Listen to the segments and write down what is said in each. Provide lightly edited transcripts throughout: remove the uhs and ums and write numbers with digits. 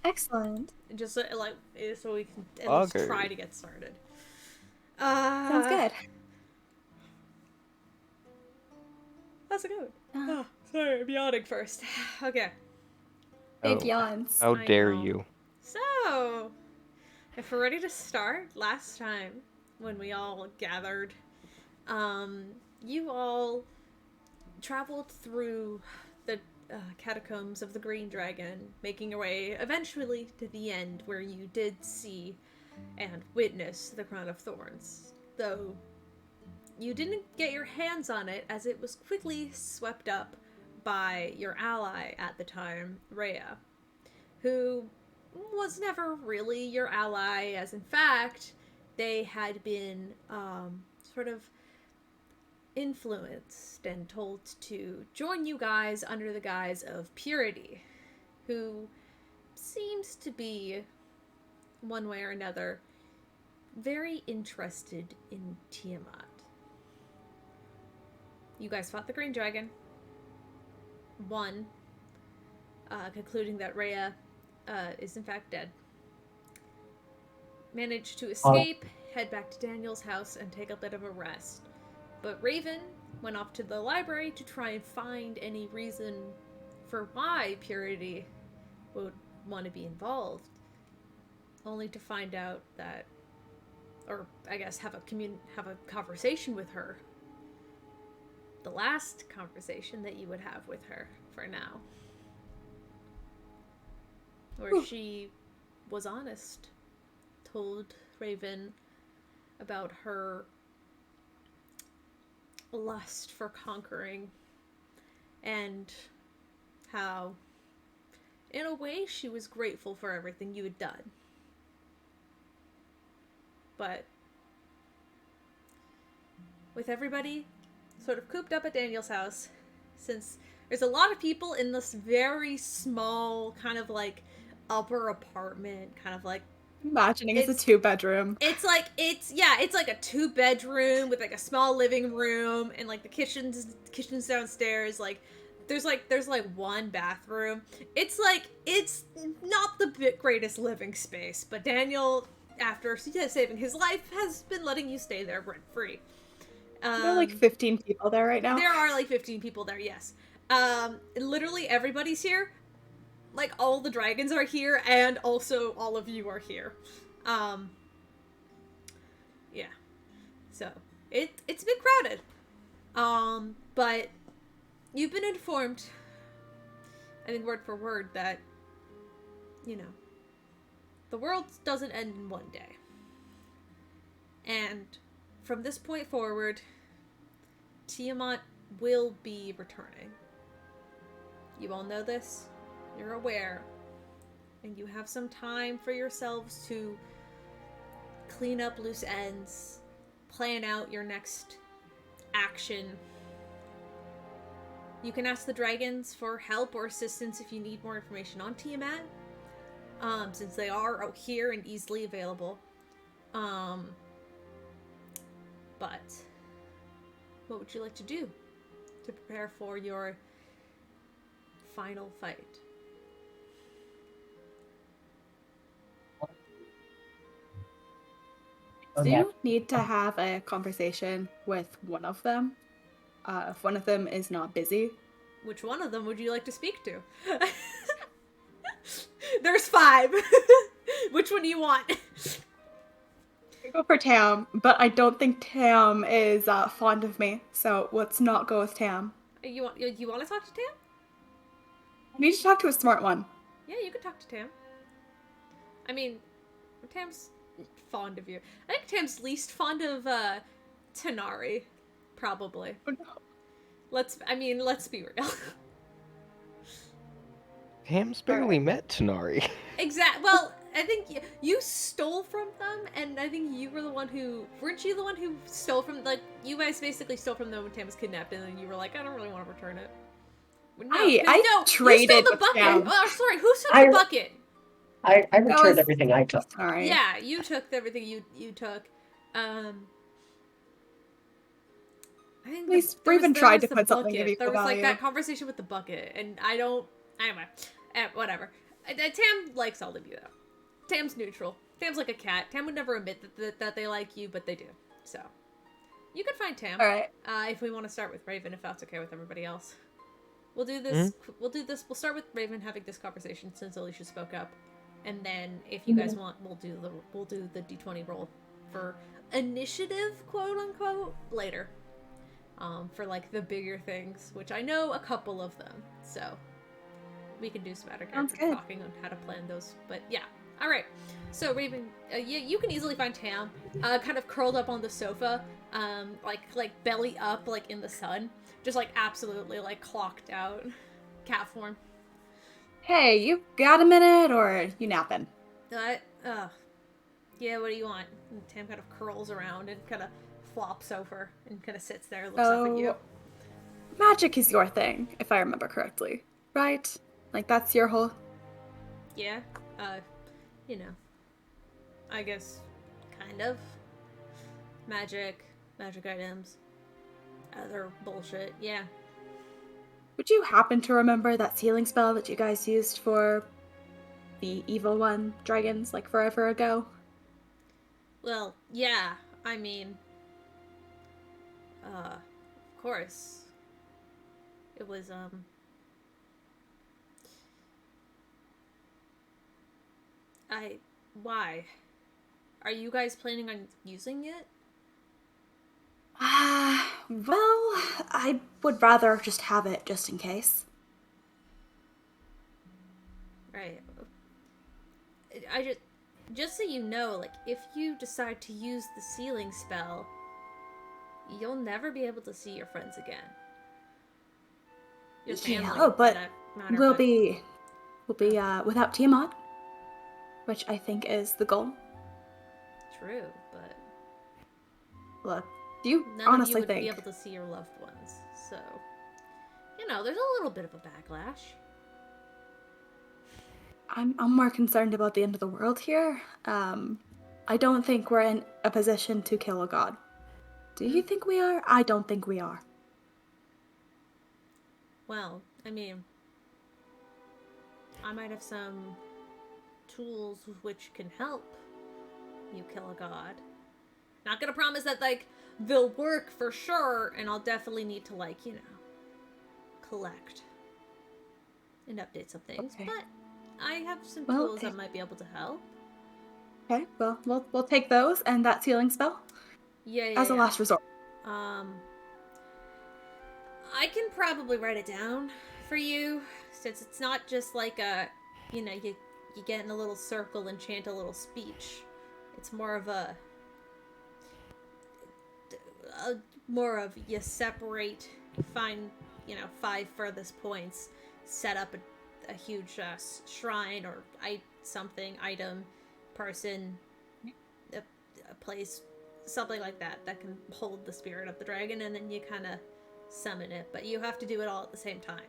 Excellent. Just like so we can at least try Augers. to get started. Sounds Uh, good. how's it going? Uh, Oh, sorry, I'm yawning first. Okay, Big Oh, yawns. how I dare know. you? So, if we're ready to start, last time when we all gathered, um, you all traveled through the catacombs of the Green Dragon, making your way eventually to the end where you did see and witness the Crown of Thorns. Though you didn't get your hands on it as it was quickly swept up by your ally at the time, Rhea, who was never really your ally, as in fact, they had been sort of influenced and told to join you guys under the guise of Purity, who seems to be, one way or another, very interested in Tiamat. You guys fought the Green Dragon, won, concluding that Rhea is in fact dead. Managed to Oh, escape, head back to Daniel's house, and take a bit of a rest. But Raven went off to the library to try and find any reason for why Purity would want to be involved, only to find out that, or I guess have a conversation with her. The last conversation that you would have with her for now, where she was honest, told Raven about her lust for conquering and how, in a way, she was grateful for everything you had done. But with everybody sort of cooped up at Daniel's house, since there's a lot of people in this very small, kind of like upper apartment, kind of like Imagining it's a it's 2-bedroom. it's like a 2 bedroom with like a small living room and like the kitchen's downstairs. There's like one bathroom. It's not the greatest living space, but Daniel, after saving his life, has been letting you stay there rent free. There are like 15 people there right now. There are like 15 people there, yes. Literally everybody's here. Like all the dragons are here, and also all of you are here. Um, yeah. So it's a bit crowded. But you've been informed, I think word for word, that you know the world doesn't end in one day, and from this point forward, Tiamat will be returning. You all know this. You're aware, and you have some time for yourselves to clean up loose ends, plan out your next action. You can ask the dragons for help or assistance if you need more information on Tiamat, since they are out here and easily available. But what would you like to do to prepare for your final fight? Do you need to have a conversation with one of them? If one of them is not busy. Which one of them would you like to speak to? There's 5. Which one do you want? I go for Tam, but I don't think Tam is fond of me, so let's not go with Tam. You want to talk to Tam? I need to talk to a smart one. Yeah, you can talk to Tam. I mean, Tam's fond of you. I think Tam's least fond of Tanari, probably. Oh, no. Let's be real. Tam's barely met Tanari. Well, I think you stole from them, and I think you were the one who... Weren't you the one who stole from... Like, you guys basically stole from them when Tam was kidnapped, and then you were like, I don't really want to return it. No, I traded you stole the with bucket! Tam. Oh, sorry, who took the bucket? I returned was- everything I took. Sorry. Yeah, you took everything you took. I think At least Raven tried to put something of equal There was like value. that conversation with the bucket, and I don't... Anyway, whatever. Tam likes all of you, though. Tam's neutral. Tam's like a cat. Tam would never admit that they like you, but they do. So, you could find Tam. All right. If we want to start with Raven, if that's okay with everybody else. We'll do Mhm. this. We'll do this. We'll start with Raven having this conversation since Alicia spoke up, and then if you guys want, we'll do the D20 roll for initiative, quote unquote, later. For like the bigger things, which I know a couple of them, so we can do some better Sounds character good. talking on how to plan those. But yeah, all right. So Raven, yeah, you can easily find Tam, kind of curled up on the sofa, like belly up, like in the sun, just like absolutely like clocked out, cat form. Hey, you got a minute, or you napping? Uh, uh, yeah. What do you want? And Tam kind of curls around and kind of flops over and kind of sits there, looks up at you. So, magic is your thing, if I remember correctly, right? Like that's your whole. Yeah. Uh, you know, I guess, kind of. Magic items, other bullshit. Yeah. Would you happen to remember that sealing spell that you guys used for the evil one dragons like forever ago? Well, yeah. I mean, of course. It was, I. Why? Are you guys planning on using it? Well, I would rather just have it just in case. Right. I just so you know, like, if you decide to use the sealing spell, you'll never be able to see your friends again. Your Yeah, family, oh, for but that matter, we'll but be without Tiamat, which I think is the goal. true, but Look, do you none of you honestly would be think able to see your loved ones. So, you know, there's a little bit of a backlash. I'm more concerned about the end of the world here? I don't think we're in a position to kill a god. Do you think we are? I don't think we are. Well, I mean, I might have some tools which can help you kill a god. Not gonna promise that, like, they'll work for sure, and I'll definitely need to, like, you know, collect and update some things, Okay. but I have some Well, tools that might be able to help. okay. Well, we'll take those and that sealing spell Yeah, as a yeah, last resort. yeah. I can probably write it down for you, since it's not just like a, you know, you get in a little circle and chant a little speech. It's more of a more of you separate, find, you know, 5 furthest points, set up a huge shrine or something, item, person, a place, something like that can hold the spirit of the dragon, and then you kind of summon it. But you have to do it all at the same time.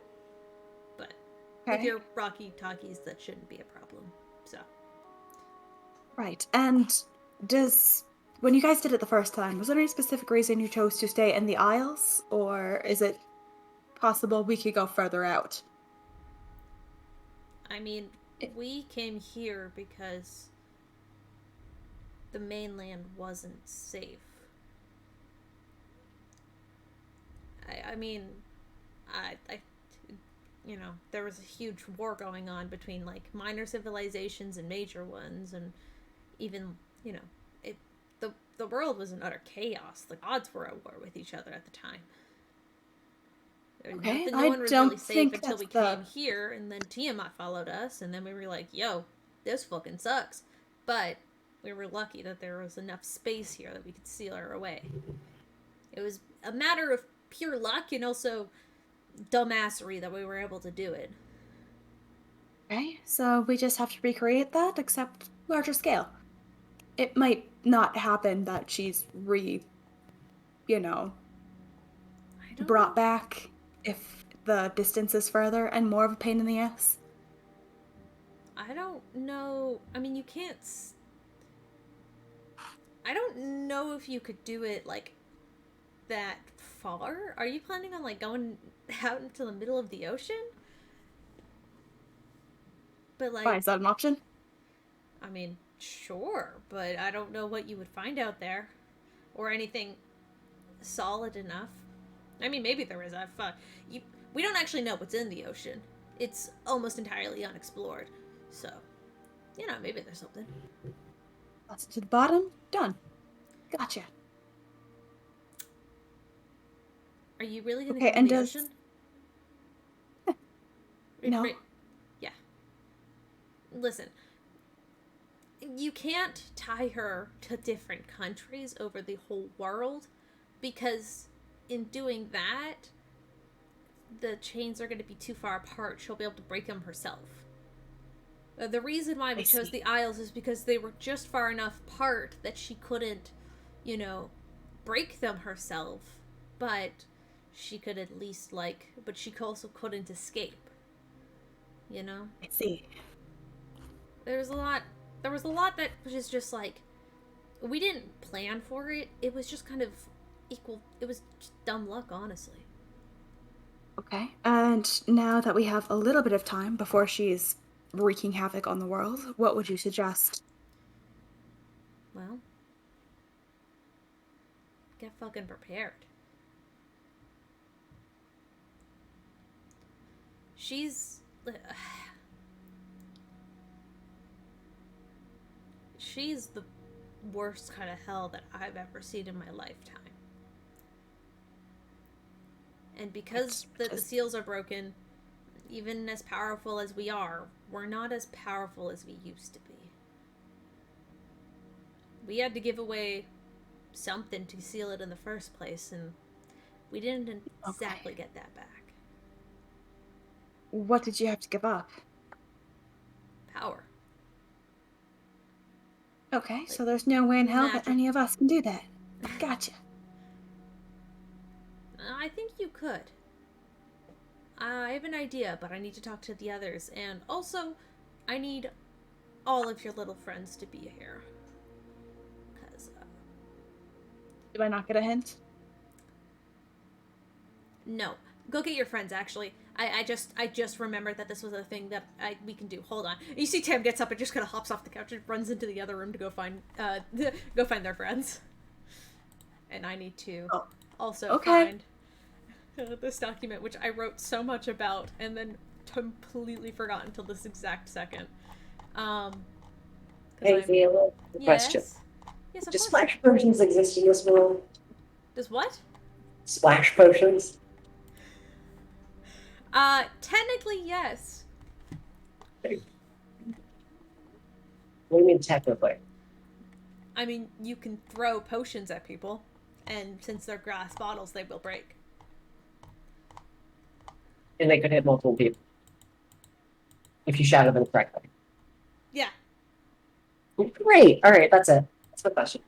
But with Okay. your rocky talkies, that shouldn't be a problem. So. Right. And when you guys did it the first time, was there any specific reason you chose to stay in the Isles, or is it possible we could go further out? I mean, we came here because the mainland wasn't safe. I mean, I, you know, there was a huge war going on between, like, minor civilizations and major ones, and even, you know, the world was in utter chaos. The gods were at war with each other at the time. Okay, No I one was really don't safe think until that's we the. came here, and then Tiamat followed us, and then we were like, yo, this fucking sucks. But we were lucky that there was enough space here that we could seal our way. It was a matter of pure luck and also dumbassery that we were able to do it. Okay, so we just have to recreate that, except larger scale. It might not happen that she's you know, I don't brought know. back if the distance is further and more of a pain in the ass. I don't know. I mean, you can't. I don't know if you could do it, like, that far. Are you planning on, like, going out into the middle of the ocean? But, Why, like, is that an option? I mean, sure, but I don't know what you would find out there. Or anything solid enough. I mean, maybe there is. We don't actually know what's in the ocean. It's almost entirely unexplored. So, maybe there's something. That's to the bottom. Done. Gotcha. Are you really gonna Okay, go in and the does... ocean? No. Yeah. Listen, you can't tie her to different countries over the whole world because in doing that, the chains are going to be too far apart. She'll be able to break them herself. The reason why I we chose see. the Isles is because they were just far enough apart that she couldn't, break them herself, but she could at least, but she also couldn't escape, you know? I see. There was a lot, that was just like, we didn't plan for it. It was just kind of it was just dumb luck, honestly. Okay. And now that we have a little bit of time before she's wreaking havoc on the world, what would you suggest? Well, get fucking prepared. She's she's the worst kind of hell that I've ever seen in my lifetime. And because the seals are broken, even as powerful as we are, we're not as powerful as we used to be. We had to give away something to seal it in the first place, and we didn't exactly get that back. What did you have to give up? Power. Okay, Like, so there's no way in hell that magic. any of us can do that. Gotcha. I think you could. I have an idea, but I need to talk to the others, and also, I need all of your little friends to be here. Because, Do I not get a hint? no. Go get your friends, actually. I just remembered that this was a thing that we can do. Hold on. You see Tam gets up and just kind of hops off the couch and runs into the other room to go find their friends. And I need to also find this document, which I wrote so much about and then completely forgot until this exact second. Hey, Viola, question. Yes, of Do course. splash potions exist in this world? Does what? Splash potions? Technically, yes. What do you mean technically? I mean, you can throw potions at people, and since they're glass bottles, they will break. And they could hit multiple people. If you shatter them correctly. Yeah. Great. All right, that's it. That's my question.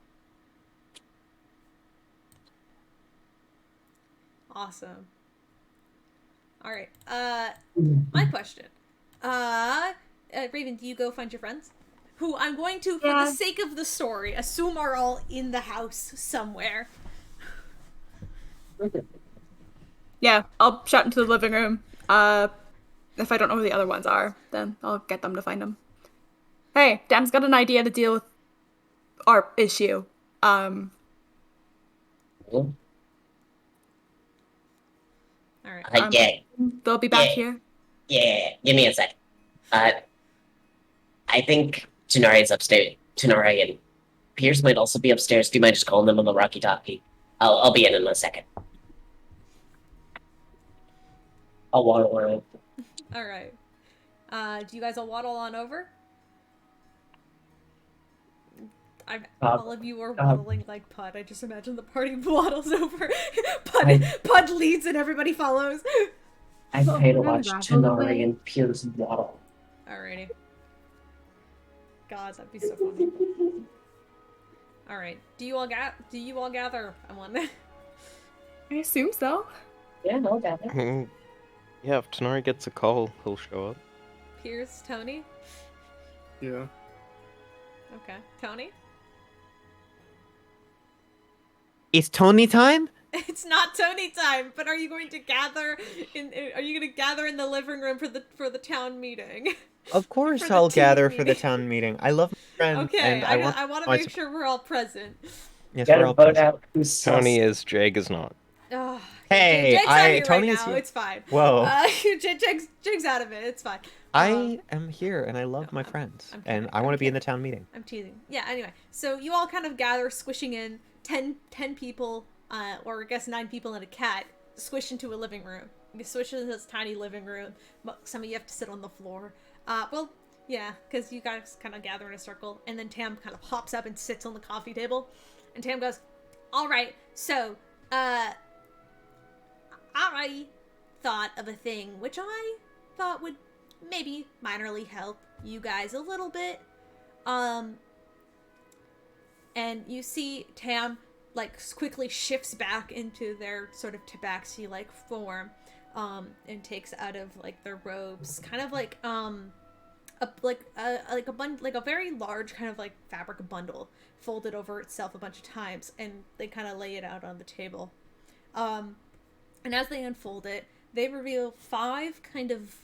Awesome. All right. My question. Raven, do you go find your friends? Who I'm going to, for the sake of the story, assume are all in the house somewhere. Yeah, I'll shout into the living room. If I don't know who the other ones are, then I'll get them to find them. Hey, Dam's got an idea to deal with our issue. All right. Yeah. They'll be back here. Yeah, give me a sec. I think Tanari's upstairs. Tanari and Pierce might also be upstairs. Do you mind just calling them on the Rocky Talkie? I'll be in a second. I'll waddle around. All right. Do you guys all waddle on over? All of you are waddling like Pud. I just imagine the party waddles over. Pud leads and everybody follows. I pay to watch Tanari and Pierce waddle. Alrighty. God, that'd be so funny. All right. Do you all gather? I wonder. I assume so. Yeah, no, gather. Yeah, if Tanari gets a call, he'll show up. Pierce, Tony. Yeah. Okay, Tony. It's Tony time? It's not Tony time, but are you going to gather in? Are you going to gather in the living room for the town meeting? Of course For the I'll team gather for the meeting. town meeting. I love my friends, Okay, and I want I want to my make support. sure we're all present. Yes, we're Gotta all vote present. out who's sus. Tony is, Jag is not. Oh, Hey, Jake's not here Tony right is now. here. It's fine. Whoa. Jake's out of it. It's fine. I am here, and I love my I'm- friends, I'm and kidding, I want I'm to be in the kidding. town meeting. I'm teasing. Yeah, anyway. So you all kind of gather, squishing in 10 people, or I guess 9 people and a cat, squish into a living room. You squish into this tiny living room. Some of you have to sit on the floor. Well, yeah, because you guys kind of gather in a circle. And then Tam kind of hops up and sits on the coffee table. And Tam goes, all right, so, I thought of a thing which I thought would maybe minorly help you guys a little bit. And you see Tam like quickly shifts back into their sort of tabaxi like form, and takes out of like their robes, kind of like a very large kind of like fabric bundle folded over itself a bunch of times, and they kind of lay it out on the table. And as they unfold it, they reveal 5 kind of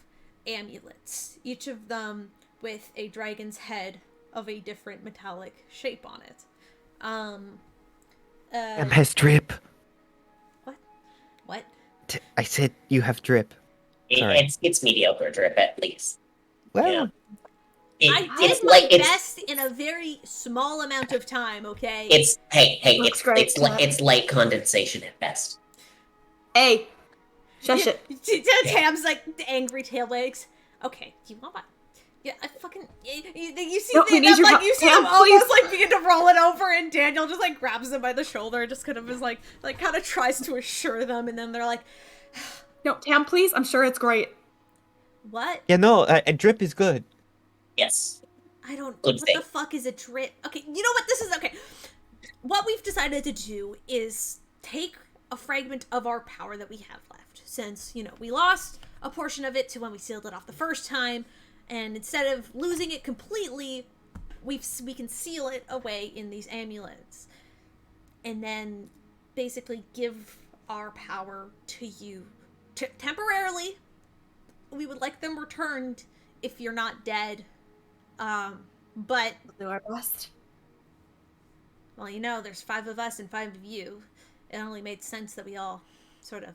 amulets, each of them with a dragon's head of a different metallic shape on it. Has drip. What? I said you have drip. Sorry. It's mediocre drip at least. Well, I did my best in a very small amount of time, okay? It's Looks great, Tam. it's light condensation at best. Hey, shush it. Tam's like the angry tail wags. Okay, do you want what? Yeah, I fucking. You see No, we need your you see Tam, him almost please. like begin to roll it over, and Daniel just like grabs him by the shoulder and just kind of is like kind of tries to assure them, and then they're like, No, Tam, please. I'm sure it's great. "What? yeah, no, drip is good. Yes. I don't. Good What thing. the fuck is a drip? Okay, you know what? This is okay. What we've decided to do is take a fragment of our power that we have left, since we lost a portion of it to when we sealed it off the first time, and instead of losing it completely, we can seal it away in these amulets, and then basically give our power to you temporarily. We would like them returned if you're not dead. But We'll do our best. well, there's 5 of us and 5 of you. It only made sense that we all sort of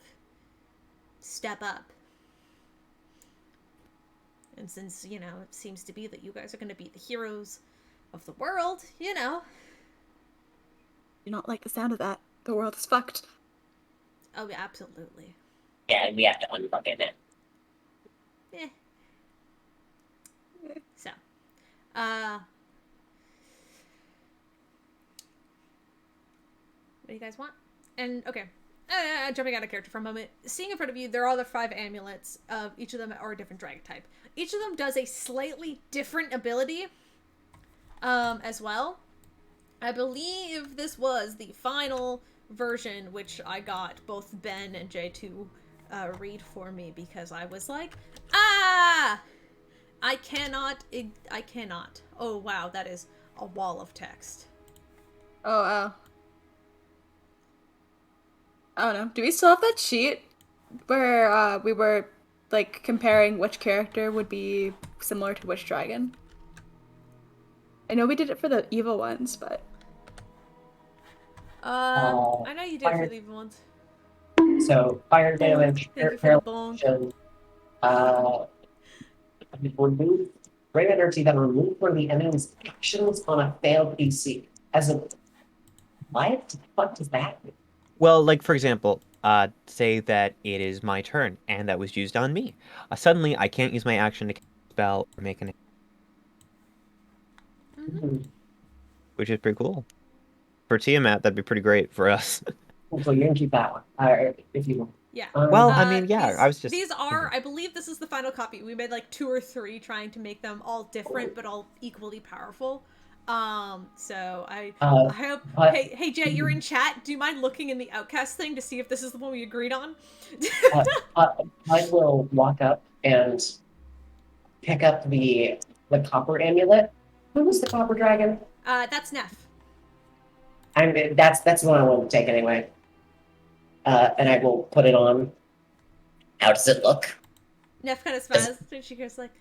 step up. And since, it seems to be that you guys are going to be the heroes of the world, Do not like the sound of that. The world is fucked. Oh, yeah, absolutely. Yeah, we have to unfuck it now. Eh. So, what do you guys want? And, okay. Jumping out of character for a moment. Seeing in front of you, there are the 5 amulets. Each of them are a different dragon type. Each of them does a slightly different ability, as well. I believe this was the final version, which I got both Ben and Jay to read for me, because I was like, I cannot. Oh, wow, that is a wall of text. Oh, wow. I don't know. Do we still have that sheet where we were like comparing which character would be similar to which dragon? I know we did it for the evil ones, but I know you did for the evil ones. So fire damage, Thank you for the bonk. Remove great energy that removed from the enemy's actions on a failed PC. As a what the fuck does that mean? Well, like for example, say that it is my turn, and that was used on me. Suddenly, I can't use my action to cast a spell or make an, which is pretty cool. For Tiamat, that'd be pretty great for us. So you can keep that one, if you want. Yeah. Well, I mean, yeah, I was just. These are, I believe this is the final copy. We made like 2 or 3 trying to make them all different, but all equally powerful. So I hope. Hey Jay, you're in chat. Do you mind looking in the Outcast thing to see if this is the one we agreed on? I will walk up and pick up the copper amulet. Who was the copper dragon? That's Neff. That's the one I want to take anyway. And I will put it on. How does it look? Neff kind of smiles and she goes like,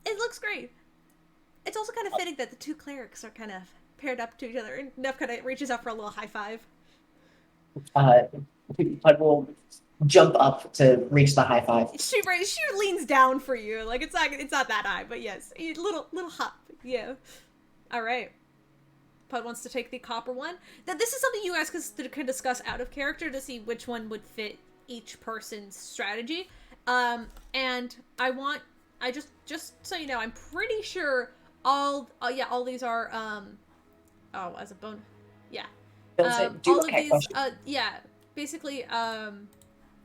"It looks great. It's also kind of fitting that the two clerics are kind of paired up to each other." And Neff kind of reaches out for a little high five. I will jump up to reach the high five. She leans down for you. Like it's not that high, but yes, a little hop. Yeah. All right. Pud wants to take the copper one. That this is something you guys can discuss out of character to see which one would fit each person's strategy. And I just so you know, I'm pretty sure all these are as a bonus. Yeah. All of these yeah, basically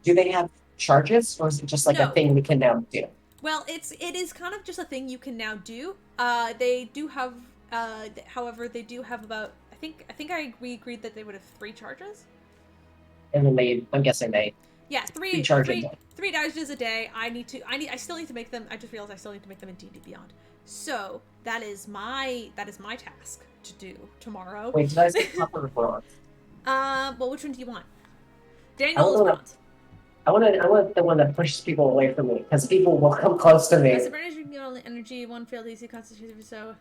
do they have charges, or is it just like a thing we can now do? Well, it is kind of just a thing you can now do. They do have however, they do have about we agreed that they would have 3 charges. And then I'm guessing they three charges a day. I still need to make them. I just realized I still need to make them in D&D Beyond. So that is my task to do tomorrow. Wait, did I say copper or bronze? Well, which one do you want? Daniel is bronze. I want the one that pushes people away from me, because people will come close to me. As a British, you can get only energy, 1 failed AC constitution, so.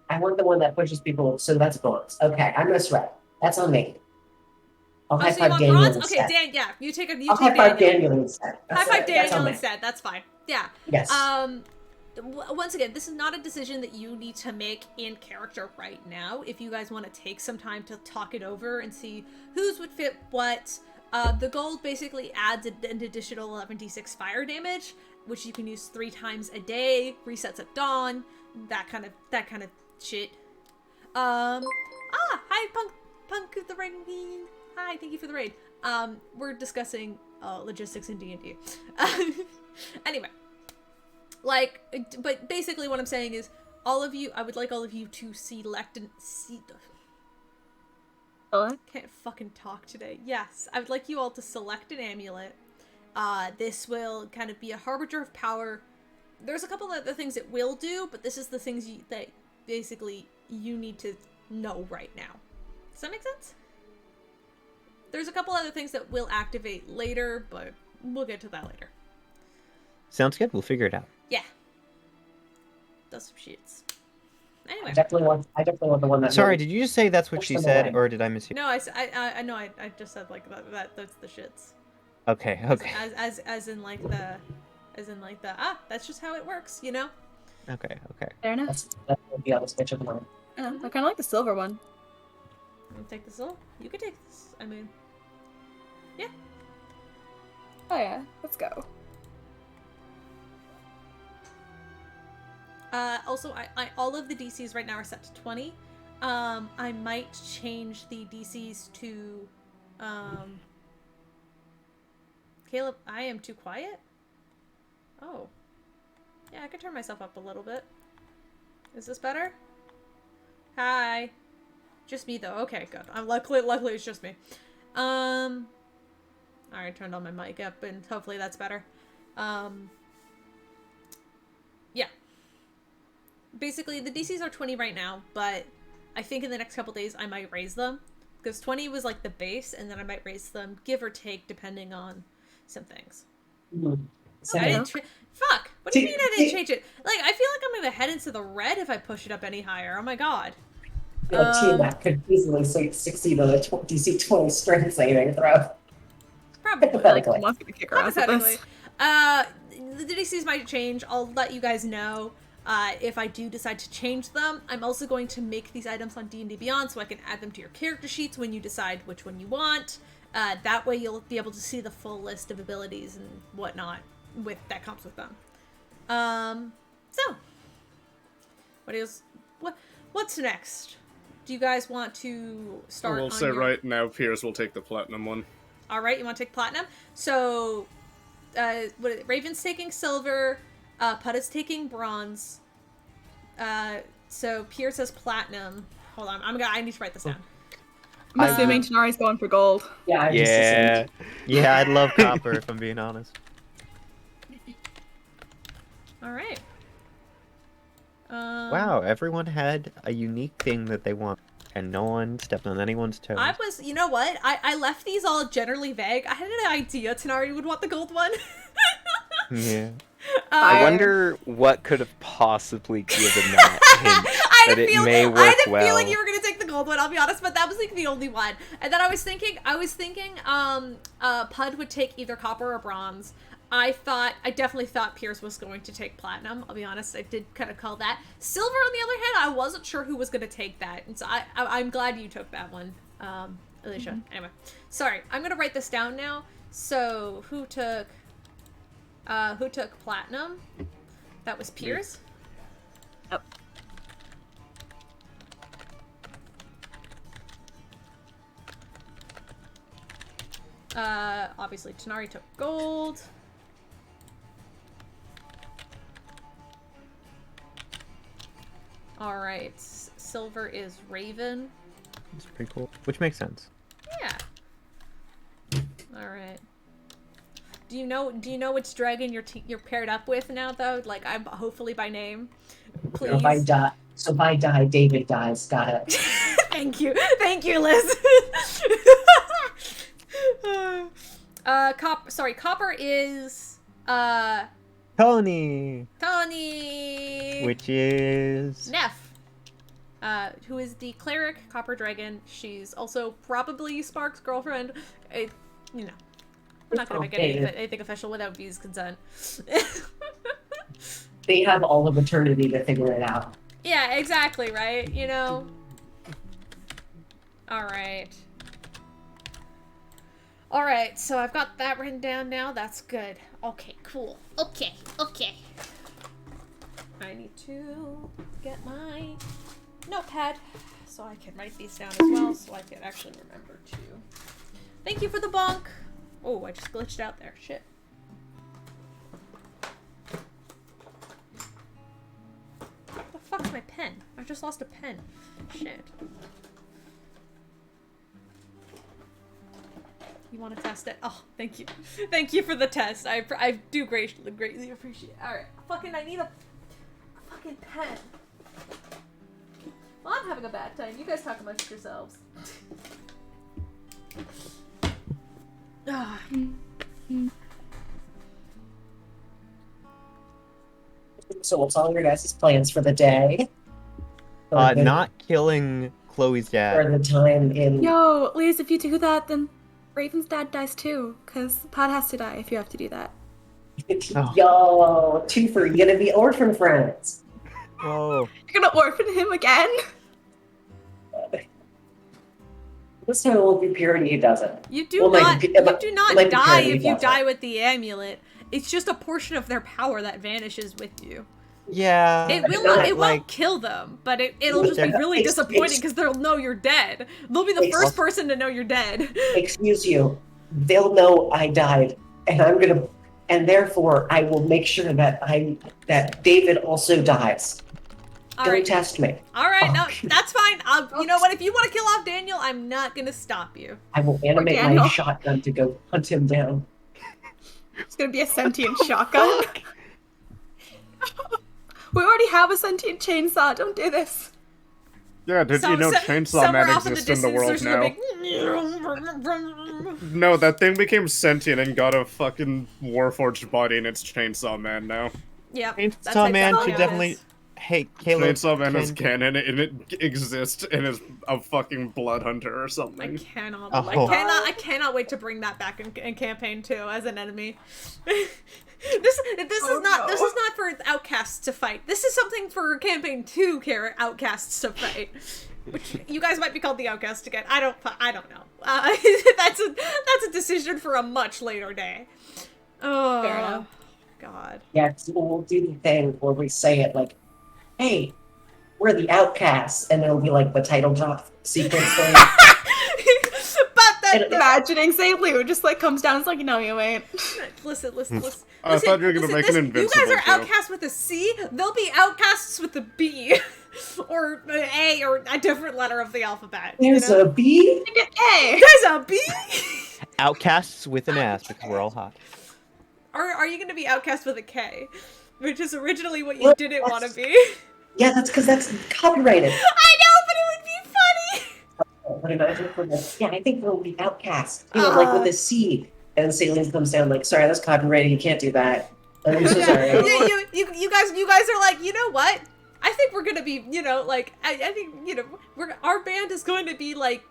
I want the one that pushes people, so that's bronze. Okay, I missed right. That's on me. I'll high five Daniel instead. Okay, Dan, you take I'll high five Daniel instead. High five Daniel instead. That's fine. Yeah. Yes. Once again, this is not a decision that you need to make in character right now. If you guys want to take some time to talk it over and see whose would fit what. The gold basically adds an additional 11d6 fire damage, which you can use 3 times a day, resets at dawn, that kind of shit. Hi, Punk of the Rain. Hi, thank you for the raid. We're discussing logistics in D&D. Anyway, but basically what I'm saying is, I would like all of you to select and see. Can't fucking talk today. Yes, I would like you all to select an amulet. This will kind of be a harbinger of power. There's a couple of other things it will do, but this is the things that basically you need to know right now. Does that make sense? There's a couple other things that will activate later, but we'll get to that later. Sounds good. We'll figure it out. Yeah. Does some shits. Anyway. I definitely want the one that. Sorry, did you just say that's what she said, or did I mishear? No, I know. I just said like that's the shits. Okay. As in like the that's just how it works, you know. Okay. Fair enough. That's the other switch of mine. I kind of like the silver one. You take this all. You could take this. I mean, yeah. Oh yeah, let's go. Also, I all of the DCs right now are set to 20. I might change the DCs to, Caleb, I am too quiet? Oh. Yeah, I could turn myself up a little bit. Is this better? Hi. Just me, though. Okay, good. Luckily it's just me. Alright, turned on my mic up, and hopefully that's better. Yeah. Basically, the DCs are 20 right now, but I think in the next couple days I might raise them. Because 20 was like the base, and then I might raise them, give or take, depending on some things. Fuck! What do you mean I didn't change it? Like, I feel like I'm gonna head into the red if I push it up any higher. Oh my god. A team that could easily succeed on a DC 20 strength saving throw. Probably. Hypothetically. Hypothetically. The DCs might change. I'll let you guys know. If I do decide to change them. I'm also going to make these items on D&D Beyond so I can add them to your character sheets when you decide which one you want. That way you'll be able to see the full list of abilities and whatnot that comes with them. So, what's next? Do you guys want to start? We'll say right now, Piers will take the platinum one. All right, you want to take platinum? So, Raven's taking silver. Pud is taking bronze. So Piers has platinum. Hold on, I need to write this down. I'm assuming Tanari's going for gold. Yeah, Yeah, I'd love copper if I'm being honest. All right. Wow, everyone had a unique thing that they want. and no one stepped on anyone's toes. I was, you know what? I left these all generally vague. I had an idea Tanari would want the gold one. Yeah. I wonder what could have possibly given that hint that it may work I had a well. feeling you were gonna take the gold one, I'll be honest, but that was like the only one. And then I was thinking Pud would take either copper or bronze. I definitely thought Pierce was going to take platinum. I'll be honest, I did kind of call that. Silver, on the other hand, I wasn't sure who was going to take that, and so I'm glad you took that one, Alicia. Anyway, sorry, I'm going to write this down now. So who took platinum? That was Pierce. Oh. Obviously Tanari took gold. Alright, silver is Raven. It's pretty cool. Which makes sense. Yeah. Alright. Do you know which dragon you're paired up with now though? Like, I'm hopefully by name. Please. If I die, David dies. Got it. Thank you, Liz. Copper is Tony! Which is... Neff. Who is the cleric copper dragon. She's also probably Spark's girlfriend. You know, I'm not gonna make anything official without V's consent. They have all of eternity to figure it out. Yeah, exactly, right? You know? Alright. Alright, so I've got that written down now. That's good. Okay, cool. Okay. I need to get my notepad so I can write these down as well, so I can actually remember to. Thank you for the bonk! Oh, I just glitched out there. Shit. What the fuck's my pen? I just lost a pen. Shit. You want to test it? Oh, thank you. Thank you for the test. I do greatly appreciate it. Alright. I need a fucking pen. Well, I'm having a bad time. You guys talk amongst yourselves. So what's all your guys' plans for the day? Not killing Chloe's For dad. the time in... Yo, Liz, if you do that, then Raven's dad dies too, because Pod has to die if you have to do that. Oh. Yo, twofer, you gonna be orphan friends. Whoa. You're gonna orphan him again? This time it will be Purity who does it. You do Well, not like die Purity if you does die it. with the amulet. It's just a portion of their power that vanishes with you. Yeah. It will not, it won't kill them, but it'll just be really disappointing because they'll know you're dead. They'll be the first person to know you're dead. Excuse you. They'll know I died, and therefore I will make sure that David also dies. Don't test me. Alright, no, that's fine. You know what? If you want to kill off Daniel, I'm not gonna stop you. I will animate my Daniel. shotgun to go hunt him down. It's gonna be a sentient shotgun. We already have a sentient chainsaw. Don't do this. Yeah, did you know Chainsaw somewhere Man off in the exists in the distance, world there's now? a big... No, that thing became sentient and got a fucking Warforged body, and it's Chainsaw Man now. Yep. Chainsaw Man should definitely... Hey, Caleb. Chainsaw Man is canon, and it exists and is a fucking blood hunter or I something. cannot. Oh. I cannot wait to bring that back in campaign 2 as an enemy. This is not for Outcasts to fight. This is something for campaign 2 Outcasts to fight. Which you guys might be called the Outcast again. I don't know. That's a decision for a much later day. Oh, Fair enough. God. Yeah, we'll do the thing where we say it like, hey, we're the Outcasts, and it'll be like the title drop sequence thing. But then, Imagining St. Lou just like comes down. It's like, no, you ain't. listen. I thought you were gonna make an You Invincible guys are joke. outcasts with a C. They'll be outcasts with a B, or an A, or a different letter of the alphabet. There's you know? a bee? Hey. There's a B. Outcasts with an ass because we're all hot. Are you gonna be outcast with a K, which is originally what you didn't want to be? Yeah, that's because that's copyrighted. I know, but it would be funny. organizing for this. Yeah, I think we'll be Outcasts. Like with a C. And Saline comes down like, sorry, that's copyrighted. You can't do that. I'm so sorry. You guys are like, you know what? I think we're gonna be, like, I think, our band is going to be like,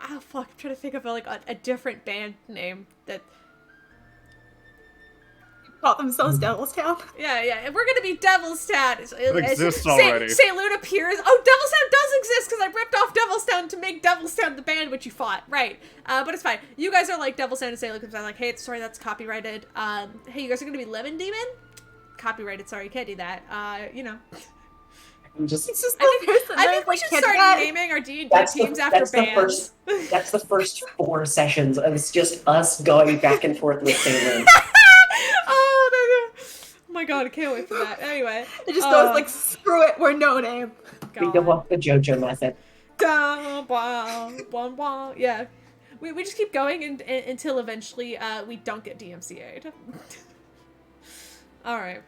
oh fuck, I'm trying to think of like a different band name that. Call themselves Devil's Town. Yeah, we're gonna be Devil's Town. It exists already. St. Luna appears. Oh, Devil's Town does exist because I ripped off Devil's Town to make Devil's Town the band which you fought. Right. But it's fine. You guys are like Devil's Town and St. Luna. I'm like, hey, sorry, that's copyrighted. Hey, you guys are gonna be Lemon Demon? Copyrighted. Sorry, you can't do that. I'm just. It's just I think we should start naming our D&D teams after bands. That's the first 4 sessions. It's just us going back and forth with Saline. Oh my god, I can't wait for that. Anyway. It just goes like, screw it, we're no name. We go off the JoJo method. Yeah. We just keep going until eventually we don't get DMCA'd. Alright.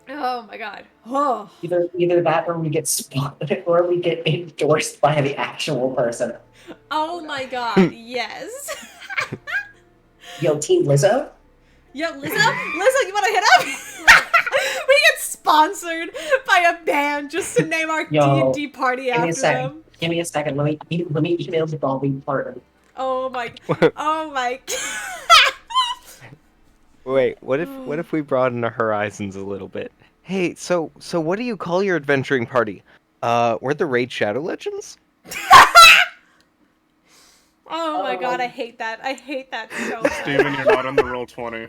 Oh my god. Oh. Either that or we get spotted or we get endorsed by the actual person. Oh my god, yes. Yo, Team Lizzo? Yo, Lizzo, you wanna hit up? We get sponsored by a band just to name our D&D party after them. Give me a second. Let me email the Dolby partner. Oh my. Wait, what if we broaden our horizons a little bit? Hey, so what do you call your adventuring party? We're the Raid Shadow Legends? Oh my god, I hate that. I hate that so much. Steven, you're not on the roll 20.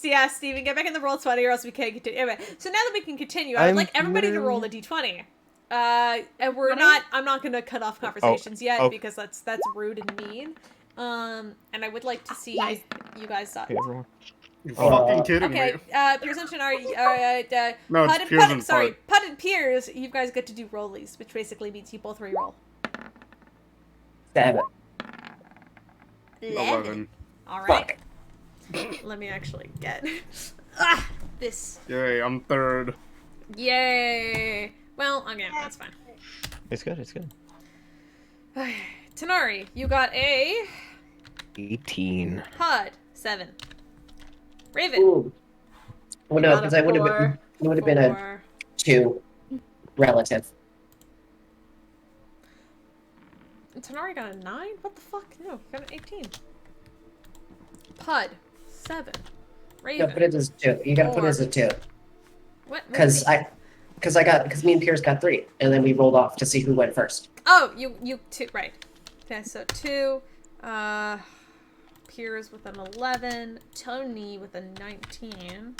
Yeah, Steven, get back in the roll 20 or else we can't continue. Anyway, so now that we can continue, I would like everybody to roll a d20. And I'm not gonna cut off conversations yet because that's rude and mean. And I would like to see you guys stop. You're fucking kidding me. Okay, Piers and Shinari, No, it's Piers and Putt. Putt and Piers, you guys get to do rollies, which basically means you both re-roll. 7. 11. Alright. Let me actually get this. Yay, I'm 3rd. Yay! Well, okay, that's fine. It's good. Tanari, you got a 18. Pud 7. Raven. Ooh. Well, no, because it would have been a 2 relative. Tanari got a 9? What the fuck? No, he got an 18. Pud 7. Raven. No, put it as 2. You gotta put it as a 2. What? Because me and Piers got 3, and then we rolled off to see who went first. Oh, you 2, right. Okay, so 2, Piers with an 11, Tony with a 19, and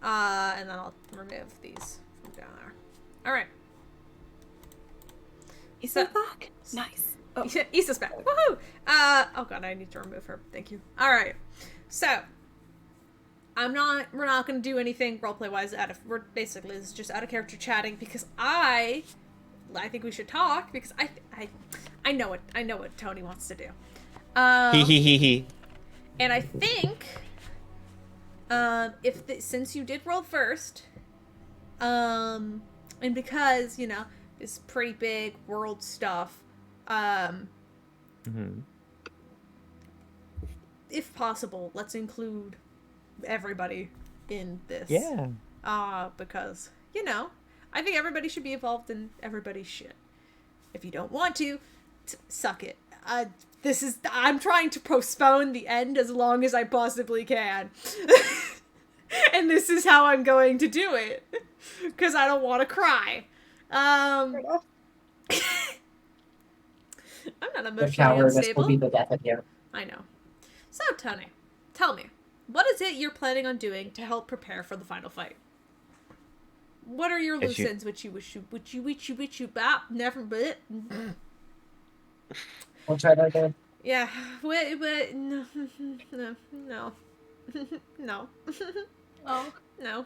then I'll remove these from down there. Alright. Issa back? Nice. Oh. Issa's back. Woohoo! Oh god, I need to remove her. Thank you. Alright. So, we're not gonna do anything roleplay wise we're basically, this is just out of character chatting because I think we should talk because I know what Tony wants to do. And I think, since you did roll first, and because, it's pretty big world stuff, if possible, let's include everybody in this. Yeah. Because, I think everybody should be involved in everybody's shit. If you don't want to, suck it. I'm trying to postpone the end as long as I possibly can. And this is how I'm going to do it. Because I don't want to cry. I'm not emotionally unstable. Will be the death of you. I know. So, Tony, tell me, what is it you're planning on doing to help prepare for the final fight? What are your loose ends which you bop never but We'll try that again. Yeah. What no. No. No. Oh, no.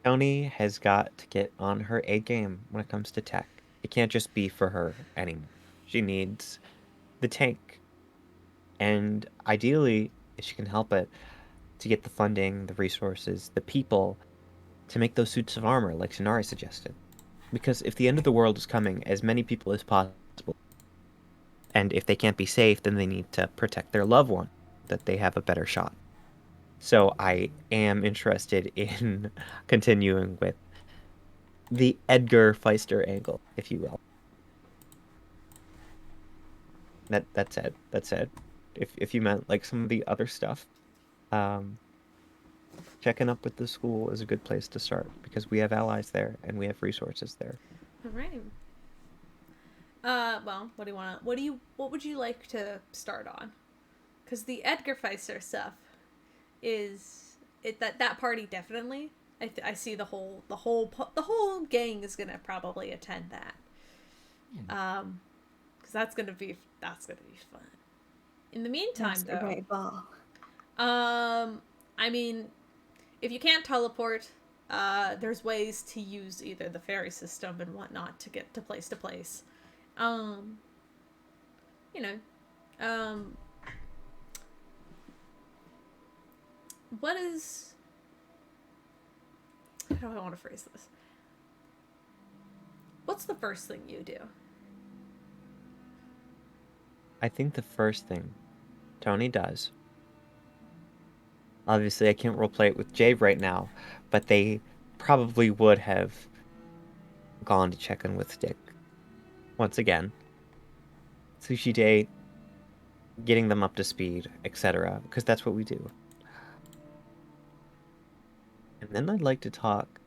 Tony has got to get on her A game when it comes to tech. It can't just be for her anymore. She needs the tank. And ideally, if she can help it, to get the funding, the resources, the people to make those suits of armor like Sonari suggested. Because if the end of the world is coming, as many people as possible And if they can't be safe, then they need to protect their loved one, that they have a better shot. So I am interested in continuing with the Edgar Feister angle, if you will. That's it. That's it. If you meant like some of the other stuff, um, checking up with the school is a good place to start because we have allies there and we have resources there. All right. Well, what do you want to? What would you like to start on? Because the Edgar Feister stuff is that party definitely. I see the whole gang is gonna probably attend that. Because that's gonna be fun. In the meantime, Yes, a though, great ball. I mean, if you can't teleport, there's ways to use either the ferry system and whatnot to get to place. You know, um, what is? How do I want to phrase this? What's the first thing you do? I think the first thing Tony does. Obviously, I can't roleplay it with Jay right now, but they probably would have gone to check in with Stick once again. Sushi date, getting them up to speed, etc. Because that's what we do. And then I'd like to talk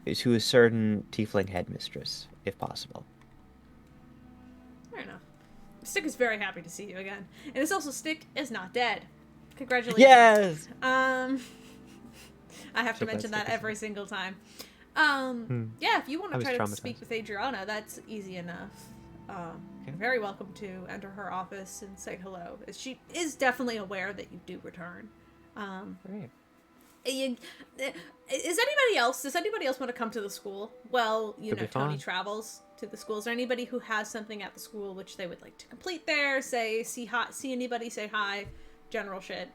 to a certain tiefling headmistress, if possible. Fair enough. Stick is very happy to see you again, and it's also Stick is not dead. Congratulations. Yes. I have to So glad mention that Stick is every single time. Yeah, if you want I to was try to speak traumatized. with Adriana, that's easy enough. You're very welcome to enter her office and say hello. She is definitely aware that you do return. Great. Is anybody else? Does anybody else want to come to the school? Well, Could be Tony fun. travels to the school. Is there anybody who has something at the school which they would like to complete there? Say, see anybody, say hi, general shit.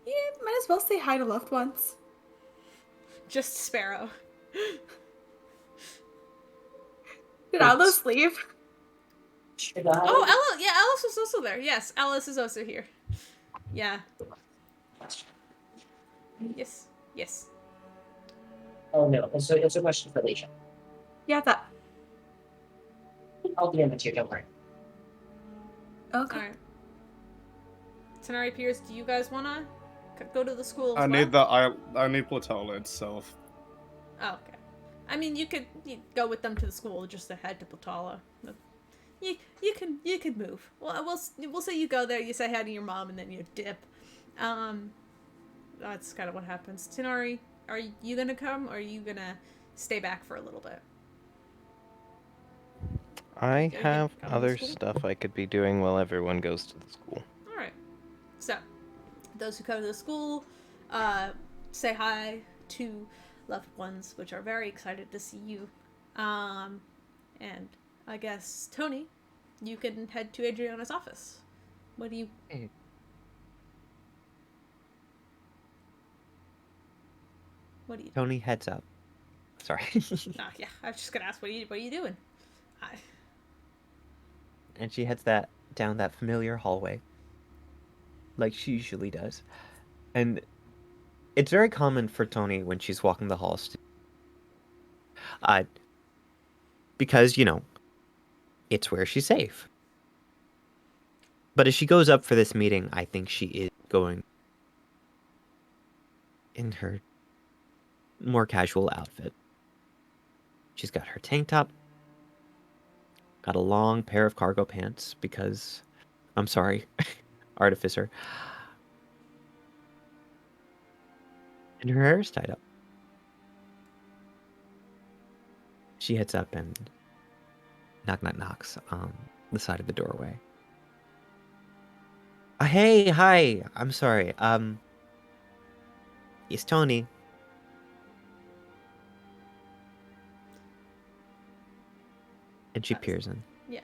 Yeah, might as well say hi to loved ones. Just Sparrow. Did Alice leave? Should I? Oh, Ella. Yeah, Alice was also there. Yes, Alice is also here. Yeah. Yes. Yes. Oh no, it's a question for Alicia. Yeah, that. I'll DM it to you, don't worry. Okay. All right. Tenari Pierce, do you guys wanna go to the school as I well? need I need Platola itself. Oh, okay. I mean, you could go with them to the school just to head to Platala. You can move. Well, we'll say you go there, you say hi to your mom, and then you dip. That's kind of what happens. Tenari, are you gonna come, or are you gonna stay back for a little bit? I You can have come to other school. stuff I could be doing while everyone goes to the school. All right. So, those who go to the school, say hi to loved ones, which are very excited to see you. And I guess Tony, you can head to Adriana's office. What do you? Hey. What do you? Tony heads up. Sorry. Yeah, I was just gonna ask, what are you doing? And she heads down that familiar hallway, like she usually does. And it's very common for Tony when she's walking the halls because it's where she's safe. But as she goes up for this meeting, I think she is going in her more casual outfit. She's got her tank top, got a long pair of cargo pants because, I'm sorry, artificer. And her hair is tied up. She heads up and knocks on the side of the doorway. Hey, hi. I'm sorry. It's Tony. And she peers in. Yeah.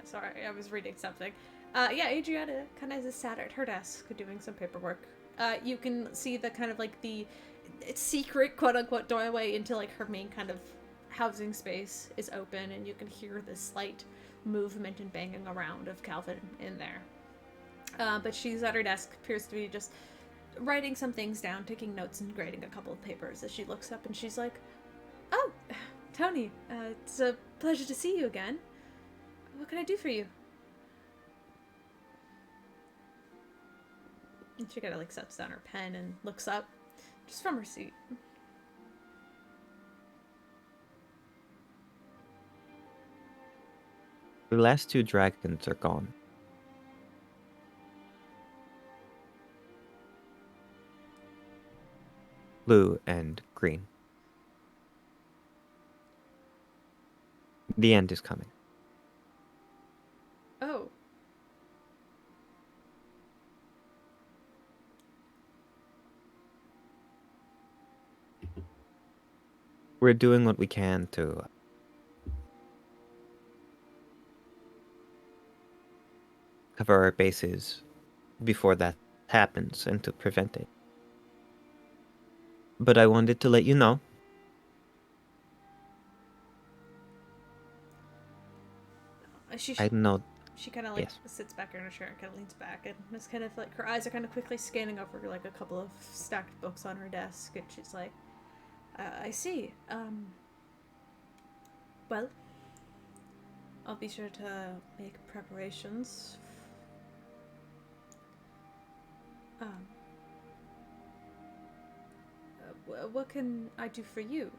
Sorry, I was reading something. Yeah, Adriana kind of is sat at her desk doing some paperwork. You can see the kind of like the secret quote unquote doorway into like her main kind of housing space is open, and you can hear the slight movement and banging around of Calvin in there. But she's at her desk, appears to be just writing some things down, taking notes and grading a couple of papers as she looks up and she's like, "Oh, Tony, it's a pleasure to see you again. What can I do for you?" And she kind of like sets down her pen and looks up, just from her seat. The last 2 dragons are gone. Blue and green. The end is coming. Oh. We're doing what we can to cover our bases before that happens and to prevent it. But I wanted to let you know. I know. She kind of like Yes. sits back in her chair and kind of leans back and just kind of like her eyes are kind of quickly scanning over like a couple of stacked books on her desk and she's like, I see. Well, I'll be sure to make preparations. What can I do for you?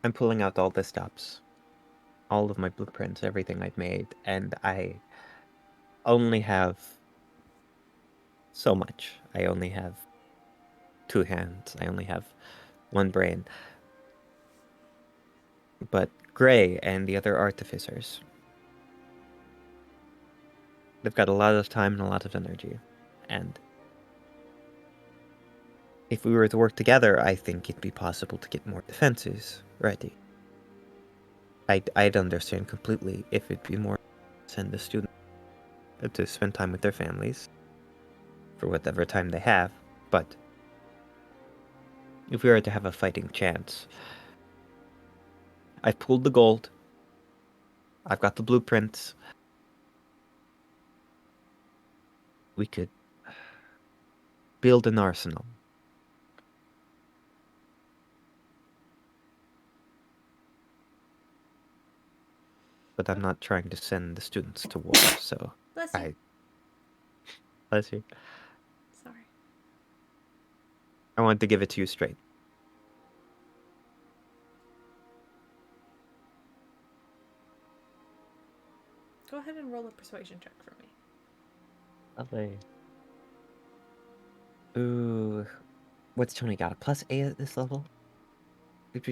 I'm pulling out all the stops, all of my blueprints, everything I've made, and I only have so much. I only have 2 hands. I only have 1 brain. But Gray and the other artificers, they've got a lot of time and a lot of energy. And if we were to work together, I think it'd be possible to get more defenses ready. I'd understand completely if it'd be more send the students to spend time with their families for whatever time they have, but if we were to have a fighting chance, I've pulled the gold, I've got the blueprints, we could build an arsenal. But I'm not trying to send the students to war, so Bless you. Bless you. Sorry. I wanted to give it to you straight. Go ahead and roll a persuasion check for me. Lovely. Ooh. What's Tony got? A +8 at this level? Okay,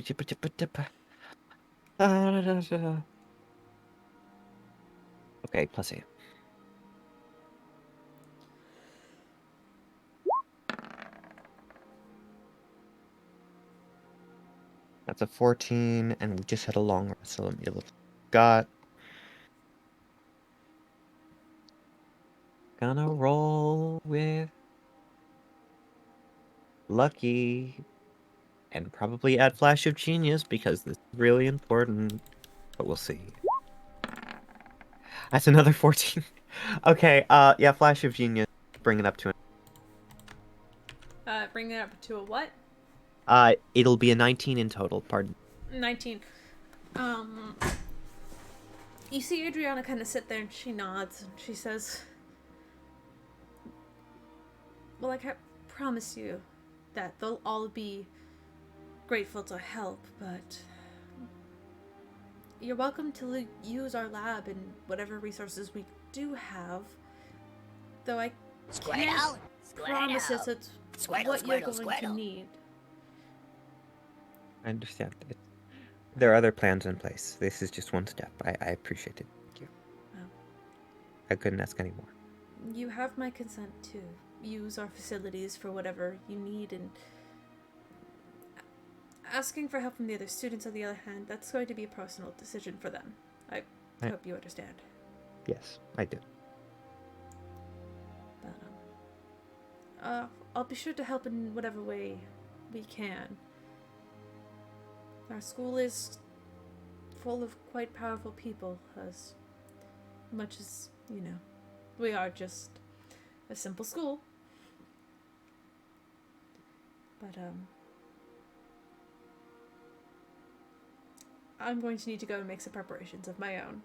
+8. That's a 14, and we just had a long rest, so let me look. Got. Gonna roll with lucky, and probably add Flash of Genius because this is really important. But we'll see. That's another 14. Okay, yeah, Flash of Genius. Bring it up to Bring that up to a what? it'll be a 19 in total, pardon. 19. You see Adriana kind of sit there and she nods and she says, well, I can't promise you that they'll all be grateful to help, but you're welcome to use our lab and whatever resources we do have. Though I can't promise it's what you're going to need. I understand. There are other plans in place. This is just one step. I appreciate it. Thank you. Oh. I couldn't ask any more. You have my consent to use our facilities for whatever you need, and asking for help from the other students, on the other hand, that's going to be a personal decision for them. I hope you understand. Yes, I do. But, I'll be sure to help in whatever way we can. Our school is full of quite powerful people, as much as, we are just a simple school. But, I'm going to need to go and make some preparations of my own.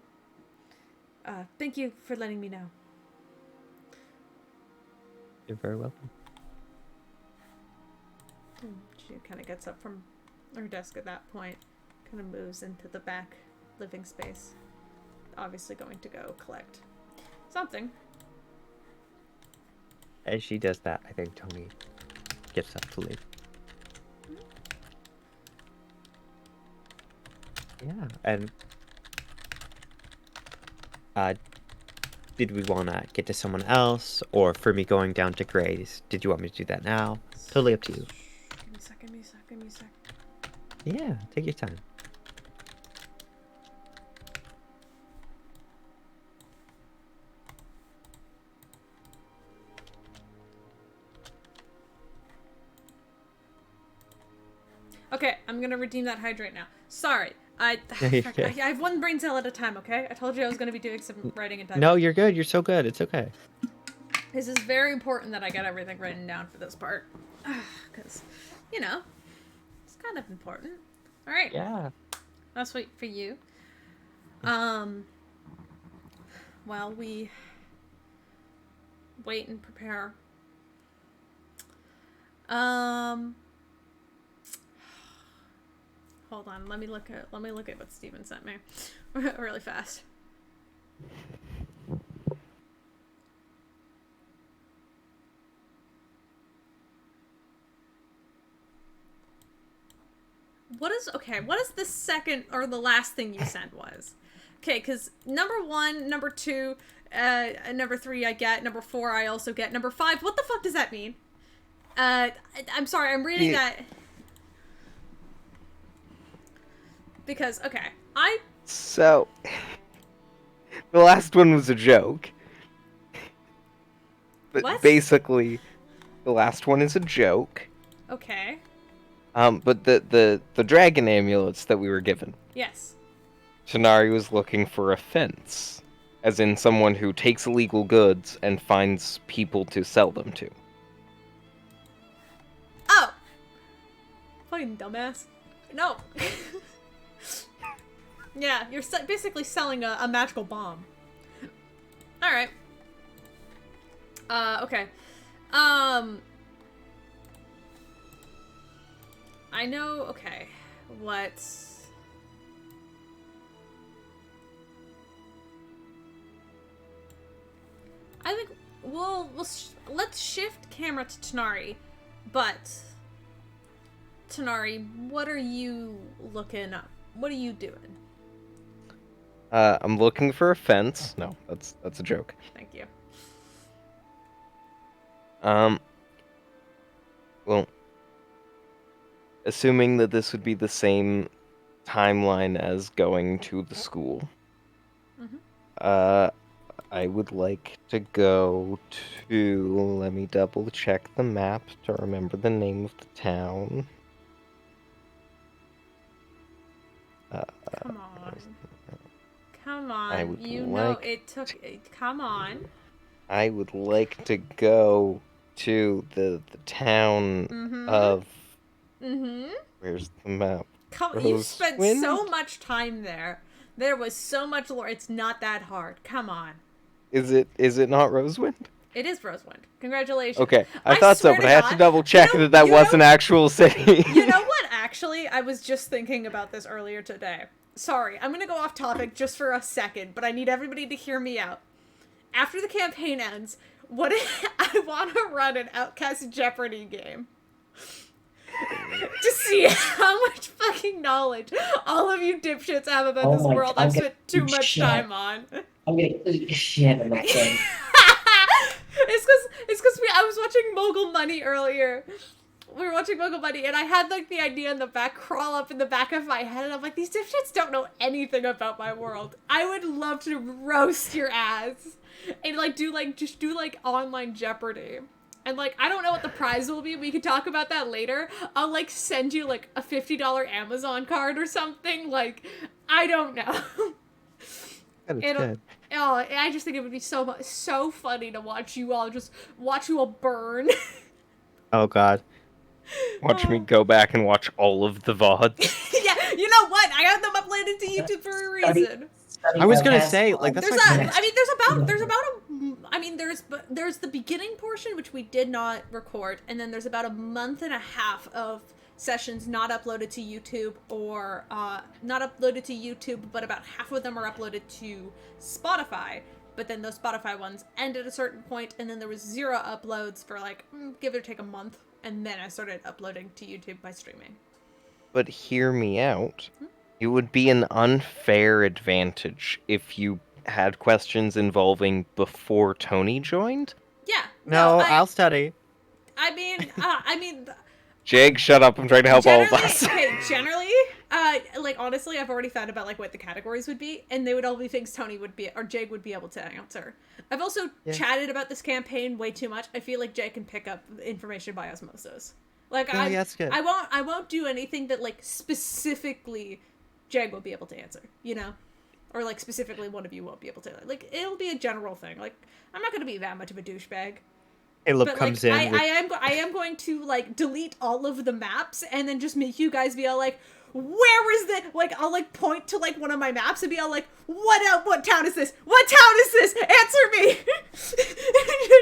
Thank you for letting me know. You're very welcome. She kind of gets up from her desk at that point, kind of moves into the back living space. Obviously going to go collect something. As she does that, I think Tony gets up to leave. Yeah, and did we want to get to someone else, or for me going down to Gray's? Did you want me to do that now? Totally up to you. Give me a sec. Yeah, take your time. Okay, I'm gonna redeem that hydrate now. Sorry, I have one brain cell at a time, okay? I told you I was gonna be doing some writing and typing. No, you're good. You're so good. It's okay. This is very important that I get everything written down for this part. Because, it's kind of important. Alright. Yeah. That's wait for you. While we wait and prepare. Hold on, let me look at what Steven sent me really fast. What is the second or the last thing you sent was? Okay, because number 1, number 2, number 3 I get, number 4 I also get, number 5, what the fuck does that mean? I'm sorry, I'm reading that. Because, okay, So, the last one was a joke. But What? basically, the last one is a joke. Okay. But the dragon amulets that we were given, Yes. Shinari was looking for a fence, as in someone who takes illegal goods and finds people to sell them to. Oh! Fucking dumbass. No. Yeah, you're basically selling a magical bomb. Alright. Okay. I know, okay, what's... I think let's shift camera to Tanari, but Tanari, what are you looking up? What are you doing? I'm looking for a fence. No, that's a joke. Thank you. Well, assuming that this would be the same timeline as going to the school, I would like to go to, let me double check the map to remember the name of the town. Come on. Come I on. would You know like it took... Come on. I would like to go to the town of... Where's the map? You spent Rosewind? so much time there. There was so much lore. It's not that hard. Come on. Is it not Rosewind? It is Rosewind. Congratulations. Okay, I thought so, swear but I had to double check that was an actual city. You know what? Actually, I was just thinking about this earlier today. Sorry, I'm gonna go off topic just for a second, but I need everybody to hear me out. After the campaign ends, what if I want to run an Outcast Jeopardy game? To see how much fucking knowledge all of you dipshits have about this world I've spent too much time on. I'm gonna eat shit in that thing. It's because I was watching Mogul Money earlier. We were watching Mogul Money, and I had like the idea in the back, crawl up in the back of my head, and I'm like, these dipshits don't know anything about my world. I would love to roast your ass and like do online Jeopardy. And, like, I don't know what the prize will be. We can talk about that later. I'll, like, send you, like, a $50 Amazon card or something. Like, I don't know. That is It'll, good. oh, I just think it would be so funny to watch you all burn. Oh God. Watch me go back and watch all of the VODs. Yeah, you know what? I have them uploaded to YouTube for a reason. I was gonna say, like, that's There's like a, I mean, there's the beginning portion, which we did not record, and then there's about a month and a half of sessions not uploaded to YouTube, or not uploaded to YouTube, but about half of them are uploaded to Spotify. But then those Spotify ones end at a certain point, and then there was 0 uploads for, like, give or take a month, and then I started uploading to YouTube by streaming. But hear me out. It would be an unfair advantage if you had questions involving before Tony joined. Yeah. no, I, I'll study. I mean, Jake, shut up. I'm trying to help all of generally, us. okay, generally, like, honestly, I've already thought about, like, what the categories would be, and they would all be things Tony would be, or Jake would be able to answer. I've also chatted about this campaign way too much. I feel like Jake can pick up information by osmosis. Like, Yeah, that's good. I won't do anything that, like, specifically Jake will be able to answer, you know? Or, like, specifically one of you won't be able to. Like, it'll be a general thing. Like, I'm not gonna be that much of a douchebag. Caleb But, comes like, in with I am going to, like, delete all of the maps and then just make you guys be all like, where is the, like, I'll, like, point to, like, one of my maps and be all like, what town is this? What town is this? Answer me!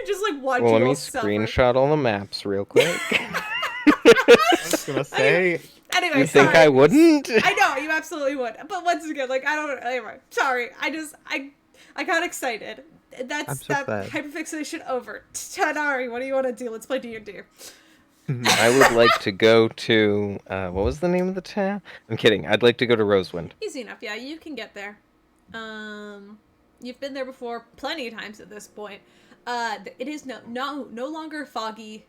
Just, like, watch Well, you let me all suffer. screenshot all the maps real quick. I was gonna say, Anyway, You think sorry. I wouldn't? I know, you absolutely would. But once again, like, I don't, anyway, sorry. I got excited. That's I'm so that glad. hyperfixation over. Tanari, what do you want to do? Let's play D&D. I would like to go to what was the name of the town? I'm kidding. I'd like to go to Rosewind. Easy enough, yeah, you can get there. You've been there before plenty of times at this point. It is no longer foggy.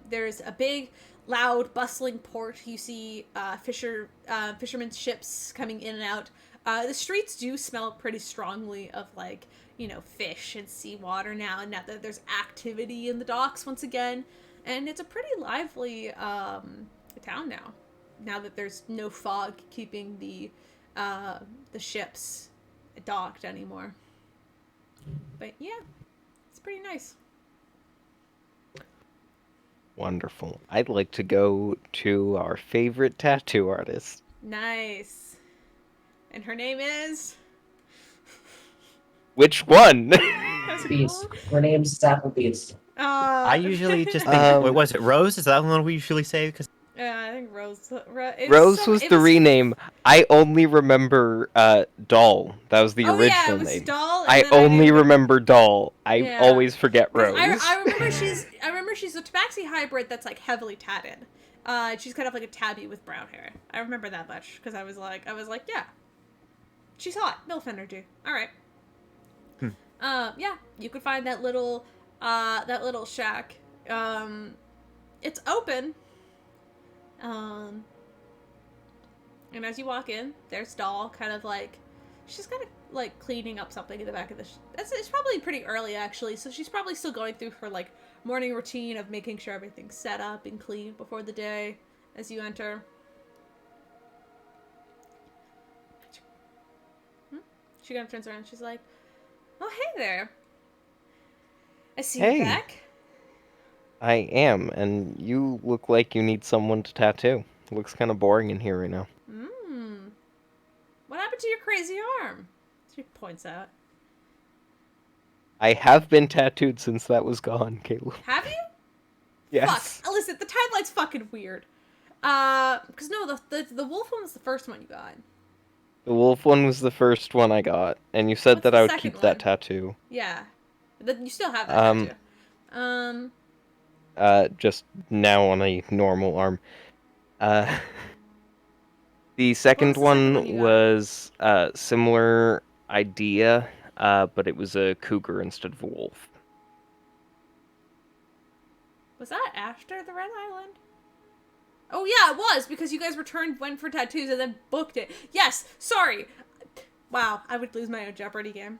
There's a big, loud, bustling port. You see fishermen's ships coming in and out. The streets do smell pretty strongly of, like, you know, fish and seawater now that there's activity in the docks once again. And it's a pretty lively town now that there's no fog keeping the ships docked anymore. But yeah, it's pretty nice. Wonderful. I'd like to go to our favorite tattoo artist. Nice. And her name is? Which one? Bees. Her name's Applebee's. I usually just think, Um, wait, was it Rose? Is that the one we usually say? Because Yeah, I think Rose. Rose was the rename. I only remember Doll. That was the Oh original yeah, it was name. Doll. And I then only named her- remember Doll. I Yeah. always forget Rose. I remember she's a tabaxi hybrid that's, like, heavily tatted. She's kind of like a tabby with brown hair. I remember that much because I was like, yeah, she's hot, MILF energy. All right. Yeah, you could find that little shack. It's open. And as you walk in, there's Doll, kind of like, she's kind of like cleaning up something in the back of the. It's probably pretty early actually, so she's probably still going through her, like, morning routine of making sure everything's set up and clean before the day as you enter. She kind of turns around. She's like, "Oh, hey there. I see Hey. you back." I am, and you look like you need someone to tattoo. Looks kind of boring in here right now. What happened to your crazy arm? She points out. I have been tattooed since that was gone, Caleb. Have you? Yes. Fuck. Listen, the timeline's fucking weird. Because no, the wolf one was the first one you got. The wolf one was the first one I got, and you said What's that the I would second keep that one? tattoo. Yeah. You still have that tattoo. Just now on a normal arm. The second the second one one you got? was similar idea, but it was a cougar instead of a wolf. Was that after the Red Island? Oh yeah, it was, because you guys went for tattoos and then booked it. Yes, sorry. Wow, I would lose my own Jeopardy game.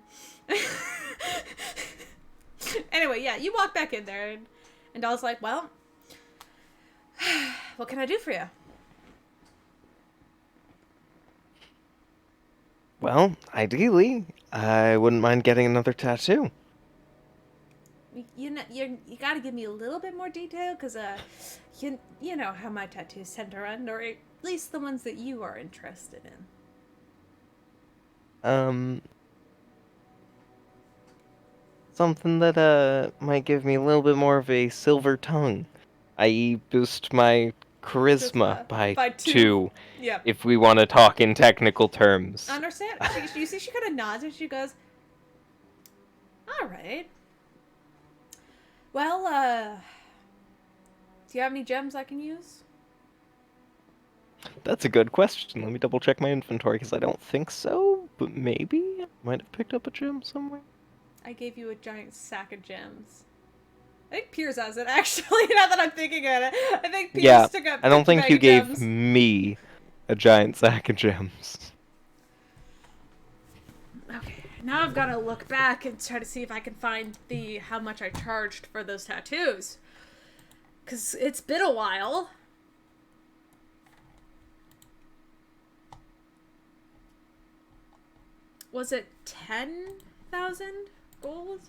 Anyway, yeah, you walk back in there, And Doll's like, well, what can I do for you? Well, ideally, I wouldn't mind getting another tattoo. You know, you gotta give me a little bit more detail, because you know how my tattoos tend to run, or at least the ones that you are interested in. Something that might give me a little bit more of a silver tongue, i.e., boost my charisma by by 2, Yep. if we want to talk in technical terms. Understand? You see, she kind of nods and she goes, "All right. Well, do you have any gems I can use?" That's a good question. Let me double check my inventory, because I don't think so, but maybe I might have picked up a gem somewhere. I gave you a giant sack of gems. I think Piers has it, actually, now that I'm thinking of it. I think Piers Yeah, took up I don't took the think bag you of gave gems. me a giant sack of gems. Okay, now I've got to look back and try to see if I can find how much I charged for those tattoos. Because it's been a while. Was it 10,000 gold?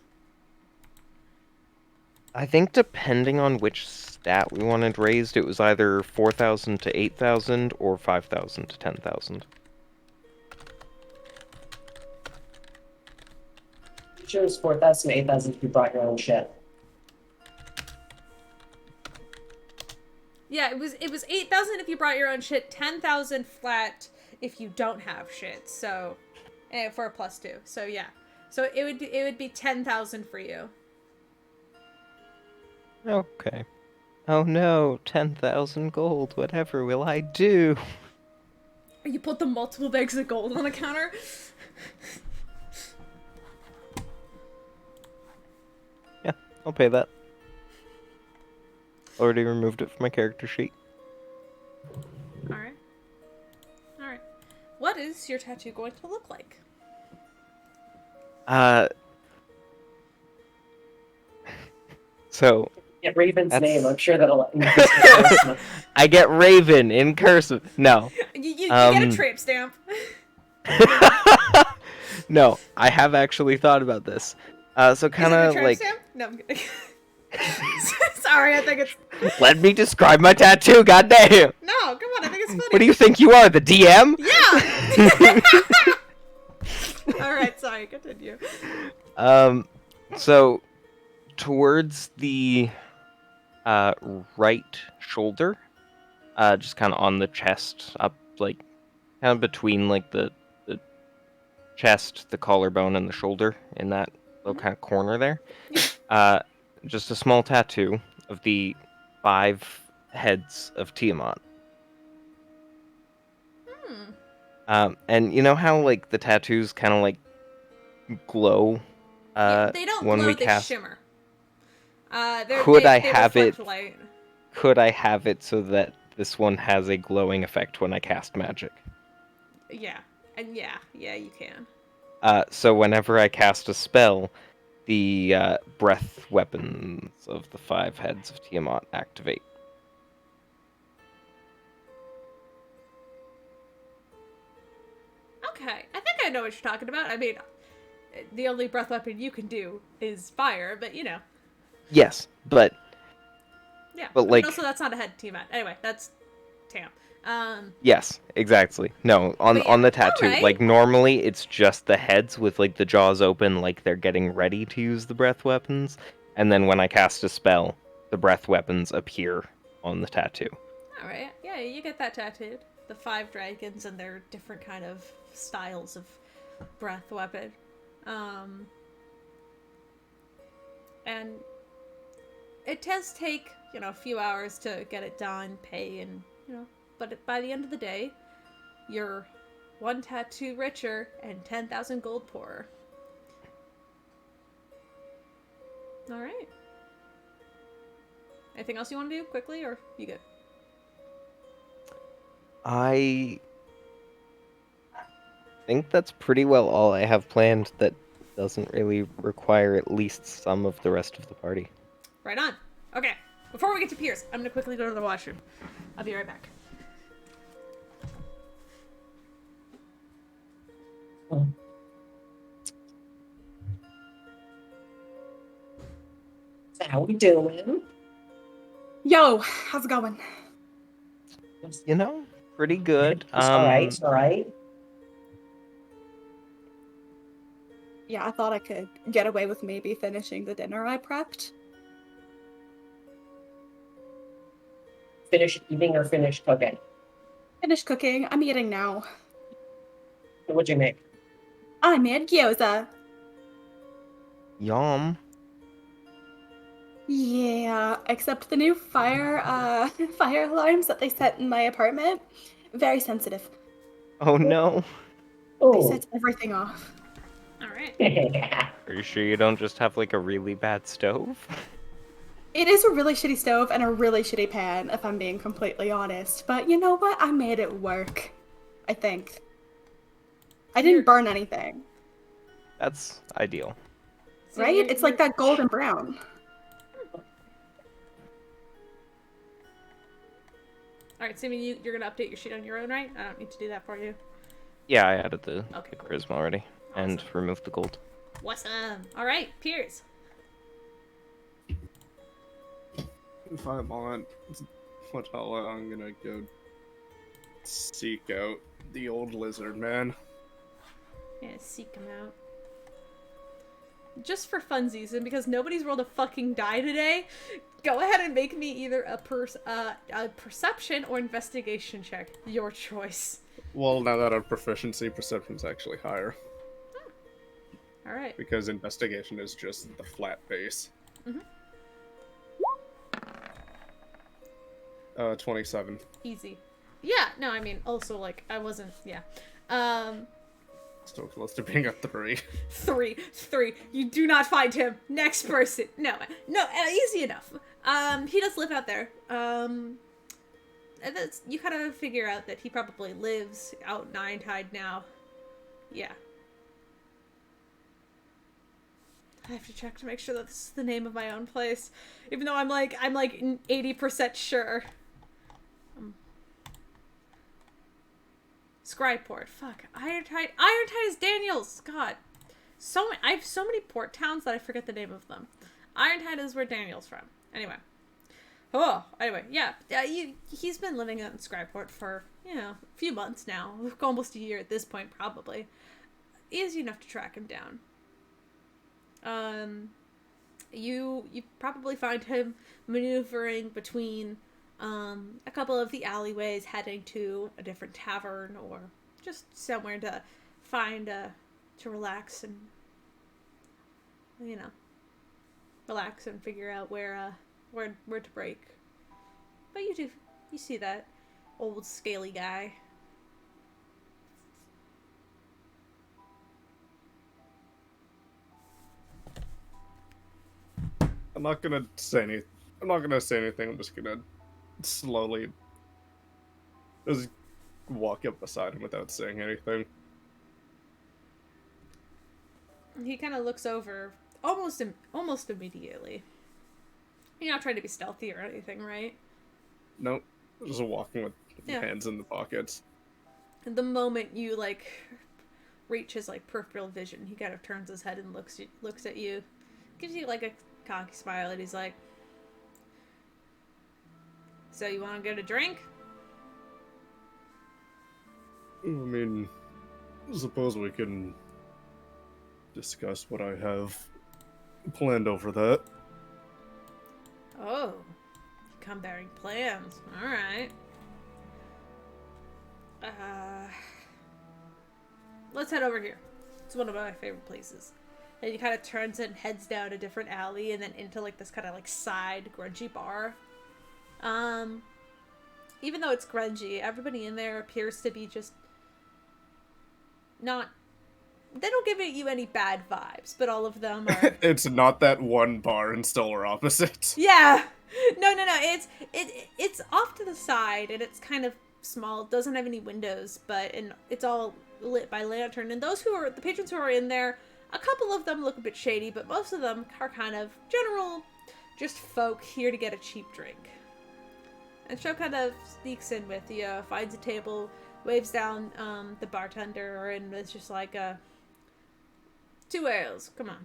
I think depending on which stat we wanted raised, it was either 4,000 to 8,000 or 5,000 to 10,000. You chose 4,000, 8,000 if you brought your own shit. Yeah, it was 8,000 if you brought your own shit, 10,000 flat if you don't have shit. So, for a +2. So yeah, so it would be 10,000 for you. Okay. Oh no, 10,000 gold. Whatever will I do? You put the multiple bags of gold on the counter. Yeah, I'll pay that. Already removed it from my character sheet. All right. All right. What is your tattoo going to look like? So Get Raven's That's- name. I'm sure that'll increase your charisma. I get Raven in cursive. No. You get a tramp stamp. No, I have actually thought about this. So kind Is it a of tramp like, stamp? No, I'm kidding. Sorry, I think it's. let me describe my tattoo. Goddamn! No, come on, I think it's funny. What do you think you are, the DM? Yeah. All right, sorry. Continue. So towards the right shoulder, just kind of on the chest, up like kind of between like the chest, the collarbone, and the shoulder, in that little kind of corner there. Just a small tattoo of the 5 heads of Tiamat. And you know how like the tattoos kind of like glow They don't when glow, we they cast. shimmer. Could I they have reflect it? light. Could I have it so that this one has a glowing effect when I cast magic? Yeah, and yeah, you can. So whenever I cast a spell, the breath weapons of the 5 heads of Tiamat activate. Okay, I think I know what you're talking about. I mean, the only breath weapon you can do is fire, but you know. Yes, but Yeah. But, I mean, like- also that's not a head team. Anyway, that's Tam. yes, exactly. No, But yeah, on the tattoo, alright. like normally it's just the heads with like the jaws open, like they're getting ready to use the breath weapons, and then when I cast a spell, the breath weapons appear on the tattoo. All right. Yeah, you get that tattooed. The 5 dragons and their different kind of styles of breath weapon. And it does take, a few hours to get it done, pay, and, but by the end of the day, you're 1 tattoo richer and 10,000 gold poorer. All right. Anything else you want to do quickly, or you good? I think that's pretty well all I have planned that doesn't really require at least some of the rest of the party. Right on. Okay, before we get to Pierce, I'm gonna quickly go to the washroom. I'll be right back. So how we doing? Yo, how's it going? You know, pretty good. It's all right. It's all right. Yeah, I thought I could get away with maybe finishing the dinner I prepped. Finish eating or finish cooking? Finished cooking. I'm eating now. What'd you make? I made gyoza. Yum. Yeah, except the new fire fire alarms that they set in my apartment, very sensitive. Oh no. They Oh. set everything off. All right. Are you sure you don't just have like a really bad stove? It is a really shitty stove and a really shitty pan, if I'm being completely honest. But you know what? I made it work. I think. I didn't burn anything, That's ideal. So right? It's like that golden brown. All right, Sammy, you're gonna update your sheet on your own, right? I don't need to do that for you. Yeah, I added the Okay, cool. charisma already and Awesome. removed the gold. Awesome. All right, Piers. If I'm on Watala, I'm gonna go seek out the old lizard man. Yeah, seek him out. Just for funsies, and because nobody's rolled a fucking die today, go ahead and make me either a perception or investigation check. Your choice. Well, now that our proficiency, perception's actually higher. All right. Because investigation is just the flat base. 27. Easy. Yeah. No, I mean, also like I wasn't. Yeah. So close to being a 3. Three. You do not find him. Next person. No, easy enough. He does live out there. And that's, you kind of figure out that he probably lives out Nine Tide now. Yeah. I have to check to make sure that this is the name of my own place, even though I'm like 80% sure. Scriport. Fuck. Irontide. Irontide is Daniels. God. I have so many port towns that I forget the name of them. Irontide is where Daniel's from. Anyway. Oh, anyway, yeah. He's been living out in Scriport for, a few months now. Almost a year at this point, probably. Easy enough to track him down. You probably find him maneuvering between a couple of the alleyways, heading to a different tavern or just somewhere to find to relax and figure out where to break. But you see that old scaly guy. I'm not gonna say anything. I'm just gonna slowly just walk up beside him without saying anything. He kind of looks over almost immediately. You're not trying to be stealthy or anything, right? Nope. Just walking with hands in the pockets. And the moment you reach his peripheral vision, he kind of turns his head and looks at you, gives you a cocky smile, and he's like, "So you want to get a drink?" I mean, suppose we can discuss what I have planned over that. Oh, you come bearing plans. All right. Let's head over here. It's one of my favorite places. And he kind of turns and heads down a different alley and then into this kind of side grungy bar. Even though it's grungy, everybody in there appears to be just not. They don't give you any bad vibes, but all of them are. It's not that one bar in Stellar Opposite. Yeah. No. It's off to the side and it's kind of small. It doesn't have any windows, but it's all lit by lantern. And the patrons who are in there, a couple of them look a bit shady, but most of them are kind of just folk here to get a cheap drink. And Cho kind of sneaks in with you, finds a table, waves down the bartender, and it's just like, 2 ales, come on.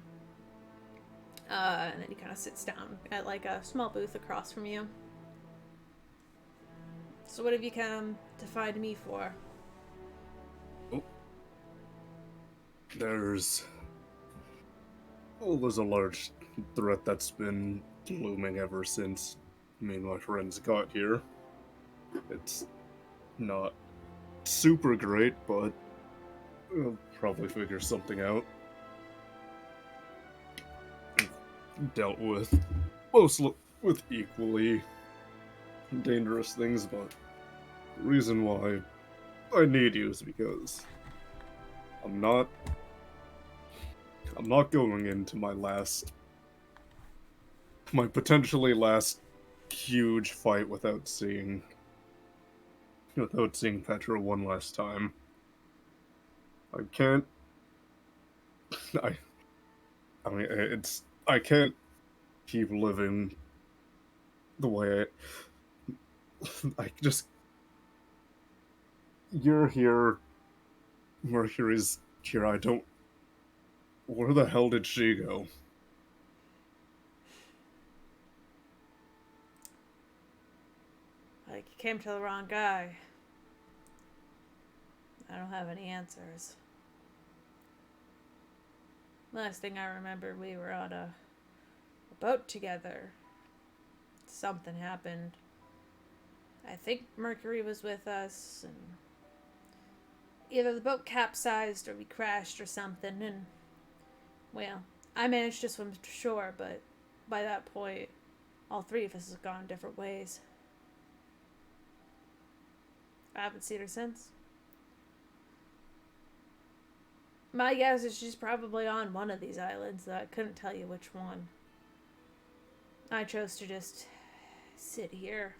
And then he kind of sits down at like a small booth across from you. So what have you come to find me for? Oh. There's a large threat that's been looming ever since me and my friends got here. It's not super great, but we'll probably figure something out. Dealt with with equally dangerous things, but the reason why I need you is because I'm not going into my potentially last huge fight without seeing Petra one last time. I can't. I. I mean, I can't keep living the way I just. You're here. Mercury's here. I don't. Where the hell did she go? Like, you came to the wrong guy. I don't have any answers. Last thing I remember, we were on a boat together. Something happened. I think Mercury was with us, and either the boat capsized or we crashed or something, and, well, I managed to swim to shore, but by that point, all 3 of us have gone different ways. I haven't seen her since. My guess is she's probably on one of these islands, though I couldn't tell you which one. I chose to just sit here.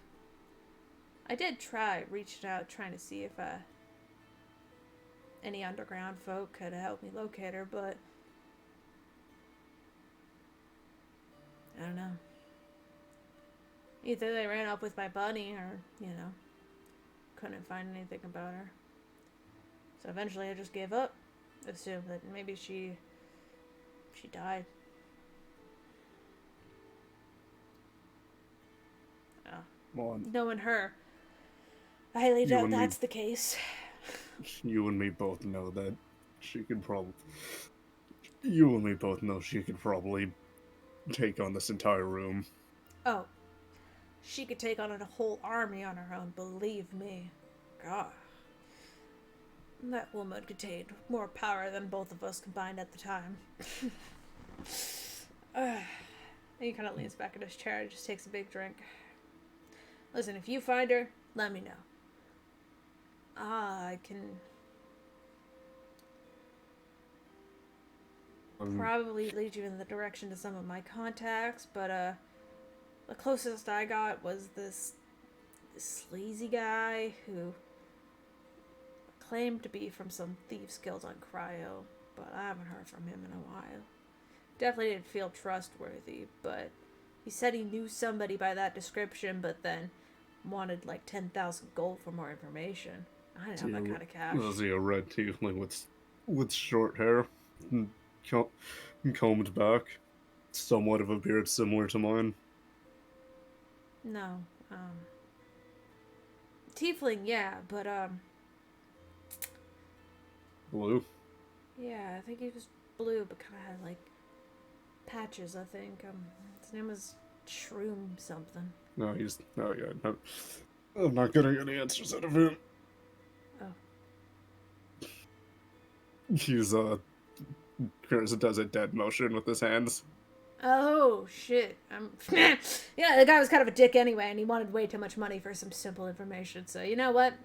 I did try reaching out, trying to see if any underground folk could help me locate her, but I don't know. Either they ran up with my bunny or, couldn't find anything about her. So eventually I just gave up. Assumed that maybe she died. Oh. Well, Knowing her, I highly doubt that's the case. You and me both know that she could probably. You and me both know she could probably take on this entire room. Oh, she could take on a whole army on her own, believe me. God. That woman contained more power than both of us combined at the time. He kind of leans back in his chair and just takes a big drink. Listen, if you find her, let me know. I can probably lead you in the direction to some of my contacts, but the closest I got was this sleazy guy who claimed to be from some thieves guild on Cryo, but I haven't heard from him in a while. Definitely didn't feel trustworthy, but he said he knew somebody by that description, but then wanted like 10,000 gold for more information. I didn't have that kind of cash. Was he a red tiefling with short hair, combed back, somewhat of a beard similar to mine? No, tiefling, yeah, but Blue? yeah, I think he was blue, but kind of had like patches, I think. His name was Shroom something. No, I'm not getting any answers out of him. Oh. He's, does a dead motion with his hands. Oh, shit. Yeah, the guy was kind of a dick anyway, and he wanted way too much money for some simple information, so you know what?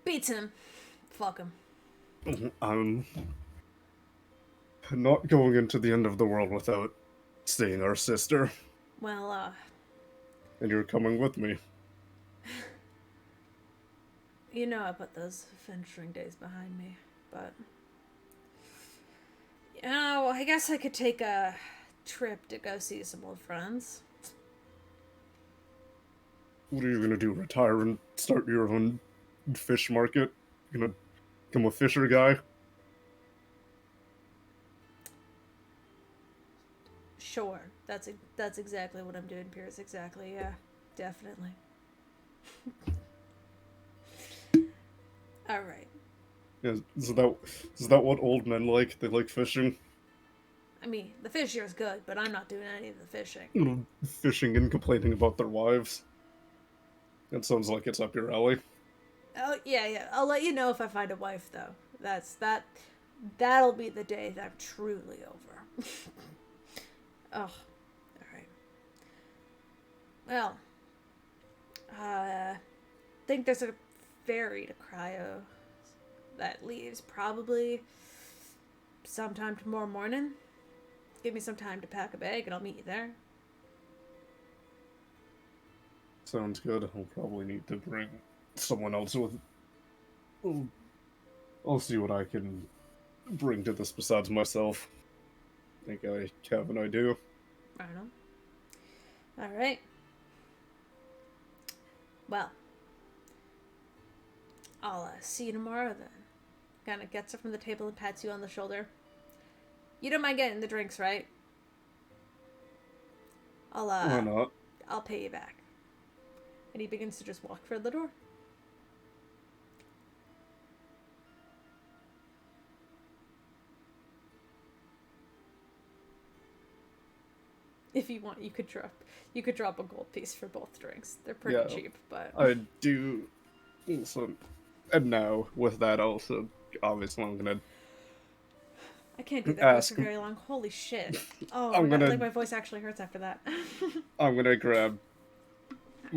Beats him. Fuck him. I'm not going into the end of the world without seeing our sister. Well, And you're coming with me. You know I put those adventuring days behind me, but... I guess I could take a trip to go see some old friends. What are you gonna do? Retire and start your own fish market? You gonna become a fisher guy? Sure, that's exactly what I'm doing, Pierce. Exactly, yeah, definitely. All right. Yeah, is that what old men like? They like fishing? I mean, the fish here is good, but I'm not doing any of the fishing. Fishing and complaining about their wives. That sounds like it's up your alley. Oh yeah, yeah. I'll let you know if I find a wife, though. That'll be the day that I'm truly over. Oh, all right. Well, think there's a ferry to Cryo that leaves probably sometime tomorrow morning. Give me some time to pack a bag, and I'll meet you there. Sounds good. I'll probably need to bring someone else with. I'll see what I can bring to this besides myself. Think I have an idea. I don't know. All right. Well, I'll see you tomorrow then. Kind of gets up from the table and pats you on the shoulder. You don't mind getting the drinks, right? Why not? I'll pay you back. And he begins to just walk for the door. If you want, you could drop a gold piece for both drinks. They're pretty cheap, but I do. So, and now with that also, obviously I'm gonna I can't do that voice ask. for very long. Holy shit! Oh I'm my god, gonna like my voice actually hurts after that. I'm gonna grab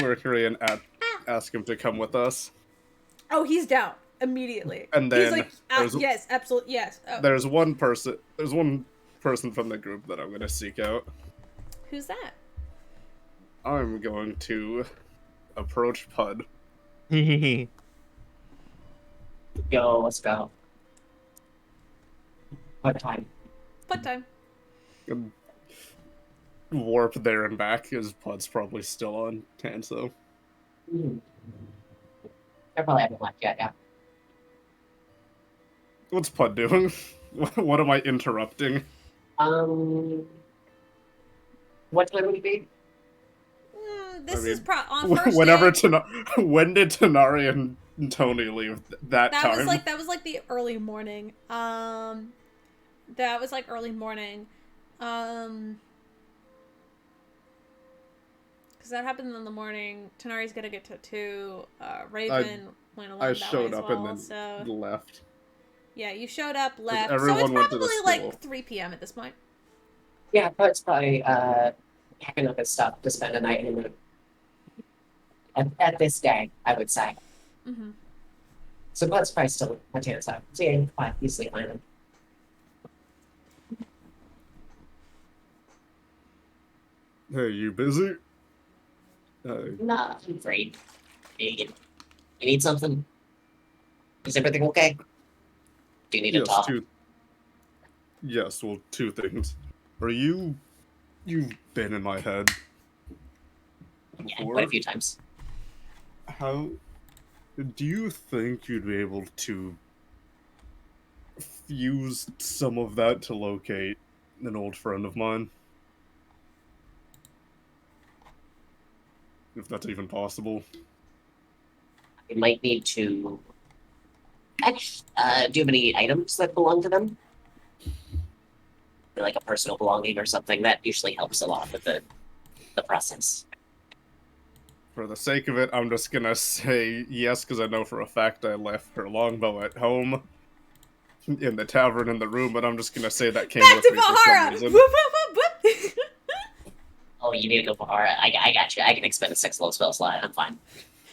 Mercury and ask him to come with us. Oh, he's down immediately. And He's then like, there's- yes, absolutely, yes. Oh. There's one person from the group that I'm gonna seek out. Who's that? I'm going to approach Pud. Yo, let's go. What time? What time? And warp there and back, because Pud's probably still on Tanso. I probably haven't left yet, yeah. What's Pud doing? What am I interrupting? What time would it be? This I mean, is on first whenever day. when did Tanari and Tony leave that time? That was like the early morning. That was like early morning. Because that happened in the morning. Tanari's gonna get to 2. Raven went along I that showed way as up well, and then left. Yeah, you showed up, left. So everyone it's went to the probably school. like 3 p.m. at this point. Yeah, Pud's probably packing up his stuff to spend a night in the at this day, I would say. Mm-hmm. So Pud's probably still at Tanso. So yeah, fine, easily find him. Hey, you busy? Nah, I'm afraid. You need something? Is everything okay? Do you need to talk? Yes, well, 2 things. You've been in my head Yeah, before. quite a few times. How do you think you'd be able to use some of that to locate an old friend of mine? If that's even possible. You might need to. Actually, do you have any items that belong to them? Like a personal belonging or something that usually helps a lot with the process. For the sake of it, I'm just gonna say yes, because I know for a fact I left her longbow at home in the tavern in the room, but I'm just gonna say that came Back with to me for some Bahara! reason. Whoop, whoop, whoop, whoop. Oh, you need to go for Aura. I got you. I can expend a 6 low spell slot. I'm fine.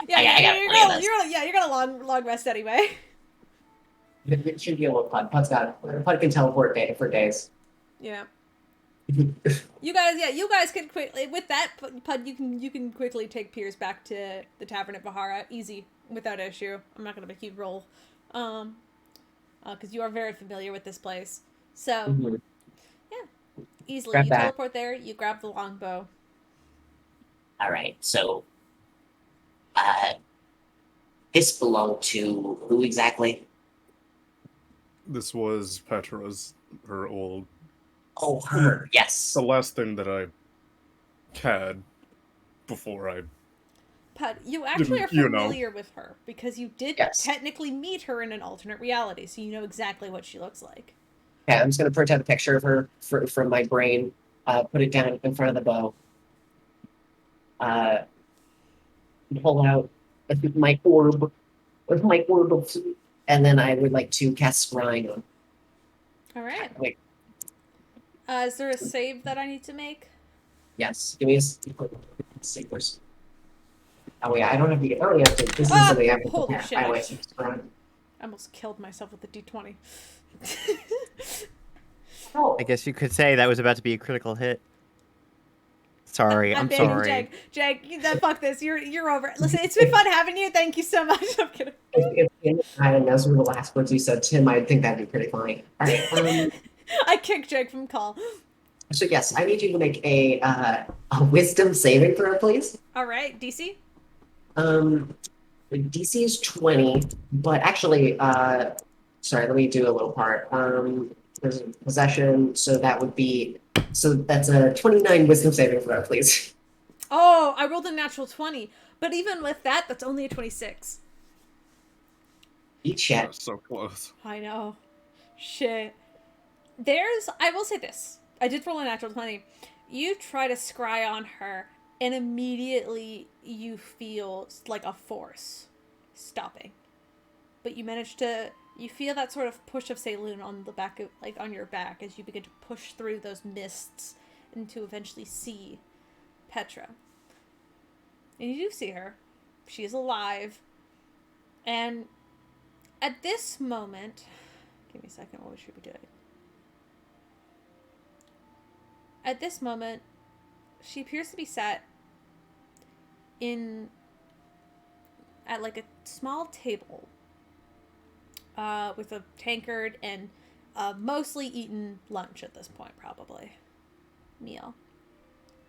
Yeah, I got you're plenty of those. you're gonna long rest anyway. It should be able to Pud. Pud can teleport for days. Yeah. You guys can quickly with that Pud. You can quickly take Piers back to the tavern at Bahara, easy, without issue. I'm not gonna make you roll, because you are very familiar with this place. So, Mhm. yeah. Easily. Grab You that. teleport there, you grab the longbow. All right, so uh, this belonged to who exactly? This was Petra's, her old. Oh, her. Yes. The last thing that I had before I But you actually are didn't, you know. familiar with her because you did Yes. technically meet her in an alternate reality, so you know exactly what she looks like. Okay, I'm just gonna print out a picture of her from my brain. Put it down in front of the bow. Uh, pull out my orb with my orb of, and then I would like to cast scrying on. All right. Wait, Is there a save that I need to make? yes. Give me a sequence. Oh yeah, I don't have to. Oh yeah, this is something I have to Holy prepare. shit. I always scrying. I almost killed myself with the d20. Oh, I guess you could say that was about to be a critical hit. Sorry, I'm begging, sorry. Jag, fuck this. You're over. Listen, it's been fun having you. Thank you so much. I'm kidding. and those were the last words you said, Tim. I think that'd be pretty funny. All right. I kicked Jag from call. So yes, I need you to make a wisdom saving throw, please. All right, DC. The DC is 20, but actually, sorry, let me do a little part. There's possession, so that would be, so that's a 29 wisdom saving throw, please. Oh, I rolled a natural 20, but even with that, that's only a 26. Each yet. So close. I know. Shit. I will say this. I did roll a natural 20. You try to scry on her, and immediately you feel like a force stopping. But you feel that sort of push of Saloon on the back of, like, on your back as you begin to push through those mists and to eventually see Petra. And you do see her. She is alive. And at this moment, give me a second, what should we be doing? At this moment, she appears to be sat at like a small table with a tankard and a mostly eaten lunch at this point, probably. Meal.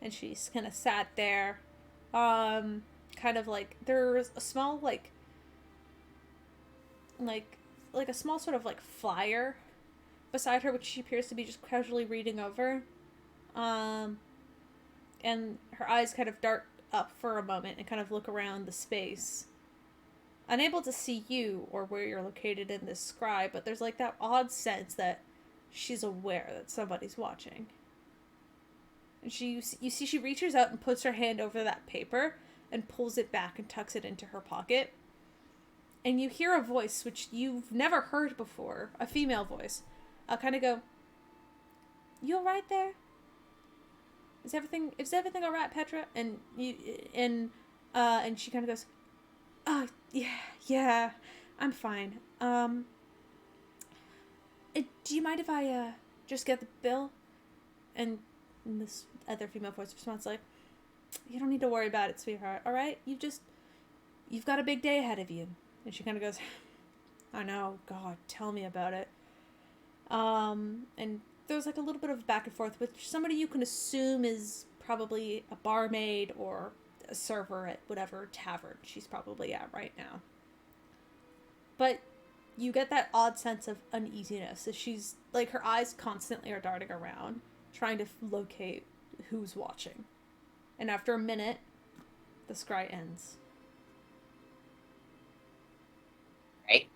And she's kind of sat there, kind of like, there's a small, like a small sort of like flyer beside her, which she appears to be just casually reading over. And her eyes kind of dart up for a moment and kind of look around the space. Unable to see you or where you're located in this scry, but there's like that odd sense that she's aware that somebody's watching. And you see she reaches out and puts her hand over that paper and pulls it back and tucks it into her pocket. And you hear a voice which you've never heard before, a female voice. I'll kind of go, "You all right there? Is everything all right, Petra?" And she kind of goes, "Oh, yeah, I'm fine. Do you mind if I just get the bill?" And this other female voice responds like, "You don't need to worry about it, sweetheart. All right, you've got a big day ahead of you." And she kind of goes, "I know, God, tell me about it." And there's like a little bit of back and forth with somebody you can assume is probably a barmaid or a server at whatever tavern she's probably at right now. But you get that odd sense of uneasiness as she's like, her eyes constantly are darting around, trying to locate who's watching. And after a minute, the scry ends. Right.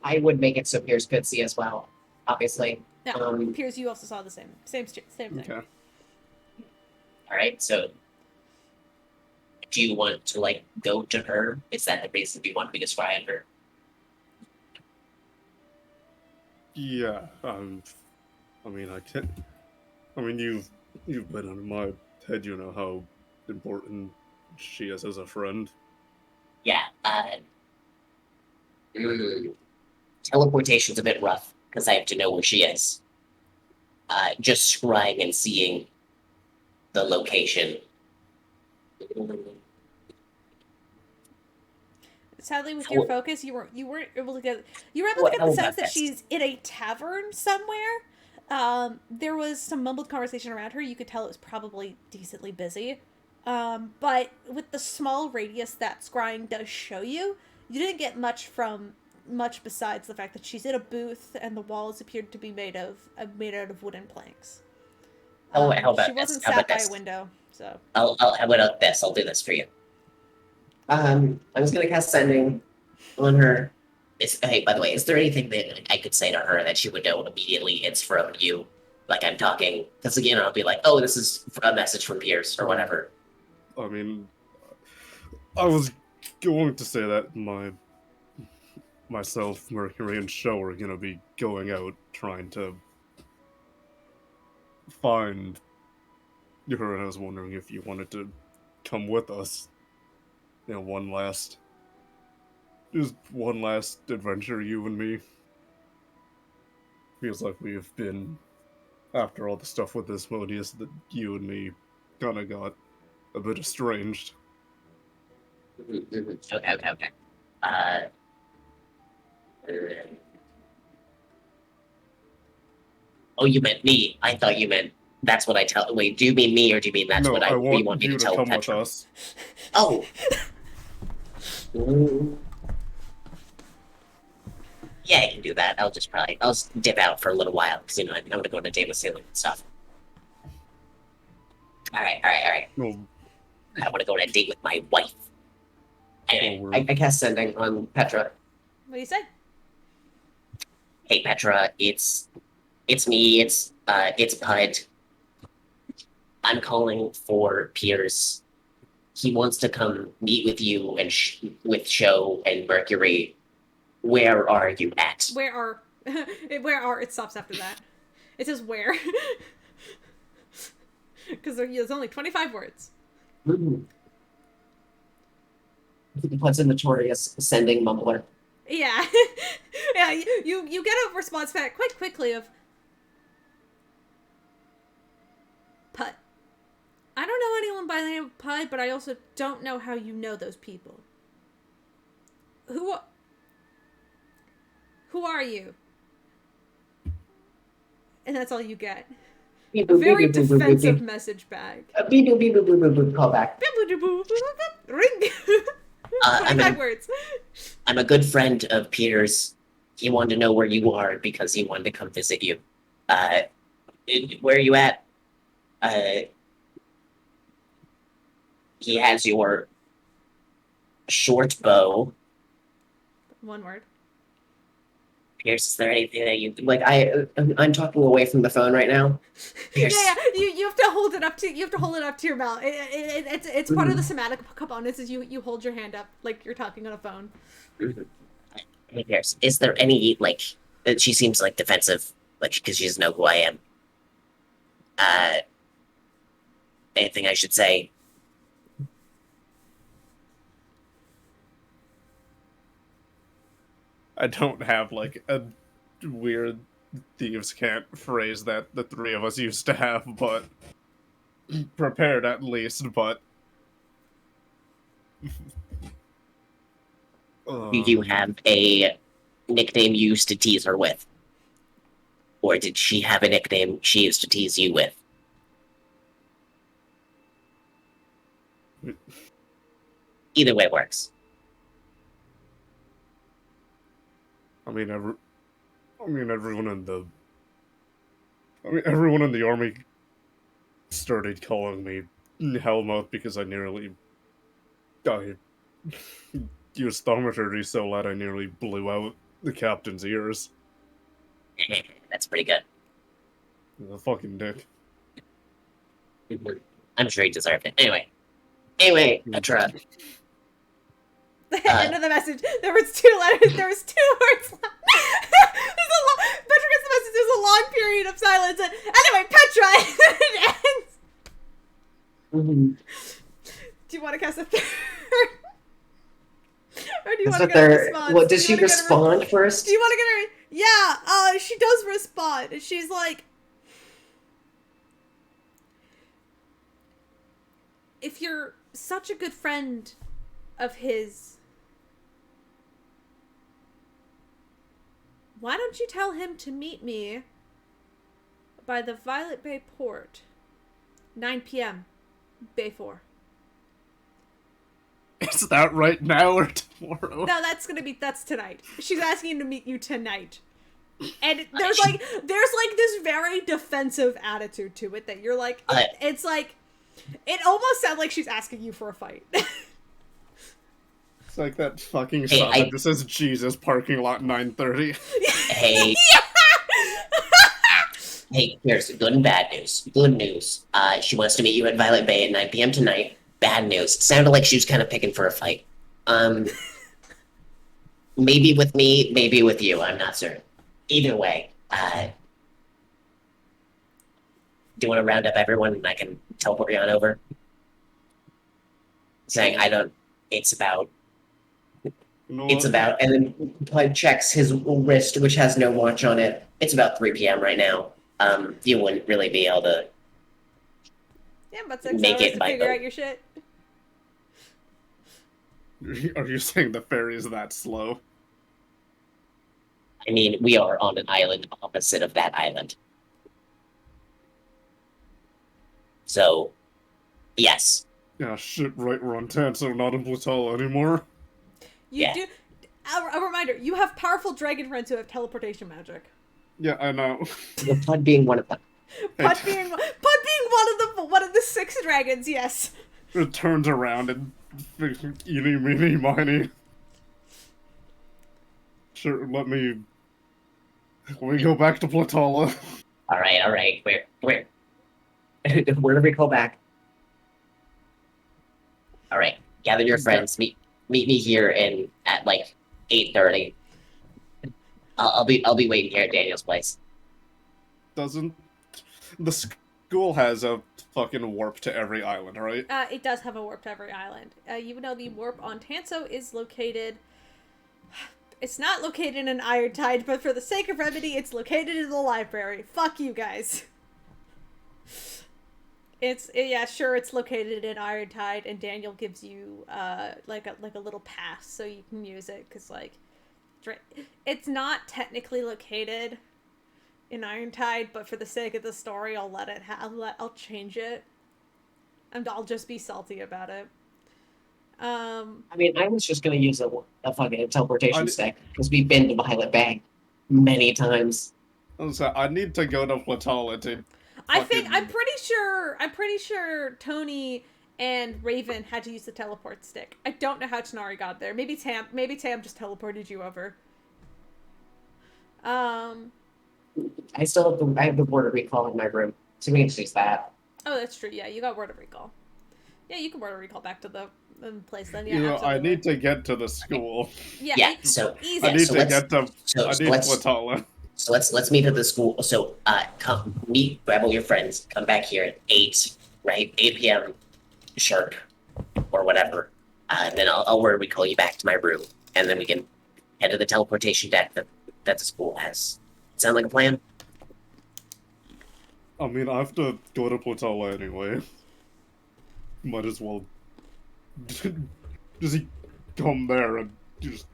I would make it so Pierce could see as well, obviously. Yeah, Piers, you also saw the same thing. Okay. All right, so do you want to like go to her? Is that the reason you want me to spy on her? Yeah. I mean, I can't. I mean, you've been under my head. You know how important she is as a friend. Yeah. Teleportation's a bit rough because I have to know where she is. Just scrying and seeing the location. Sadly, with your focus, you weren't able to get. You were able to get the sense that she's in a tavern somewhere, There was some mumbled conversation around her. You could tell it was probably decently busy. But with the small radius that scrying does show you, you didn't get much besides the fact that she's in a booth and the walls appeared to be made out of wooden planks. How She about this? wasn't How sat about by this? a window, so. How about this? I'll do this for you. I'm just gonna cast sending on her. Hey, by the way, is there anything that I could say to her that she would know immediately it's from you? Like I'm talking, because again, I'll be like, oh, this is a message from Pierce or whatever. I mean, I was going to say that myself, Mercury, and Show are gonna be going out trying to find her, and I was wondering if you wanted to come with us. You know, just one last adventure, you and me. Feels like we have been, after all the stuff with Asmodeus, that you and me kinda got a bit estranged. Okay. Uh, oh, you meant me. I thought you meant that's what I tell. Wait, do you mean me or do you mean that's No, what I you want want me to you to tell come with Petra? us. Oh. Yeah, I can do that. I'll just dip out for a little while because I'm gonna go on a date with Salem and stuff. All right. Well, I want to go on a date with my wife. Anyway, I cast sending on Petra. What do you say? hey Petra, it's me. It's Pud. I'm calling for Pierce. He wants to come meet with you and with Show and Mercury. Where are you at? It stops after that. It says where. Because there's only 25 words. What's a notorious sending mumbler? Yeah. Yeah, you get a response back quite quickly of Pud. I don't know anyone by the name of Pud, but I also don't know how you know those people. Who are you? And that's all you get. A very defensive message back. Beep, boop, beep, boop, boop, boop, boop, call back. Ring. 25 words. I'm a good friend of Peter's. He wanted to know where you are because he wanted to come visit you. Where are you at? He has your short bow. One word. Pierce, is there anything that you Like I'm talking away from the phone right now. Pierce? Yeah. You have to hold it up to your mouth. It's part of the somatic components. Is you hold your hand up like you're talking on a phone. Hey, Pierce, is there any she seems like defensive, like because she doesn't know who I am. Anything I should say? I don't have like a weird thieves can't phrase that the three of us used to have, but prepared at least. But Do you have a nickname you used to tease her with? Or did she have a nickname she used to tease you with? Either way works. everyone in the army started calling me Hellmouth because I used thaumaturgy so loud I nearly blew out the captain's ears. That's pretty good. The fucking dick. I'm sure he deserved it. Anyway, Petra. End of the message. There was 2 letters. There was 2 words left. Petra gets the message. There's a long period of silence. And anyway, Petra. It ends. Do you want to cast a third? Or do you want to get a response? What does she respond first? Do you want to get her? Yeah. She does respond. She's like, if you're such a good friend of his, why don't you tell him to meet me by the Violet Bay port. 9 p.m. Bay 4. Is that right now or tomorrow? No, that's tonight. She's asking to meet you tonight. And there's like this very defensive attitude to it that you're like, it's like, it almost sounds like she's asking you for a fight. It's like that fucking sign that just says Jesus parking lot 9:30. Hey. Hey, here's good and bad news. Good news. She wants to meet you at Violet Bay at 9 p.m. tonight. Bad news. It sounded like she was kind of picking for a fight. Maybe with me, maybe with you. I'm not certain. Either way, do you want to round up everyone and I can teleport you on over? Saying it's about, and then Bud checks his wrist, which has no watch on it. It's about 3 p.m. right now. You wouldn't really be able to. Yeah, about 6 Make hours it to by figure the- out your shit. Are you saying the ferry is that slow? I mean, we are on an island opposite of that island. So, yes. Yeah, shit, right, we're on Tanso, not in Platala anymore. You Yeah. do. A reminder: you have powerful dragon friends who have teleportation magic. Yeah, I know. The Pud being one of them. Pud being one of the 6 dragons. Yes. It turns around and eeny, meeny, miny. Sure, let me go back to Platala. Alright. Where do we go back? Alright, gather your friends. Meet me here at like 8:30. I'll be waiting here at Daniel's place. Doesn't the school has a fucking warp to every island, right? It does have a warp to every island. You know the warp on Tanso is located. It's not located in Iron Tide, but for the sake of Remedy, it's located in the library. Fuck you guys. It's located in Iron Tide, and Daniel gives you like a little pass so you can use it because like it's not technically located in Iron Tide, but for the sake of the story, I'll let it. I'll change it, and I'll just be salty about it. I mean, I was just gonna use a fucking teleportation stick because we've been to Violet Bay many times. So I need to go to Platala to. I'm pretty sure Tony and Raven had to use the teleport stick. I don't know how Tanari got there. Maybe Tam just teleported you over. I have the border recall in my room, so we can just use that. Oh, that's true. Yeah, you got word of recall. Yeah, you can word of recall back to the place then. Yeah, You know, I absolutely. need to get to the school. Yeah, so easy. I need so to let's- get to. I need Platala. So let's meet at the school. So come meet, grab all your friends, come back here at 8, right? 8 p.m. sharp, or whatever. And then I'll word recall you back to my room, and then we can head to the teleportation deck that the school has. Sound like a plan? I mean, I have to go to Platala anyway. Might as well just come there and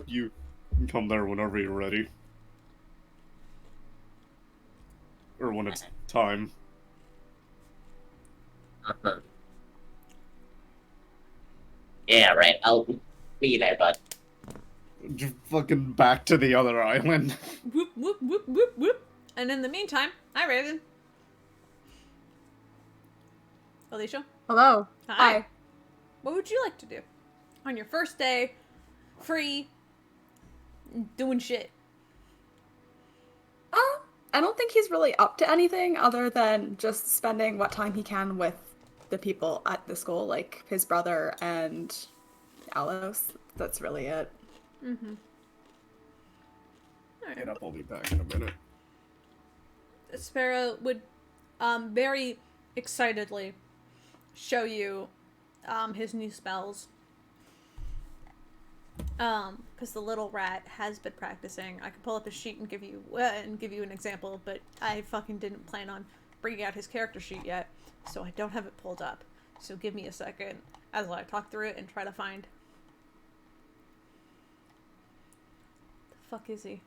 you can come there whenever you're ready. Or when it's time. Uh-huh. Yeah, right. I'll be there, bud. Just fucking back to the other island. Whoop whoop whoop whoop whoop. And in the meantime, hi Raven. Alicia. Hello. Hi. What would you like to do on your first day, free, doing shit? I don't think he's really up to anything other than just spending what time he can with the people at the school, like his brother and Alos. That's really it. Mm-hmm. Alright. Get up, I'll be back in a minute. Sparrow would very excitedly show you his new spells. Because the little rat has been practicing. I could pull up a sheet and give you an example, but I fucking didn't plan on bringing out his character sheet yet, so I don't have it pulled up. So give me a second as I talk through it and try to find. The fuck is he?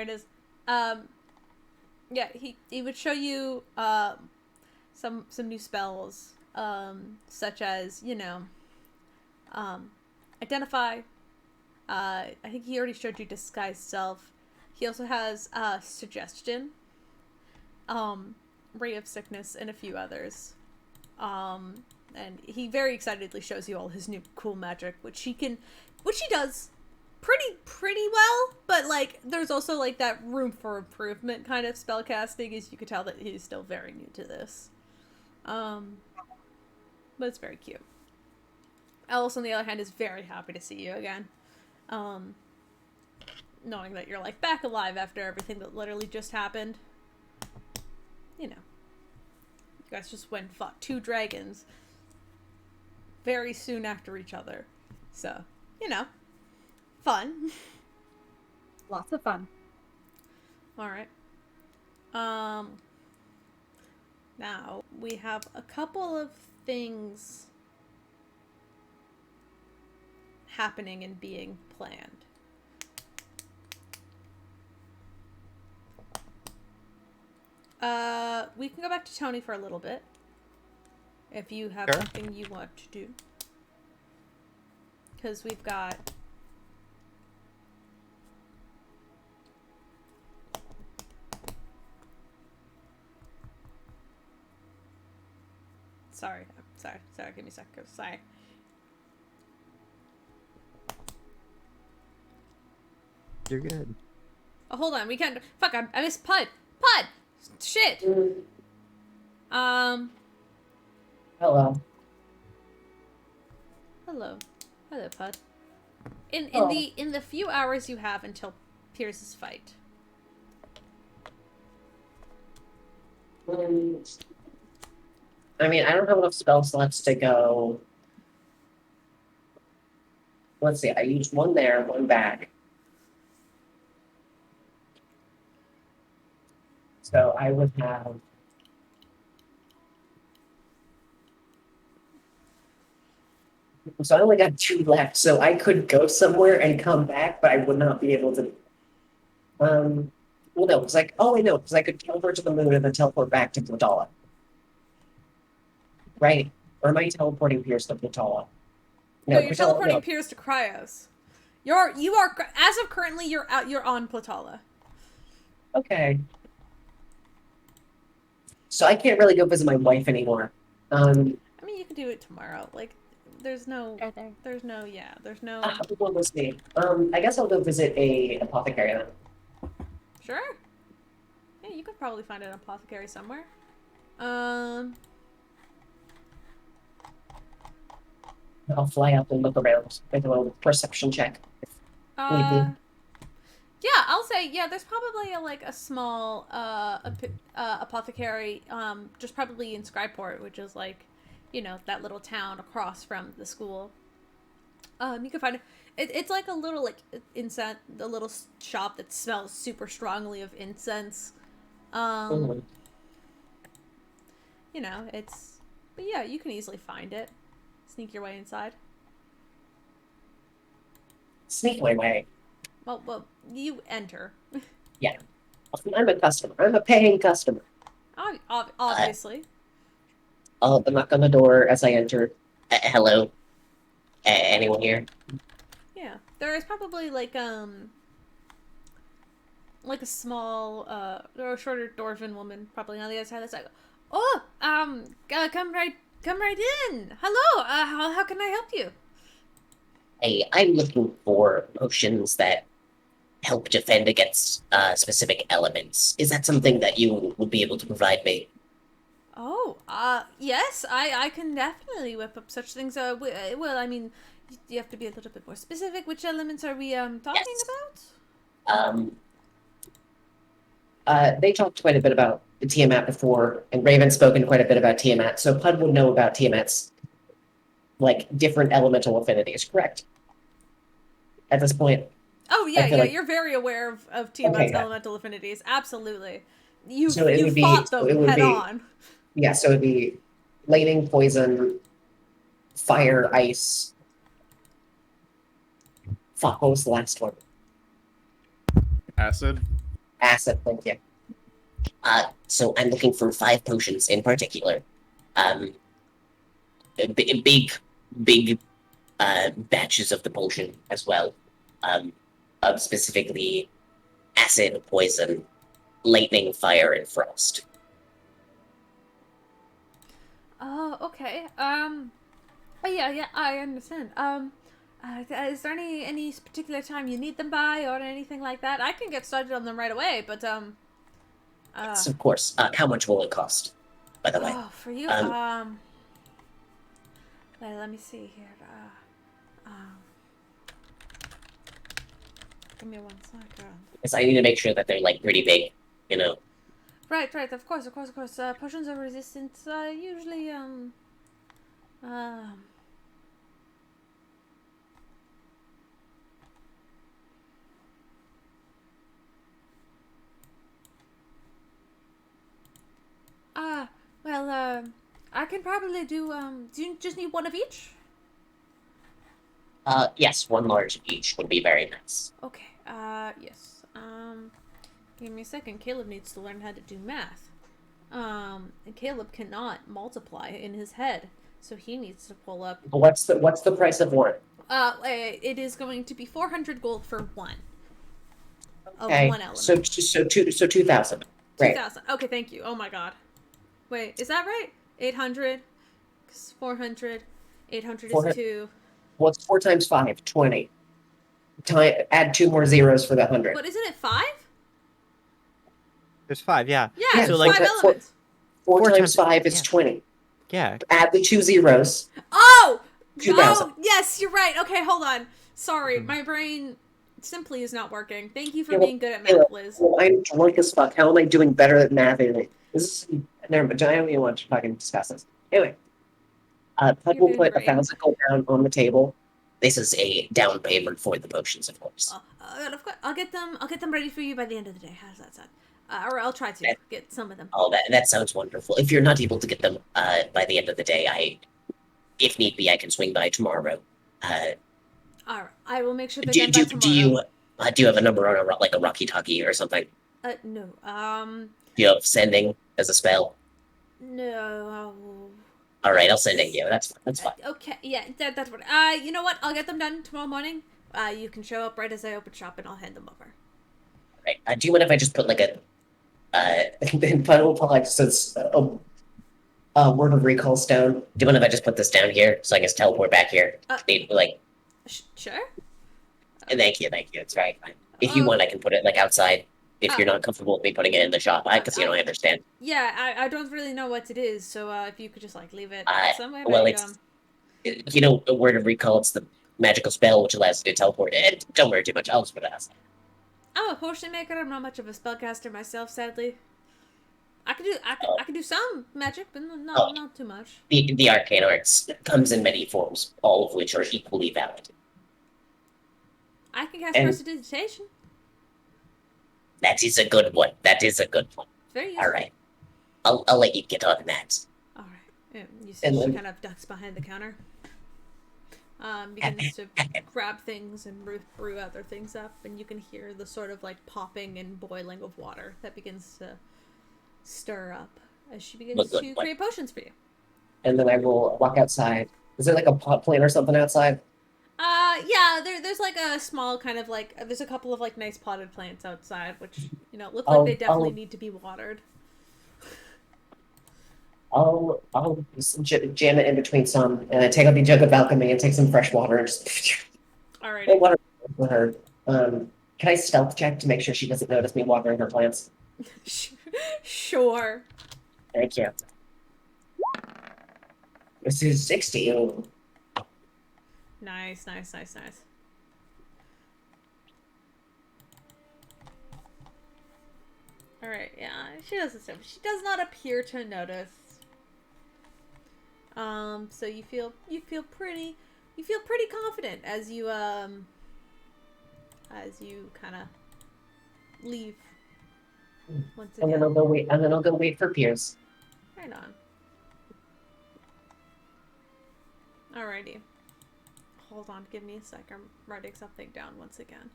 it is. Yeah, he would show you some new spells, such as identify. I think he already showed you disguise self. He also has suggestion, ray of sickness, and a few others. And he very excitedly shows you all his new cool magic, which he does pretty well, but like there's also like that room for improvement kind of spell casting, as you could tell that he's still very new to this. But it's very cute. Alice, on the other hand, is very happy to see you again. Knowing that you're like back alive after everything that literally just happened. You guys just went and fought 2 dragons very soon after each other. So, fun. Lots of fun. Alright. Now, we have a couple of things happening and being planned. We can go back to Tony for a little bit. If you have Sure. something you want to do. Because we've got... Sorry, give me a second. Sorry. You're good. Oh, hold on, we can't... Fuck, I missed Pud! Pud! Shit! Hello. Hello, Pud. Oh. In the few hours you have until Pierce's fight. I mean, I don't have enough spell slots to go. Let's see, I used 1 there, 1 back. So I would have. So I only got 2 left, so I could go somewhere and come back, but I would not be able to. Well, no, because because I could teleport to the moon and then teleport back to Platala. Right? Or am I teleporting Pierce to Platala? No, you're teleporting Pierce to Cryos. You are as of currently you're on Platala. Okay. So I can't really go visit my wife anymore. I mean, you can do it tomorrow. Like, there's no. Well, let's see. I guess I'll go visit a apothecary then. Sure. Yeah, you could probably find an apothecary somewhere. I'll fly up and look around, make a little perception check. Yeah, I'll say there's probably a small apothecary, just probably in Skyport, which is like, that little town across from the school. You can find it. It's like a little incense, a little shop that smells super strongly of incense. But yeah, you can easily find it. Sneak your way inside. Sneak my way. Well, you enter. Yeah. I'm a customer. I'm a paying customer. Obviously. I'll knock on the door as I enter. Hello? Anyone here? Yeah. There is probably like a small, or a shorter dwarven woman probably on the other side that's like, come right in. Hello, how can I help you? Hey, I'm looking for potions that help defend against specific elements. Is that something that you would be able to provide me? Oh, yes, I can definitely whip up such things. Well, I mean, you have to be a little bit more specific. Which elements are we talking about? They talked quite a bit about the Tiamat before, and Raven's spoken quite a bit about Tiamat, so Pud would know about Tiamat's, different elemental affinities, correct? At this point. Oh, yeah, you're very aware of Tiamat's elemental affinities. Absolutely. You fought them head on. Yeah, so it'd be lightning, poison, fire, ice. Fuck, what was the last one? Acid. Acid, thank you. So I'm looking for 5 potions in particular. Um, big, big batches of the potion as well. Of specifically acid, poison, lightning, fire, and frost. Oh, okay. Oh, yeah, I understand. Is there any particular time you need them by or anything like that? I can get started on them right away, but Yes, of course. How much will it cost, by the way? oh, for you, Um, wait, let me see here. Give me 1 second. because I need to make sure that they're like pretty big, you know. Right, of course. Potions of resistance, usually, um, well, I can probably do you just need one of each? Yes, 1 large each would be very nice. Okay, yes. Give me a second. Caleb needs to learn how to do math. And Caleb cannot multiply in his head, so he needs to pull up. What's the price of one? It is going to be 400 gold for one of Okay, one element. so 2,000. Right. 2,000. Okay, thank you. Oh my god. Wait, is that right? 800, 400, 800 is 400. 2. What's 4 times 5? 20. Add 2 more zeros for the 100. But isn't it 5? There's 5, yeah. Yeah, Yeah, it's so, like, 5 four- elements. 4 4 times times 5 is yeah. 20. Yeah. Add the 2 zeros. Oh! 2,000. Oh, yes, you're right. Okay, hold on. Sorry, my brain simply is not working. Thank you for Yeah, being good at yeah, math, Liz. Well, I'm drunk as fuck. How am I doing better at math? This is never mind. I don't even want to fucking discuss this. Anyway, Pud You're will doing put great. 1,000 gold down on the table. This is a down payment for the potions, of course. Of course, I'll get them ready for you by the end of the day. How's that sound? Or I'll try to get some of them. Oh, that sounds wonderful. If you're not able to get them by the end of the day, if need be, I can swing by tomorrow. All right, I will make sure they're Do, done by do, tomorrow. do you have a number on like a Rocky Talkie or something? No. Do you have sending as a spell? No. All right, I'll send it you. That's fine. That's fine. Okay, yeah, that's what. You know what? I'll get them done tomorrow morning. You can show up right as I open shop, and I'll hand them over. All right. Do you mind if I just put like a And Pud will probably just says a word of recall stone. do you mind if I just put this down here so I can just teleport back here? Like, Sure. thank you. It's very fine. If you want, I can put it like outside. If you're not comfortable with me putting it in the shop, because I understand. Yeah, I don't really know what it is, so if you could just like leave it somewhere. Well, like, it's a word of recall. It's the magical spell which allows you to teleport. And don't worry too much. I'll just put it outside. I'm a potion maker. I'm not much of a spellcaster myself, sadly. I could do some magic, but not too much. The arcane arts comes in many forms, all of which are equally valid. I can cast And- prestidigitation. That is a good one. It's very useful. All right. I'll let you get on that. All right. Yeah, you see, And she then- kind of ducks behind the counter. Begins to grab things and brew other things up, and you can hear the sort of like popping and boiling of water that begins to stir up as she begins to create potions for you. And then I will walk outside. Is there like a pot plant or something outside? Yeah, there's like a small kind of like there's a couple of like nice potted plants outside, which look like they definitely need to be watered. I'll just jam it in between some, and I take out the jug of alchemy and take some fresh water and just Alright. hey, water for her. Can I stealth check to make sure she doesn't notice me watering her plants? Sure. Thank you. This is 60. Oh. Nice. Alright, yeah, she does this. She does not appear to notice. So you feel pretty confident as you kind of leave once And again. then I'll go wait for Piers. Right on. Alrighty. Hold on, give me a sec. I'm writing something down once again.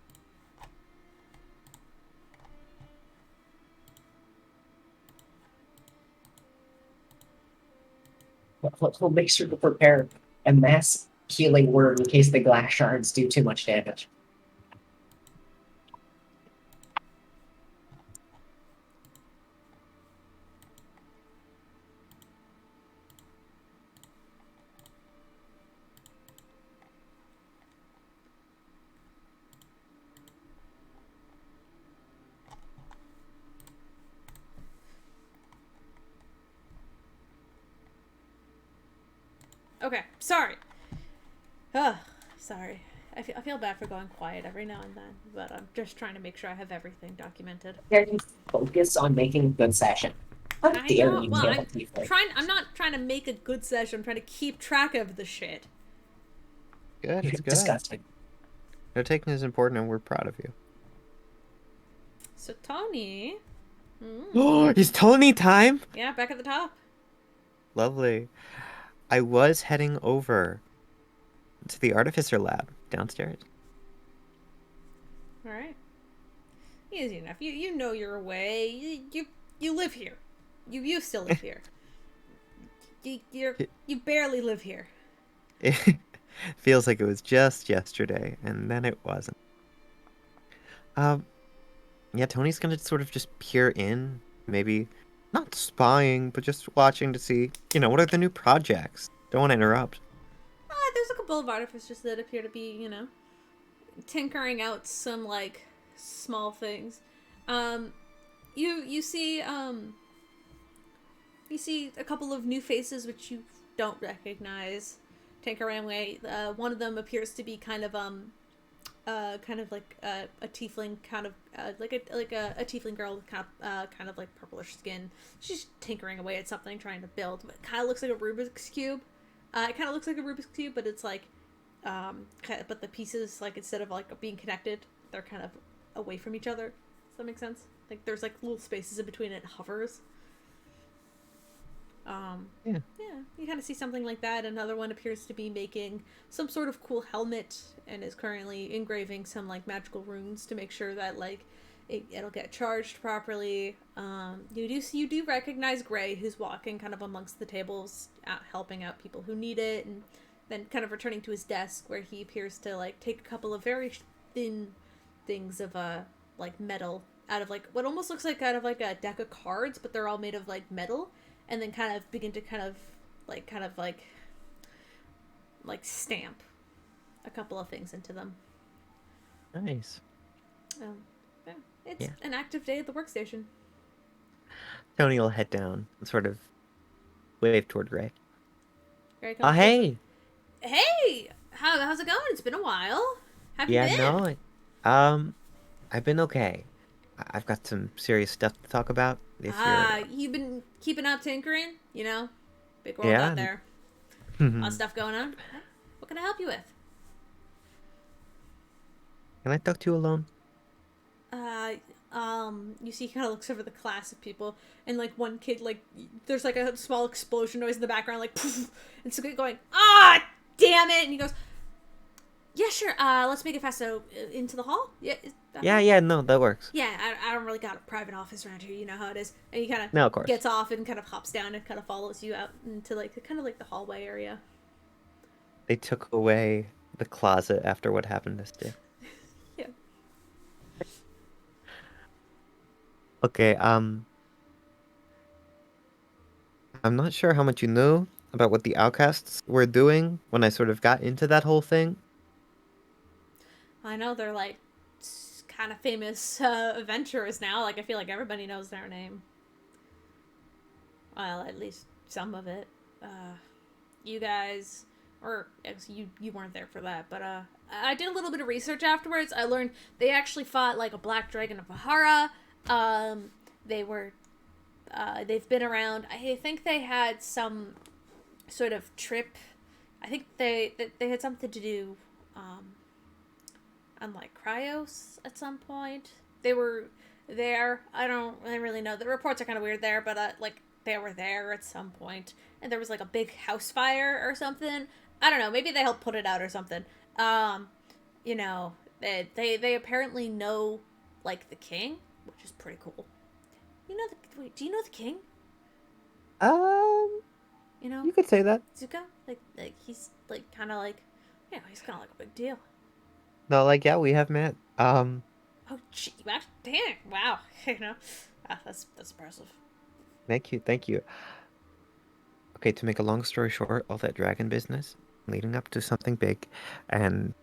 We'll make sure to prepare a mass healing word in case the glass shards do too much damage. Okay, sorry. Ugh, sorry. I feel bad for going quiet every now and then, but I'm just trying to make sure I have everything documented. Dare you focus on making a good session? How I dare know. you Well, kill I'm a tiefling? I'm not trying to make a good session. I'm trying to keep track of the shit. Good, You're it's good. disgusting. Note taking is important, and we're proud of you. So Tony. Oh, it's Tony time! Yeah, back at the top. Lovely. I was heading over to the Artificer Lab downstairs. All right. Easy enough. You know your way. You live here. You used to live here. You barely live here. It feels like it was just yesterday, and then it wasn't. Um, yeah, Tony's gonna sort of just peer in, maybe not spying, but just watching to see, what are the new projects? Don't want to interrupt. There's a couple of artificers that appear to be, tinkering out some like small things. Um, you see you see a couple of new faces which you don't recognize. Tinkering away. One of them appears to be kind of like a tiefling, kind of a tiefling girl with kind of like purplish skin. She's tinkering away at something, trying to build. It kind of looks like a Rubik's cube. It kind of looks like a Rubik's cube, but it's like, but the pieces, like, instead of like being connected, they're kind of away from each other. Does that make sense? Like there's like little spaces in between, and it hovers. Yeah. You kind of see something like that. Another one appears to be making some sort of cool helmet and is currently engraving some like magical runes to make sure that like it'll get charged properly. You do recognize Gray, who's walking kind of amongst the tables, helping out people who need it, and then kind of returning to his desk where he appears to like take a couple of very thin things of like metal out of like what almost looks like out of like a deck of cards, but they're all made of like metal, and then kind of begin to kind of like stamp a couple of things into them. Nice. Yeah. It's Yeah. an active day at the workstation. Tony will head down and sort of wave toward Gray. Gray Oh, comes hey! Hey! How's it going? It's been a while. Have Yeah, you been? no. I've been okay. I've got some serious stuff to talk about. If you're, You've been keeping up tinkering, Big world yeah. out there. A lot of stuff going on. What can I help you with? Can I talk to you alone? You see, he kind of looks over the class of people, and like one kid, like there's like a small explosion noise in the background, like poof, and so going, damn it, and he goes, yeah, sure, let's make it fast. So into the hall, yeah, Yeah, no, that works. yeah. I don't really got a private office around here, you know how it is. And he kind of No, of course. gets off and kind of hops down and kind of follows you out into like the hallway area. They took away the closet after what happened this day. Yeah. Okay, I'm not sure how much you know about what the Outcasts were doing when I sort of got into that whole thing. I know they're like kind of famous adventurers now. Like I feel like everybody knows their name. Well, at least some of it. You guys, or you weren't there for that, but I did a little bit of research afterwards. I learned they actually fought like a black dragon of Bahara. They've been around. I think they had some sort of trip. I think they had something to do on like Cryos at some point. They were there. I don't really know. The reports are kind of weird there, but like they were there at some point, and there was like a big house fire or something. I don't know. Maybe they helped put it out or something. They apparently know like the king, which is pretty cool. Do you know the king? You know, You could say that. Zuko, like he's like kind of like, he's kind of like a big deal. No, like yeah, we have met. Oh, gee, wow, damn, wow, that's impressive. Thank you, thank you. Okay, to make a long story short, all that dragon business leading up to something big, and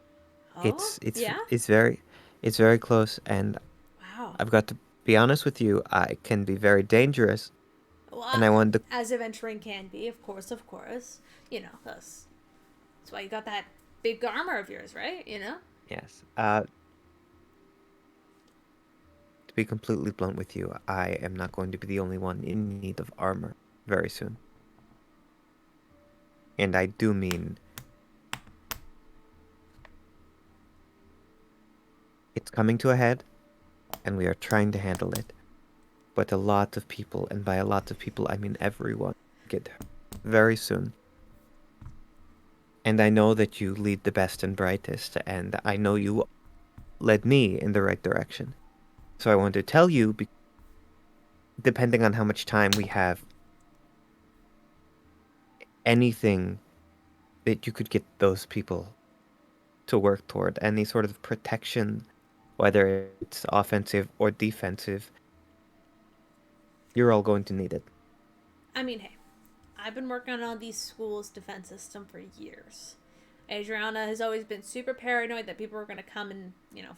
Oh, it's yeah, it's very it's very close, and wow. I've got to be honest with you, I can be very dangerous, Well, and I wanted to as adventuring can be, of course, of course. That's why you got that big armor of yours, right? yes. To be completely blunt with you, I am not going to be the only one in need of armor very soon. And I do mean it's coming to a head, and we are trying to handle it. But a lot of people, and by a lot of people, I mean everyone, get hurt very soon. And I know that you lead the best and brightest, and I know you led me in the right direction. So I want to tell you, depending on how much time we have, anything that you could get those people to work toward, any sort of protection, whether it's offensive or defensive, you're all going to need it. I mean, hey, I've been working on these schools' defense system for years. Adriana has always been super paranoid that people were gonna come and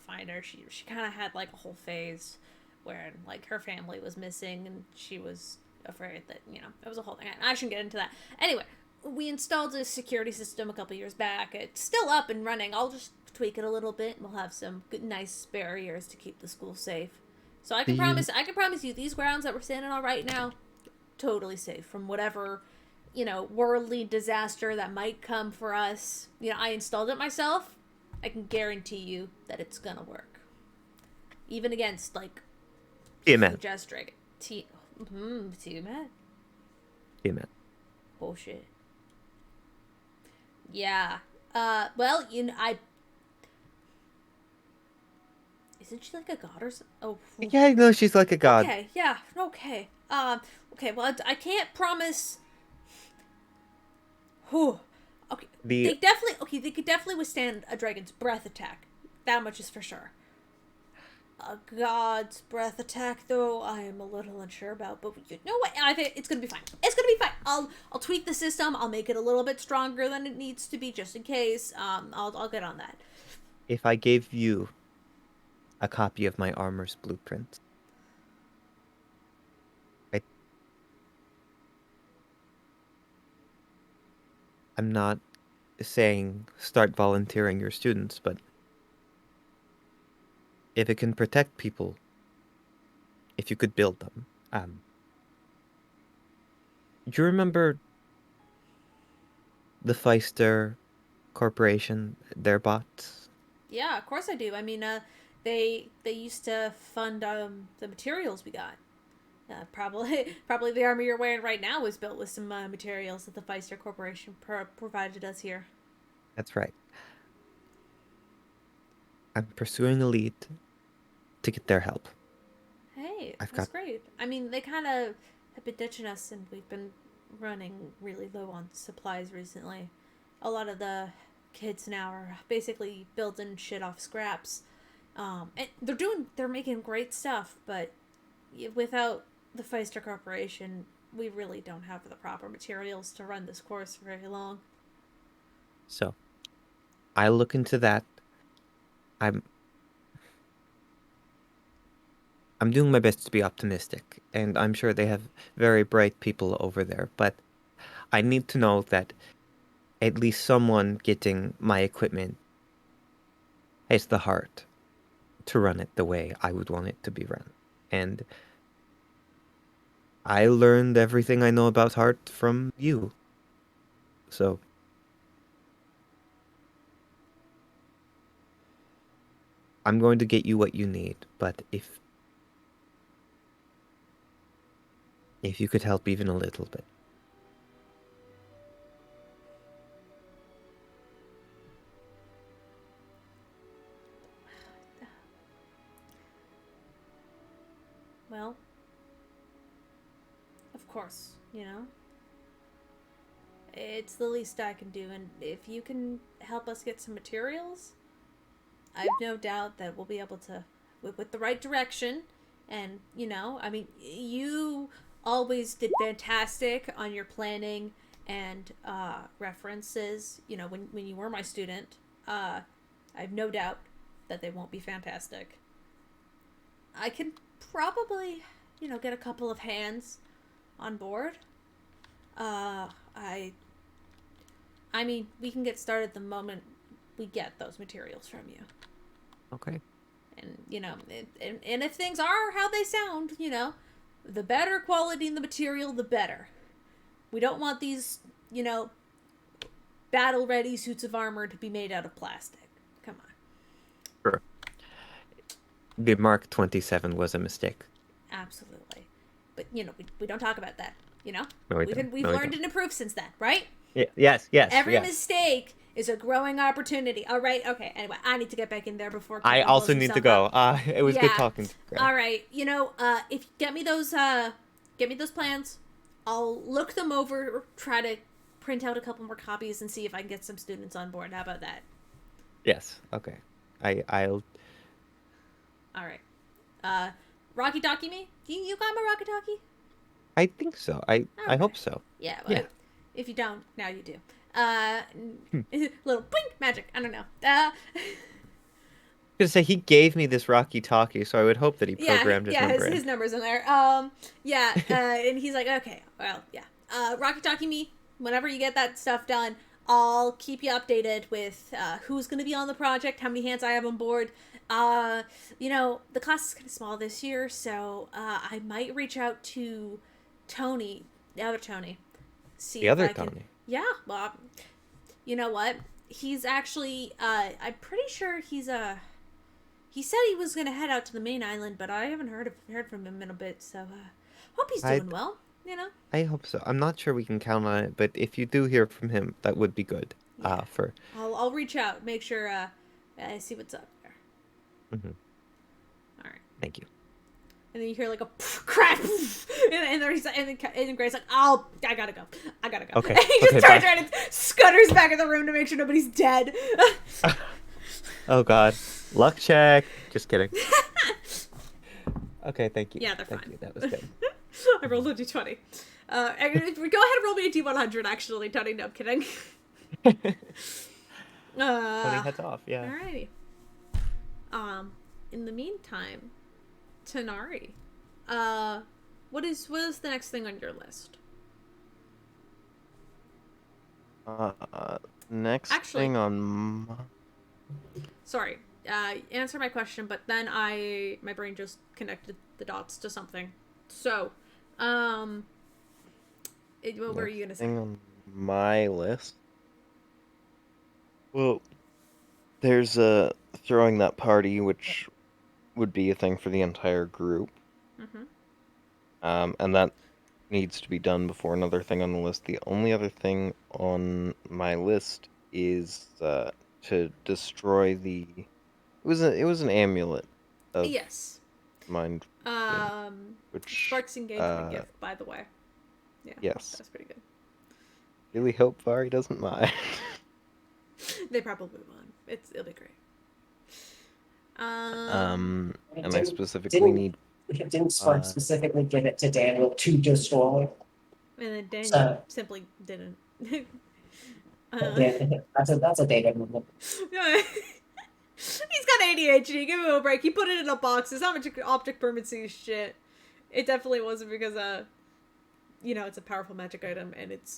find her. She kind of had like a whole phase where like her family was missing and she was afraid that it was a whole thing. I shouldn't get into that. Anyway, we installed a security system a couple years back. It's still up and running. I'll just tweak it a little bit. We'll have some good, nice barriers to keep the school safe. So I Do can you promise you these grounds that we're standing on right now, totally safe from whatever worldly disaster that might come for us. I installed it myself. I can guarantee you that it's gonna work, even against like be a man? huge ass dragon. T-man. Be a man. Bullshit. Yeah. Well, I isn't she like a god or something? Oh. Yeah, no, she's like a god. Okay. Yeah. Okay. Okay. Well, I can't promise. Whew. Okay. The They could definitely withstand a dragon's breath attack. That much is for sure. A god's breath attack, though, I am a little unsure about. But you know what? I think it's gonna be fine. It's gonna be fine. I'll tweak the system. I'll make it a little bit stronger than it needs to be, just in case. I'll get on that. if I gave you a copy of my armor's blueprint, I, I'm not saying start volunteering your students, but if it can protect people, if you could build them. Do you remember the Feister Corporation, their bots? Yeah, of course I do. I mean, they used to fund the materials we got. Probably the armor you're wearing right now was built with some materials that the Feister Corporation provided us here. That's right. I'm pursuing a lead to get their help. Hey, I've that's got great. I mean, they kind of have been ditching us, and we've been running really low on supplies recently. A lot of the kids now are basically building shit off scraps. And they're making great stuff, but without the Feister Corporation, we really don't have the proper materials to run this course for very long. so I look into that. I'm I'm doing my best to be optimistic, and I'm sure they have very bright people over there, but I need to know that at least someone getting my equipment has the heart to run it the way I would want it to be run. And I learned everything I know about heart from you. So I'm going to get you what you need, but if you could help even a little bit. Well, of course, it's the least I can do, and if you can help us get some materials, I've no doubt that we'll be able to, with the right direction, and I mean, you always did fantastic on your planning and references. When you were my student, I have no doubt that they won't be fantastic. I can probably, get a couple of hands on board. Uh, I, I mean, we can get started the moment we get those materials from you. Okay. And and if things are how they sound, the better quality in the material, the better. We don't want these, battle ready suits of armor to be made out of plastic. Come on. Sure. The Mark 27 was a mistake. Absolutely. But we don't talk about that. No, we don't. We've No, we learned don't. and improved since then, right? Yeah, yes. Every yes. mistake is a growing opportunity. All right. Okay. Anyway, I need to get back in there before I Keegan also blows need to himself go. up. It was good talking to you. All right. If you get me those plans, I'll look them over, try to print out a couple more copies and see if I can get some students on board. How about that? Yes. Okay. I'll. All right. Rocky Talkie me? You got my Rocky Talkie? I think so. I hope so. Yeah. Well, Yeah. If you don't, now you do. Hmm. Little blink magic. I don't know. Gonna say he gave me this Rocky Talkie, so I would hope that he Yeah, programmed his yeah, number his in. number's in there. Yeah, and he's like, okay, well, yeah. Rocky Talkie me, whenever you get that stuff done, I'll keep you updated with who's going to be on the project, how many hands I have on board. The class is kind of small this year, so I might reach out to Tony, the other Tony, see The if other I can. Tony. Yeah, well, you know what? He's actually, I'm pretty sure he said he was gonna head out to the main island, but I haven't heard from him in a bit. So hope he's doing well. I hope so. I'm not sure we can count on it, but if you do hear from him, that would be good. Yeah. For. I'll reach out, make sure I see what's up there. Mm-hmm. All right. Thank you. And then you hear like a crap, and then Gray's like, "Oh, I gotta go. Okay. And he just turns bye. around and scutters back in the room to make sure nobody's dead. Oh God. Luck check. Just kidding. Okay, thank you. Yeah, they're Thank fine. you. That was good. I rolled a d20. Go ahead and roll me a d100, actually, Tony. No, I'm kidding. Tony heads off, yeah. Alrighty. In the meantime, Tanari, what is the next thing on your list? Next thing on Sorry, answer my question, but then my brain just connected the dots to something. So, what were you gonna say? thing on my list. Well, there's throwing that party, which would be a thing for the entire group. Mm-hmm. And that needs to be done before another thing on the list. The only other thing on my list is to destroy the. It was an amulet of Yes. mind. Which Sparks engagement gift, by the way. Yeah. Yes. That's pretty good. Really hope Vari doesn't mind. They probably won't. It'll be great. And I Didn't- specifically need. Didn't Spark specifically give it to Daniel to destroy? And then Daniel So- simply didn't. That's a David movement. He's got ADHD. Give him a break. He put it in a box. It's not much object permanency shit. It definitely wasn't because it's a powerful magic item and it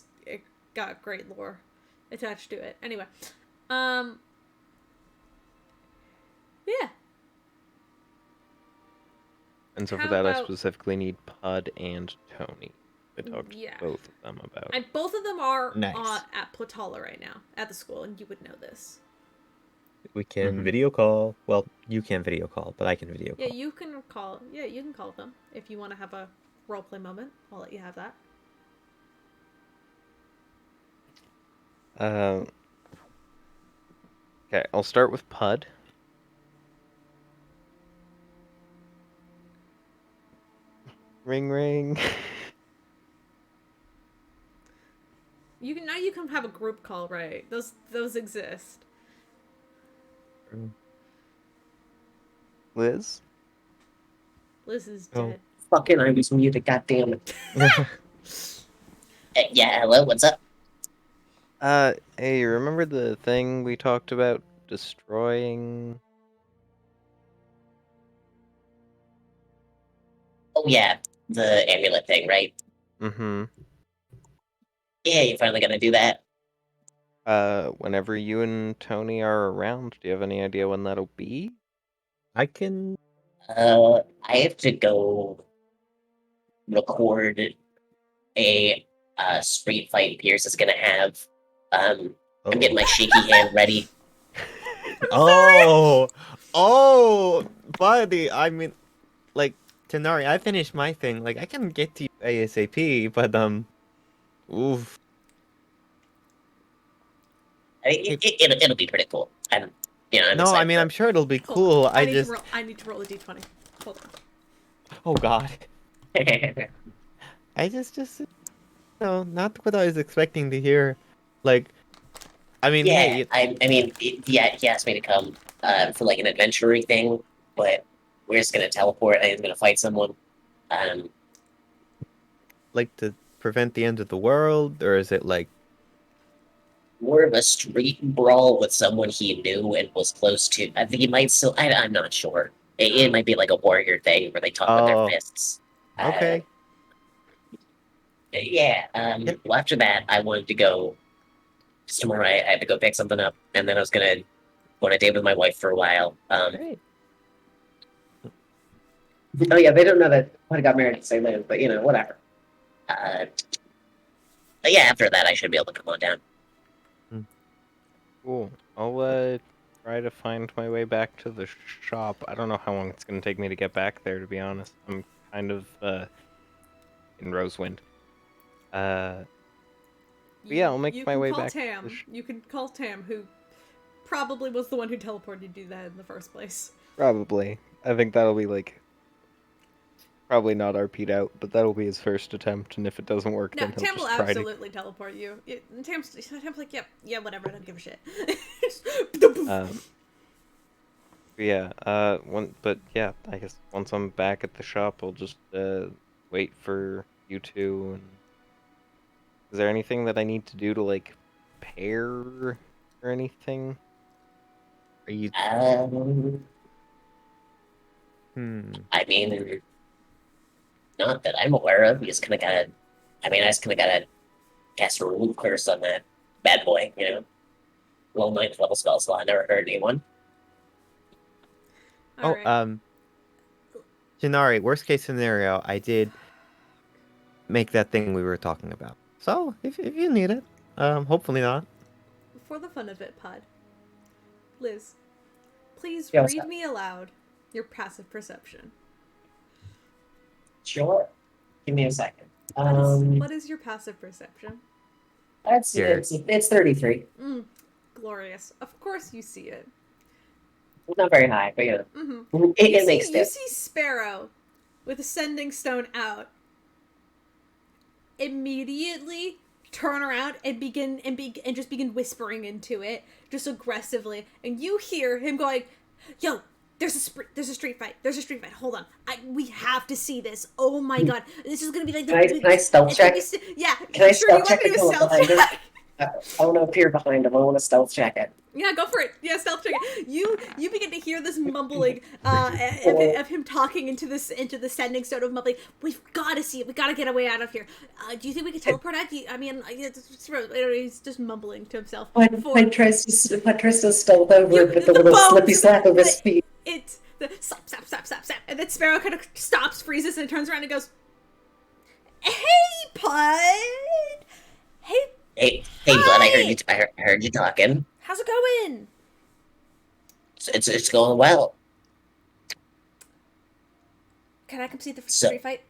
got great lore attached to it. Anyway, yeah. And so How for that, I about- specifically need Pud and Tony. I talked Yeah. to both of them about. Both of them are Nice. at Platala right now at the school, and you would know this. We can Mhm. video call. Well, you can video call, but I can video call. Yeah, you can call. Yeah, you can call them if you want to have a roleplay moment. I'll let you have that. Okay, I'll start with Pud. Ring ring. You can have a group call, right? Those exist. Liz? Liz is Oh. dead. Fucking, I was muted. Goddamn it. Yeah. Hello. What's up? Hey, remember the thing we talked about destroying? Oh yeah, the amulet thing, right? Mm-hmm. Yeah, you finally gonna do that? Whenever you and Tony are around, do you have any idea when that'll be? I can. I have to go record a street fight Pierce is gonna have. I'm getting my shaky hand ready. Oh, oh, buddy. I mean, like, Tenari, I finished my thing. Like, I can get to you ASAP, but oof. It'll be pretty cool. I'm No, I excited mean, for I'm sure it'll be Hold on. cool. I need to roll. I need to roll a d20. Hold on. Oh God. it. I just, no, not what I was expecting to hear. Like, I mean, Yeah, hey, yeah, he asked me to come for like an adventuring thing, but we're just gonna teleport. And he's gonna fight someone. Um, like to prevent the end of the world, or is it like, More of a street brawl with someone he knew and was close to. I think he might still. I'm not sure. It might be like a warrior thing where they talk with their oh, fists. okay, Yeah. yeah, Well, after that, I wanted to go somewhere. I had to go pick something up, and then I was gonna go on a date with my wife for a while. great. Oh yeah, they don't know that I got married at the same time, but whatever. But yeah, after that, I should be able to come on down. Cool. I'll try to find my way back to the shop. I don't know how long it's gonna take me to get back there, to be honest. I'm kind of in Rosewind. But yeah, I'll make my way back. Tam. You can call Tam, who probably was the one who teleported you that in the first place. Probably. I think that'll be like probably not RP'd out, but that'll be his first attempt, and if it doesn't work, No, then he'll Tam will just try to. absolutely teleport you. Tam's like, yep, yeah, whatever, I don't give a shit. Yeah. But yeah, I guess once I'm back at the shop, I'll just wait for you two. And is there anything that I need to do to like pair or anything? Are you? Um, I not that I'm aware of. You just kind of gotta. I just kind of gotta cast a remove curse on that bad boy. Low ninth level spell slot. Never heard anyone. Oh, Alright. Janari, worst case scenario, I did make that thing we were talking about. So, if you need it, hopefully not. For the fun of it, Pod. Liz, please Yeah, what's read up? me aloud your passive perception. Sure. Give me a second. What is your passive perception? That's Here. it's 33. Glorious. Of course you see it. Not very high, but Mm-hmm. it makes You sense. see Sparrow with a sending stone out. Immediately turn around and just begin whispering into it, just aggressively, and you hear him going, "Yo, there's a street fight. There's a street fight. Hold on, we have to see this. Oh my god, this is gonna be like Can I stealth check? Yeah, Can I sure. You stealth want check me to do a until I'm stealth behind him? check? I want to appear behind him. I want to stealth check it. Yeah, go for it. Yeah, stealth check it. You begin to hear this mumbling of him talking into the sending stone of mumbling. We've got to see it. We got to get away out of here. Do you think we could teleport out? He's just mumbling to himself. Pud tries to stealth over with the little slippy slap of his feet. Slap, slap, slap, slap, slap, and then Sparrow kind of stops, freezes, and turns around and goes, "Hey, Pud. Hey, bud! I heard you talking. How's it going? It's going well. Can I come see the So- street fight?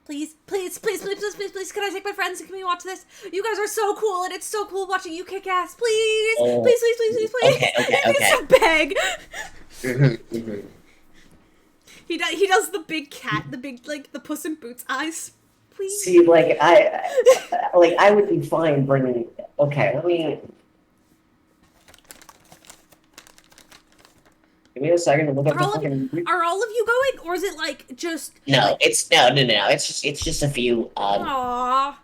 Please, please, please, please, please, please, please, can I take my friends and can we watch this? You guys are so cool and it's so cool watching you kick ass. Please, Oh. please, please, please, please, please. Okay. It's so big. He does the big cat, the big, like, the Puss in Boots eyes. Please. See, like I would be fine bringing. Okay, let me give me a second to look up Are the all of fucking. are all of you going, or is it like just No, like, it's no. It's just a few. Aww.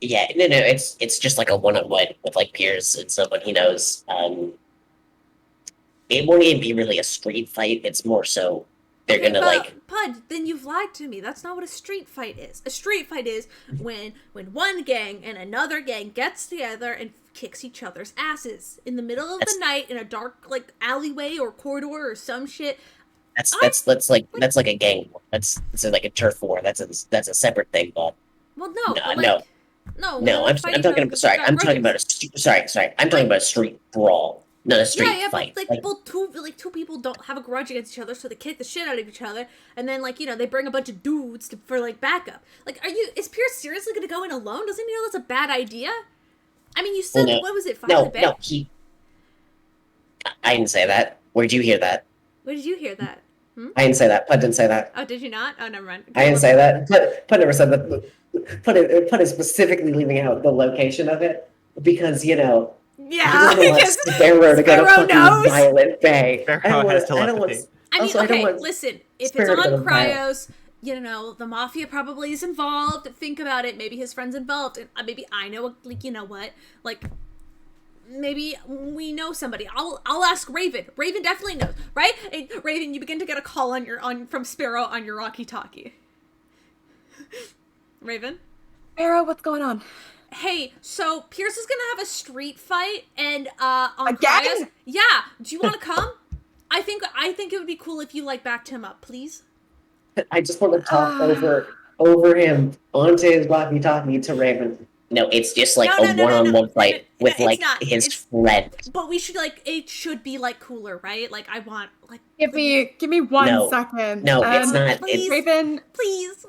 Yeah, no. It's just like a one-on-one with like peers and someone he knows. It won't even be really a street fight. It's more so they're Okay, gonna like. but Pud, then you've lied to me. That's not what a street fight is. A street fight is when one gang and another gang gets together and kicks each other's asses in the middle of the That's night in a dark like alleyway or corridor or some shit. that's I that's that's like a gang war. That's like a turf war. That's a separate thing. But well no, no, but no, like no, when no. they I'm fight I'm each other talking. because they Sorry, got I'm talking about grudges. sorry. I'm talking Like about a street brawl, not a yeah, street yeah, but fight. like well, two people don't have a grudge against each other, so they kick the shit out of each other, and then like they bring a bunch of dudes for like backup. Like, is Pierce seriously gonna go in alone? Doesn't he know that's a bad idea? I mean, you said No, what was it, fight with a bear? no. I didn't say that. Where'd you hear that? Where did you hear that? I didn't say that. Pud didn't say that. Oh, did you not? Oh, never mind. I didn't say that. Pud never said that. Pud is specifically leaving out the location of it because he Yeah, doesn't want because Sparrow to go to Sparrow fucking knows. Violet Bay. Sparrow has I don't want. telepathy. I mean, Also, I don't okay, want listen. If it's Sparrow to go on to Violet. Cryos, the mafia probably is involved. Think about it. Maybe his friend's involved, and maybe I know. Like, you know what? Like, maybe we know somebody. I'll ask Raven. Raven definitely knows, right? Hey, Raven, you begin to get a call from Sparrow on your walkie-talkie. Raven. Sparrow, what's going on? Hey, so Pierce is gonna have a street fight, and on Again? Cryos. Yeah. Do you want to come? I think it would be cool if you like backed him up, please. I just want to talk over him onto his walkie-talkie to Raven. No, it's just like No, a one-on-one fight with it's like not. his It's friend. but we should it should be like cooler, right? Like I want like Give me 1 No. second. No, it's and not. please. Raven please.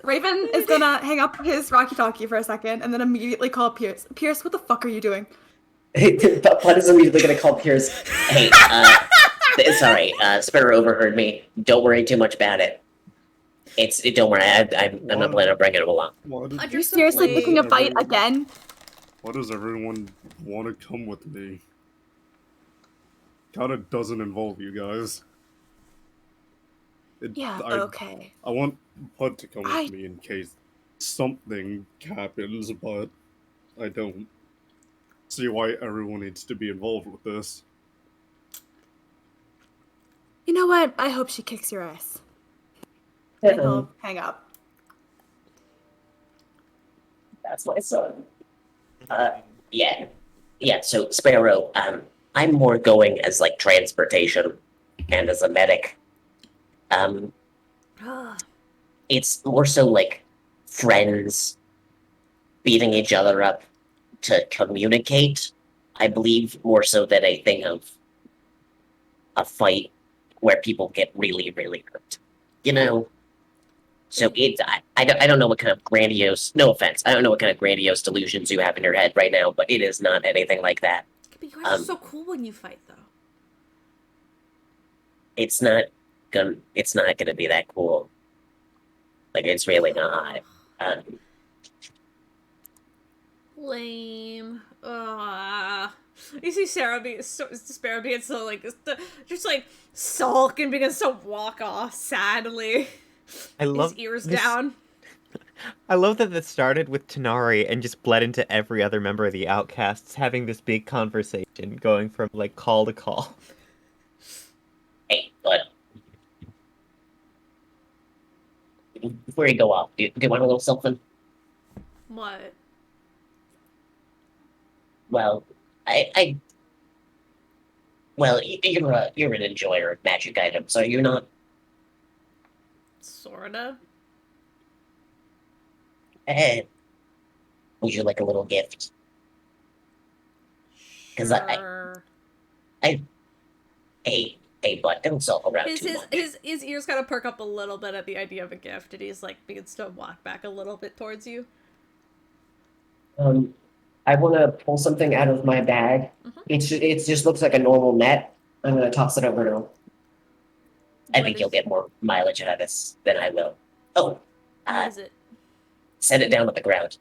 is gonna hang up his walkie-talkie for a second and then immediately call Pierce. Pierce, what the fuck are you doing? Pud is immediately going to call Pierce. Hey, sorry, Sparrow overheard me. Don't worry too much about it. Don't worry. I'm not planning on bringing him along. Why Are Are you you seriously lame. picking a fight again? Why does everyone want to come with me? Kinda doesn't involve you guys. Yeah, I okay. want Pud to come with I- me in case something happens, but I don't see why everyone needs to be involved with this. You know what? I hope she kicks your ass. And he'll hang up. That's my son. Yeah. So Sparrow, I'm more going as like transportation and as a medic. It's more so like friends beating each other up to communicate. I believe more so than a thing of a fight where people get really, really hurt. So I don't know what kind of grandiose, no offense, I don't know what kind of grandiose delusions you have in your head right now, but it is not anything like that. But you guys are so cool when you fight, though. It's not gonna be that cool. Like, it's really not. Lame. You see Sparrow being so like just like sulk and begins to walk off sadly. I love his ears this- down. I love that this started with Tanari and just bled into every other member of the Outcasts having this big conversation, going from like call to call. Hey, but before you go off, do you want a little something? What? Well, you're an enjoyer of magic items, are you not? Sorta. Would you like a little gift? 'Cause Sure. Hey, but don't sulk around too much. His ears kind of perk up a little bit at the idea of a gift, and he's like begins to walk back a little bit towards you. I want to pull something out of my bag. Mhm. It just looks like a normal net. I'm going to toss it over to him. I think you'll get more mileage out of this than I will. Oh, What is it? set it down on the ground.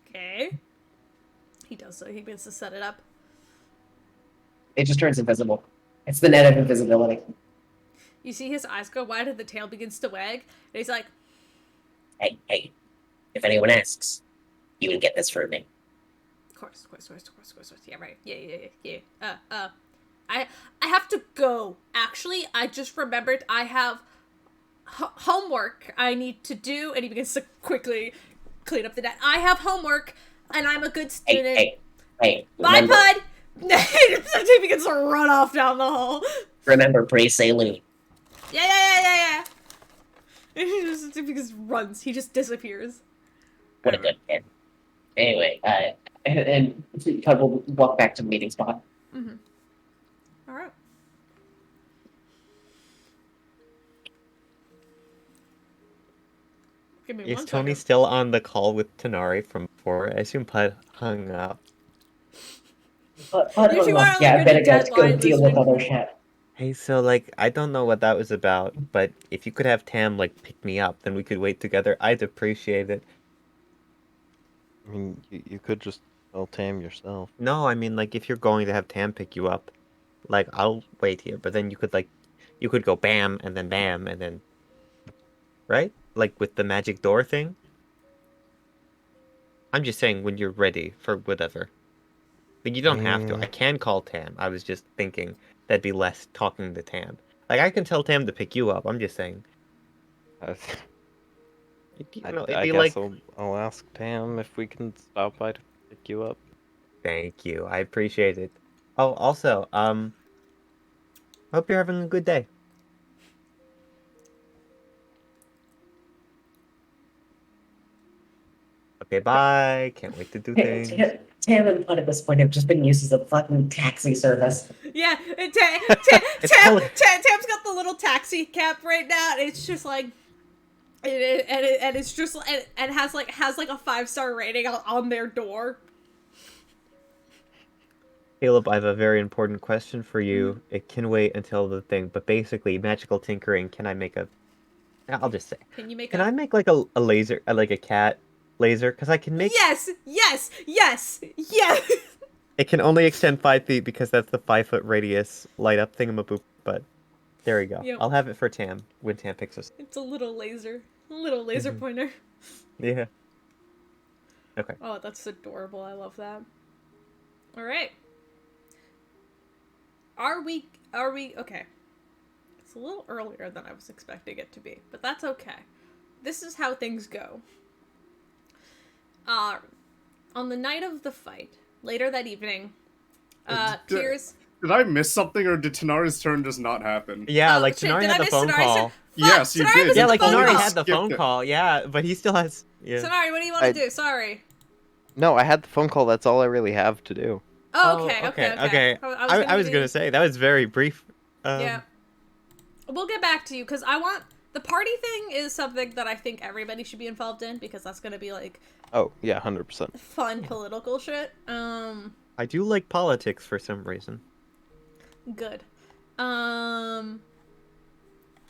Okay. He does so. He begins to set it up. It just turns invisible. It's the net of invisibility. You see his eyes go wide and the tail begins to wag. And he's like, Hey, if anyone asks, you can get this for me. of course. Yeah, right. Yeah. I have to go. Actually, I just remembered I have homework I need to do. And he begins to quickly clean up the net. I have homework, and I'm a good student. Hey, Bye, remember, Pud! He begins to run off down the hall. remember, Bray Sailor. Yeah. He just runs. He just disappears. What a good kid. Anyway, and Todd will walk back to the meeting spot. All right. Give me Is one Tony second. still on the call with Tanari from before? I assume Pud hung up. But You two are on, yeah, I like, better a go deadline deal with listening. other shit. Hey, so like I don't know what that was about, but if you could have Tam like pick me up, then we could wait together. I'd appreciate it. I mean, you could just tell Tam yourself. No, I mean like if you're going to have Tam pick you up, like I'll wait here, but then you could go bam and then right? Like with the magic door thing. I'm just saying when you're ready for whatever. Like you don't have to. I can call Tam. I was just thinking that'd be less talking to Tam. Like I can tell Tam to pick you up. I'm just saying. It'd I be guess like. I'll ask Tam if we can stop by to pick you up. Thank you. I appreciate it. Oh, also, hope you're having a good day. Okay, bye. Can't wait to do things. Tam and Pud at this point have just been used as a fucking taxi service. Yeah, and It's probably- Tam's got the little taxi cab right now, and it's just like, and it's just and has like a 5-star rating on their door. Caleb, I have a very important question for you. It can wait until the thing, but basically, magical tinkering. Can I make a? I'll just say. Can you make? Can I make like a laser, like a cat laser? Because I can make. Yes. It can only extend 5 feet because that's the 5-foot radius light up thingamaboop. But there we go. Yep. I'll have it for Tam when Tam picks us. It's a little laser pointer. Yeah. Okay. Oh, that's adorable. I love that. All right. Are we okay? It's a little earlier than I was expecting it to be, but that's okay. This is how things go. On the night of the fight, later that evening, Piers. Did I miss something, or did Tanari's turn just not happen? Yeah, Oh, like shit, Tanari did had I the miss phone Tanari's call. turn? Fuck, Yes, you Tanari did. was Yeah, in the like phone Tanari call. had the phone Skipped it. call. Yeah, but he still has. Yeah. Tanari, what do you want to do? Sorry. No, I had the phone call. That's all I really have to do. Oh, okay. I was gonna say that was very brief. Yeah. We'll get back to you because I want the party thing is something that I think everybody should be involved in because that's gonna be like Oh yeah, 100%. fun political shit. I do like politics for some reason. Good.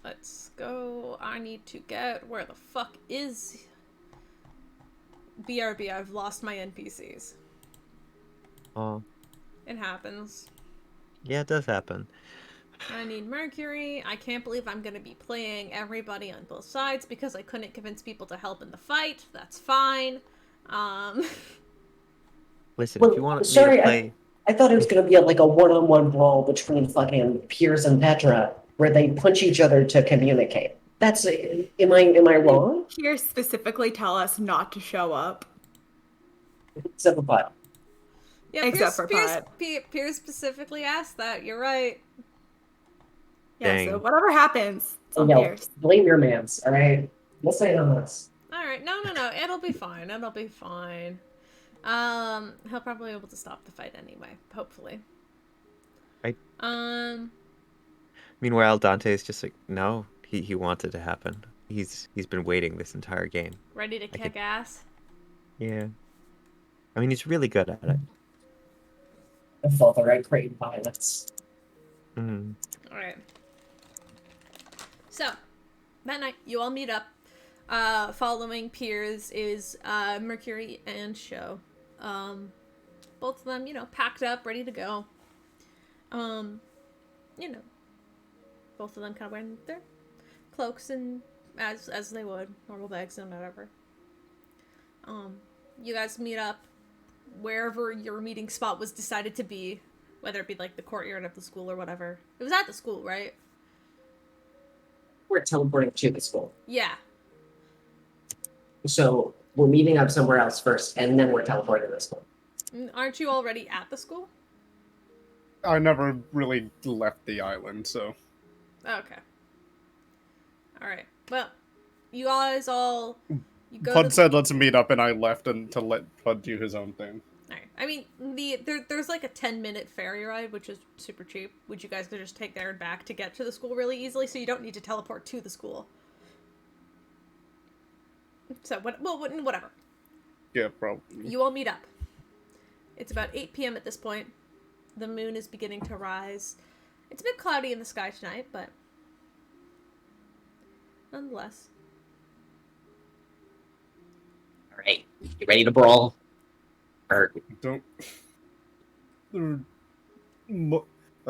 Let's go. I need to get where the fuck is BRB. I've lost my NPCs. Oh, It happens. yeah, it does happen. I need Mercury. I can't believe I'm gonna be playing everybody on both sides because I couldn't convince people to help in the fight. That's fine. Listen, Well, if you want me sorry, to play, I thought it was going to be like a one-on-one brawl between fucking Piers and Petra, where they punch each other to communicate. That's am I wrong? Here specifically tell us not to show up. Except for Bud. Yeah, Except for Piers specifically asked that. You're right. Yeah, so Dang. whatever happens, it's on Yo, Pierce. blame your mans, all right? Let's say it on us. All right. No. It'll be fine. It'll be fine. He'll probably be able to stop the fight anyway. Hopefully. Meanwhile, Dante is just like, no, he wants it to happen. He's been waiting this entire game. Ready to kick ass. Yeah. I mean, he's really good at it. The father I crave violence. Mm. All right. So, that night, you all meet up. Following Piers is Mercury and Show. Both of them, packed up, ready to go. Um, you know, both of them kind of wearing their cloaks and as they would, normal bags and whatever. You guys meet up wherever your meeting spot was decided to be, whether it be like the courtyard of the school or whatever. It was at the school, right? We're teleporting to the school. Yeah. So we're meeting up somewhere else first, and then we're teleporting to the school. Aren't you already at the school? I never really left the island, so. Okay. All right. Well, you guys all you go. Pud said let's meet up, and I left and to let Pud do his own thing. Alright. I mean, there's like a 10-minute ferry ride, which is super cheap, which you guys could just take there and back to get to the school really easily, so you don't need to teleport to the school. So, whatever. Yeah, probably. You all meet up. It's about 8 p.m. at this point. The moon is beginning to rise. It's a bit cloudy in the sky tonight, but nonetheless. All right, you ready to brawl? Or Don't. I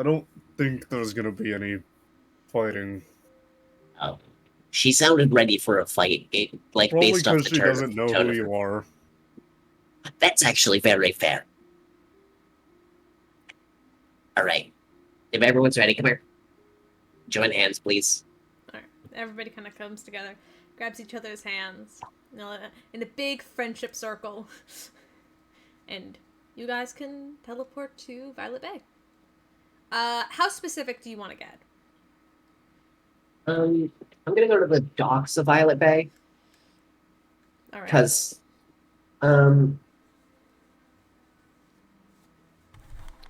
don't think there's gonna be any fighting. she sounded ready for a fight, Probably based off because the she doesn't know tone who of you her. are. That's actually very fair. All right, if everyone's ready, come here. Join hands, please. Alright. Everybody kind of comes together, grabs each other's hands, in a big friendship circle. And you guys can teleport to Violet Bay. How specific do you want to get? I'm gonna go to the docks of Violet Bay All right. because,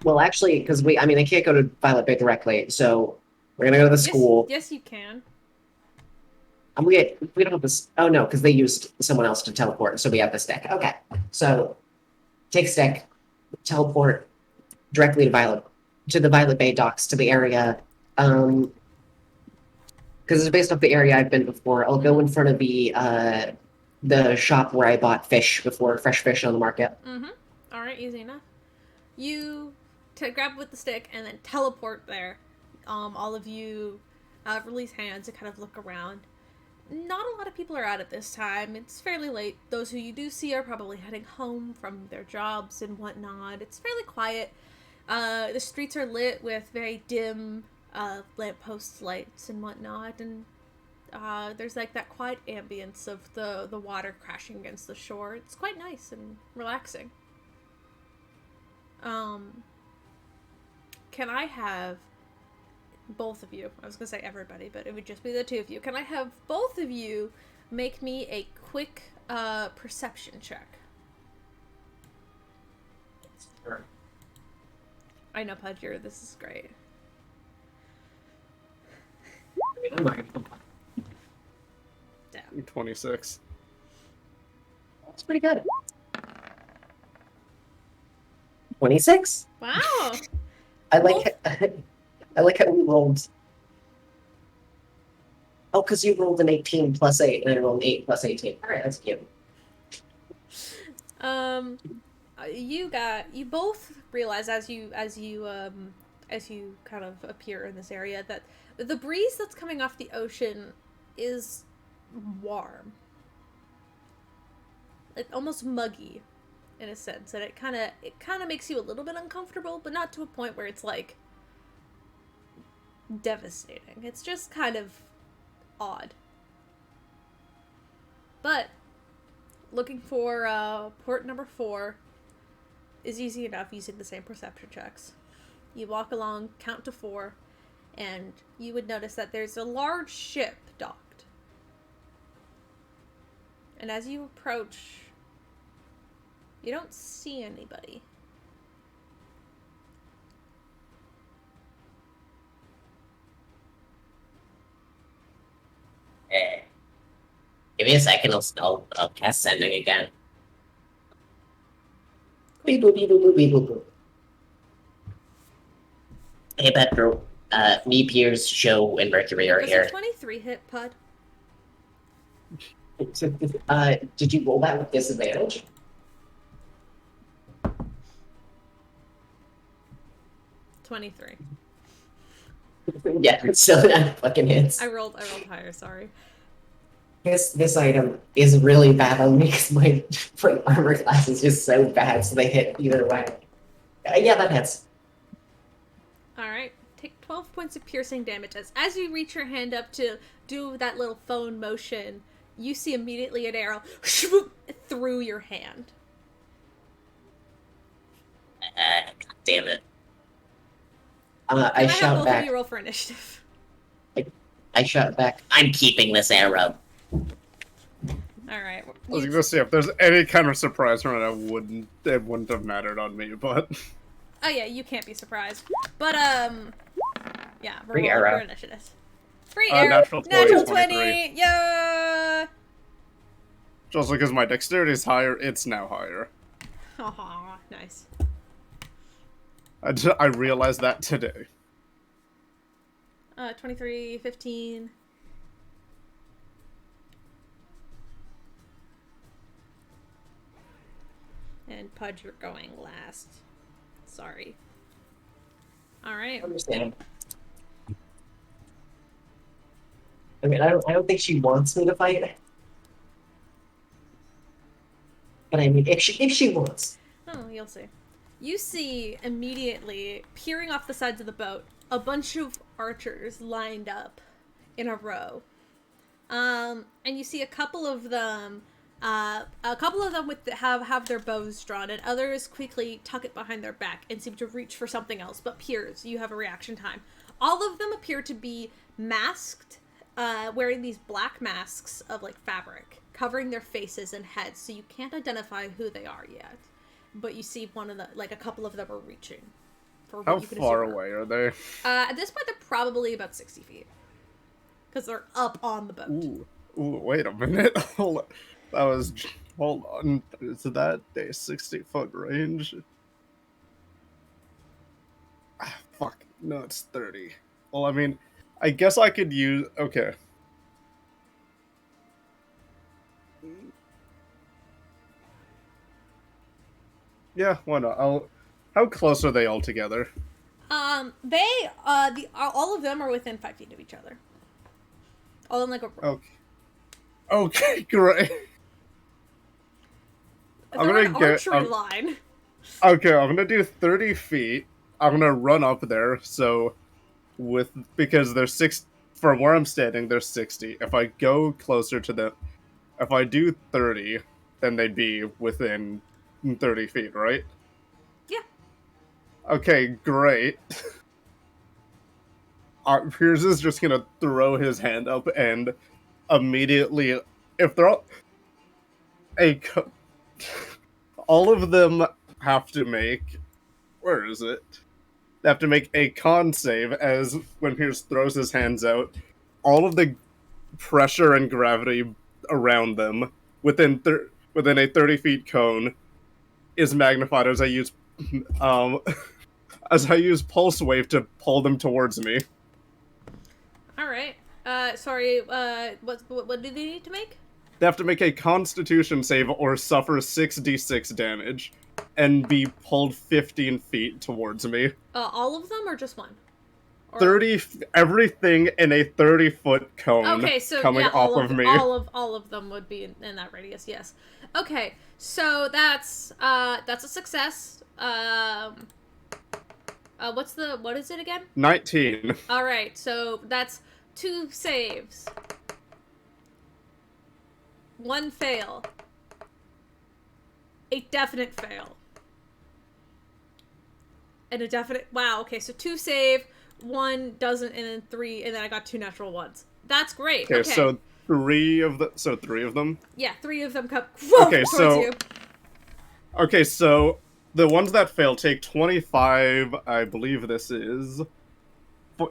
well, actually, because I can't go to Violet Bay directly, so we're gonna go to the school. Yes, you can. We don't have this. Oh no, because they used someone else to teleport, so we have the stick. Okay, so take stick, teleport directly to the Violet Bay docks, to the area. Because it's based off the area I've been before. I'll go in front of the shop where I bought fish before, fresh fish on the market. Mm-hmm. All right, easy enough. You grab with the stick and then teleport there. All of you release hands and kind of look around. Not a lot of people are out at this time. It's fairly late. Those who you do see are probably heading home from their jobs and whatnot. It's fairly quiet. The streets are lit with very dim lamppost lights and whatnot, and there's like that quiet ambience of the water crashing against the shore. It's quite nice and relaxing. Can I have both of you? I was gonna say everybody, but it would just be the two of you. Can I have both of you make me a quick perception check? Sure. I know, Pudger, this is great. Damn. 26. That's pretty good. 26. Wow. I like how we rolled. Oh, because you rolled an 18 plus 8, and I rolled an 8 plus 18. All right, that's cute. You both realize as you kind of appear in this area that the breeze that's coming off the ocean is warm. It's almost muggy in a sense, and it kind of makes you a little bit uncomfortable, but not to a point where it's like devastating. It's just kind of odd. But looking for port number 4 is easy enough using the same perception checks. You walk along, count to 4, and you would notice that there's a large ship docked. And as you approach, you don't see anybody. Give me a second, I'll cast sending again. Beep boop beep boop boop beep boop boop. Hey, Petro. Me, Piers, Show, and Mercury are Does here. a 23 hit, Pud? Did you roll that with disadvantage? $23. Yeah, so that fucking hits. I rolled higher, sorry. This item is really bad on me because my armor class is just so bad, so they hit either way. Yeah, that hits. Alright. Take 12 points of piercing damage. As you reach your hand up to do that little phone motion, you see immediately an arrow through your hand. God damn it. I Can I have shout both back. of you roll for initiative? I shout back. I'm keeping this arrow. Alright. I was gonna say, if there's any kind of surprise from it, it wouldn't have mattered on me, but... Oh yeah, you can't be surprised. But, yeah, we're Free rolling arrow. for initiative. Free arrow! Natural 20, Natural 23. 20! Yeah! Just because my dexterity is higher, it's now higher. Aw, nice. I realized that today. 23, 15. And Pudge, you're going last. Sorry. Alright. Understand. I mean, I don't think she wants me to fight. But I mean, if she wants. Oh, you'll see. You see immediately, peering off the sides of the boat, a bunch of archers lined up in a row. And you see a couple of them have their bows drawn, and others quickly tuck it behind their back and seem to reach for something else. But Piers, you have a reaction time. All of them appear to be masked, wearing these black masks of like fabric, covering their faces and heads, so you can't identify who they are yet. But you see a couple of them are reaching. For How what you can far assume away are they? At this point, they're probably about 60 feet. Because they're up on the boat. Ooh, wait a minute. Hold on. Is that a 60-foot range? Fuck. No, it's 30. Well, I mean, I guess I could use... Okay. Yeah, why not? How close are they all together? All of them are within 5 feet of each other. All in like a... Okay. Okay, great. They're an archery line. Okay, I'm gonna do 30 feet. I'm gonna run up there, so because they're from where I'm standing, they're 60. If I go closer to them, if I do 30, then they'd be within 30 feet, right? Yeah. Okay, great. Piers is just gonna throw his hand up and immediately, if they're all of them have to make, where is it? They have to make a con save as when Pierce throws his hands out, all of the pressure and gravity around them within a 30 feet cone is magnified as I use pulse wave to pull them towards me. All right. Sorry. What do they need to make? They have to make a Constitution save or suffer 6d6 damage and be pulled 15 feet towards me. All of them or just one? Or... 30, everything in a 30-foot cone okay, so coming yeah, off of me. All of them would be in that radius, yes. Okay, so that's a success. What is it again? 19. Alright, so that's 2 saves. 1 fail. A definite fail. And a definite... Wow, okay, so 2 save, 1 doesn't, and then 3, and then I got 2 natural ones. That's great. Okay, so 3 of them? Yeah, 3 of them come okay, towards you. Okay, so the ones that fail take 25, I believe this is...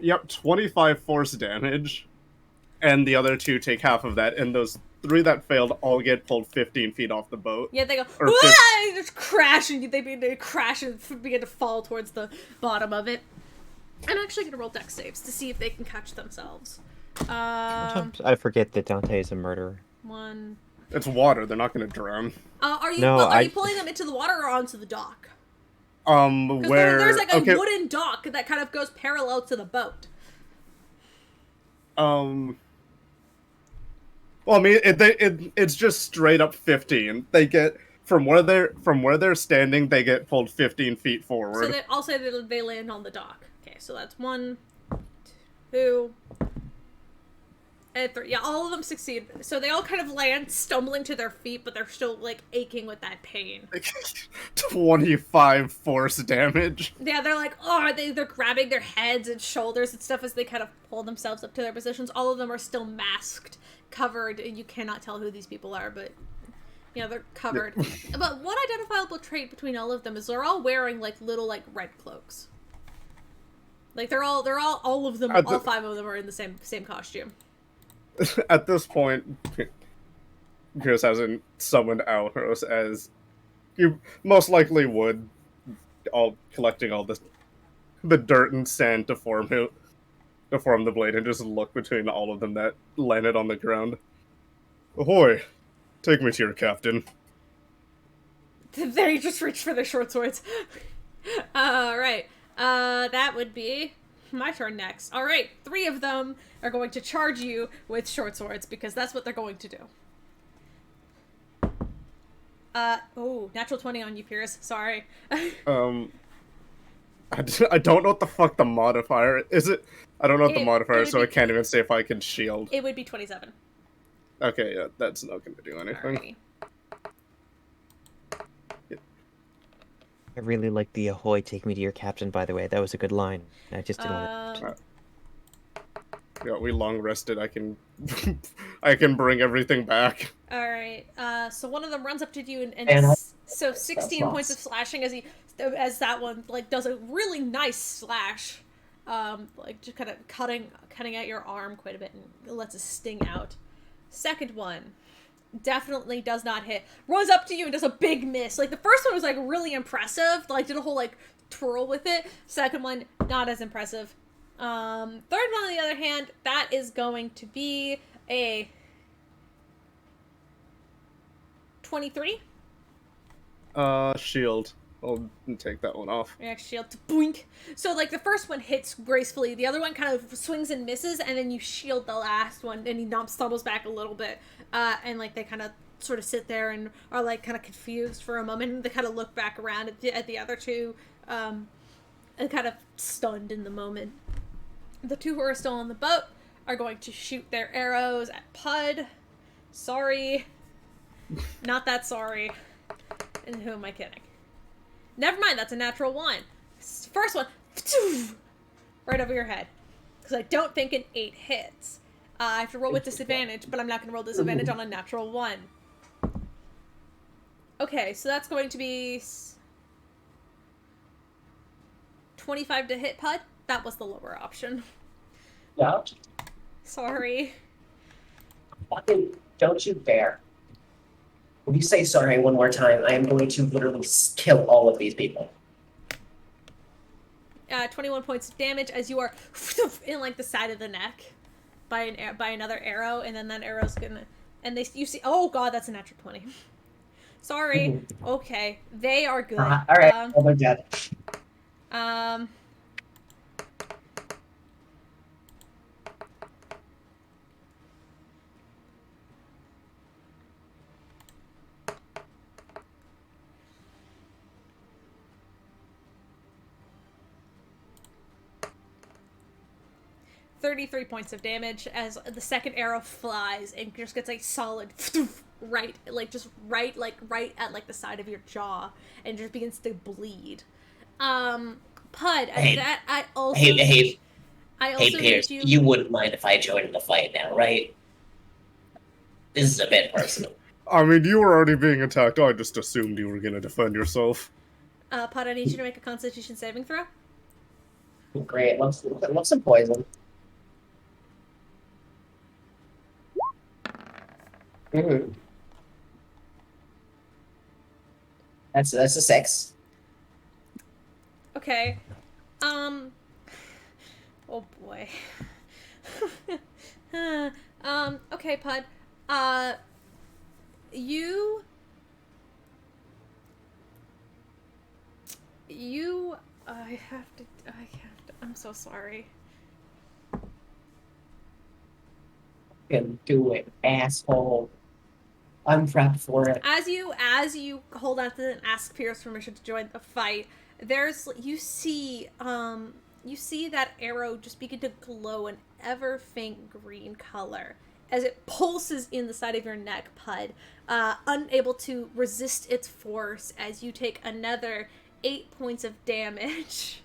Yep, 25 force damage. And the other 2 take half of that, and those 3 that failed all get pulled 15 feet off the boat. Yeah, they go, they just crash, and they begin to crash and begin to fall towards the bottom of it. I'm actually going to roll dex saves to see if they can catch themselves. Sometimes I forget that Dante is a murderer. 1. It's water. They're not going to drown. Are you No, are you pulling them into the water or onto the dock? Because Where there's like a okay. wooden dock that kind of goes parallel to the boat. Well, I mean, it's just straight up 15. They get from where they're standing. They get pulled 15 feet forward. So I'll say that they land on the dock. Okay, so that's 1, 2, and 3. Yeah, all of them succeed. So they all kind of land stumbling to their feet, but they're still like aching with that pain. 25 force damage. Yeah, they're like, oh, they're grabbing their heads and shoulders and stuff as they kind of pull themselves up to their positions. All of them are still masked, covered, and you cannot tell who these people are, but yeah, they're covered. But one identifiable trait between all of them is they're all wearing like little like red cloaks. Like all of them, all 5 of them are in the same costume. At this point, Pierce hasn't summoned Alhros as you most likely would, all collecting all the dirt and sand to form the blade, and just look between all of them that landed on the ground. Ahoy! Take me to your captain. They just reach for their short swords. Right. That would be my turn next. All right, 3 of them are going to charge you with short swords because that's what they're going to do. Natural 20 on you, Pierce. Sorry. I don't know what the fuck the modifier is. It? I don't know what the modifier is, so I can't even say if I can shield. It would be 27. Okay, yeah, that's not gonna do anything. Alrighty. I really like the ahoy, take me to your captain, by the way. That was a good line. I just didn't want to... Yeah, we long rested. I can I can bring everything back. Alright, so one of them runs up to you and so 16 points of slashing as that one like does a really nice slash. Like just kind of cutting at your arm quite a bit and lets it sting out. Second one definitely does not hit. Runs up to you and does a big miss. Like the first one was like really impressive, like did a whole like twirl with it. Second one not as impressive. Third one on the other hand, that is going to be a 23. Shield. I'll take that one off. React shield to boink. So like the first one hits gracefully, the other one kind of swings and misses, and then you shield the last one, and he stumbles back a little bit, and like they kind of sort of sit there and are like kind of confused for a moment, and they kind of look back around at the other 2, and kind of stunned in the moment. The 2 who are still on the boat are going to shoot their arrows at Pud. Sorry. Not that sorry. And who am I kidding? Never mind, that's a natural 1. First one, right over your head. Because I don't think an 8 hits. I have to roll with disadvantage, but I'm not going to roll disadvantage on a natural 1. Okay, so that's going to be 25 to hit Pud. That was the lower option. Yeah. Sorry. Fucking don't you dare. If you say sorry one more time, I am going to literally kill all of these people. 21 points of damage as you are in like the side of the neck by another arrow, and then that arrow's gonna, and you see, oh god, that's a natural 20. Sorry. Okay, they are good. All right, well, they're dead. 33 points of damage as the second arrow flies and just gets a solid right at like the side of your jaw and just begins to bleed. Pud, I also Hey, need Pierce, you wouldn't mind if I joined the fight now, right? This is a bit personal. I mean, you were already being attacked. I just assumed you were gonna defend yourself. Pud, I need you to make a Constitution saving throw. Great, love some poison. Mm-hmm. That's a 6. Okay. Oh boy. Okay, Pud. I'm so sorry. Can do it, asshole. I'm prepped for it. As you hold on to and ask Pierce permission to join the fight, you see that arrow just begin to glow an ever faint green color as it pulses in the side of your neck, Pud, unable to resist its force as you take another 8 points of damage.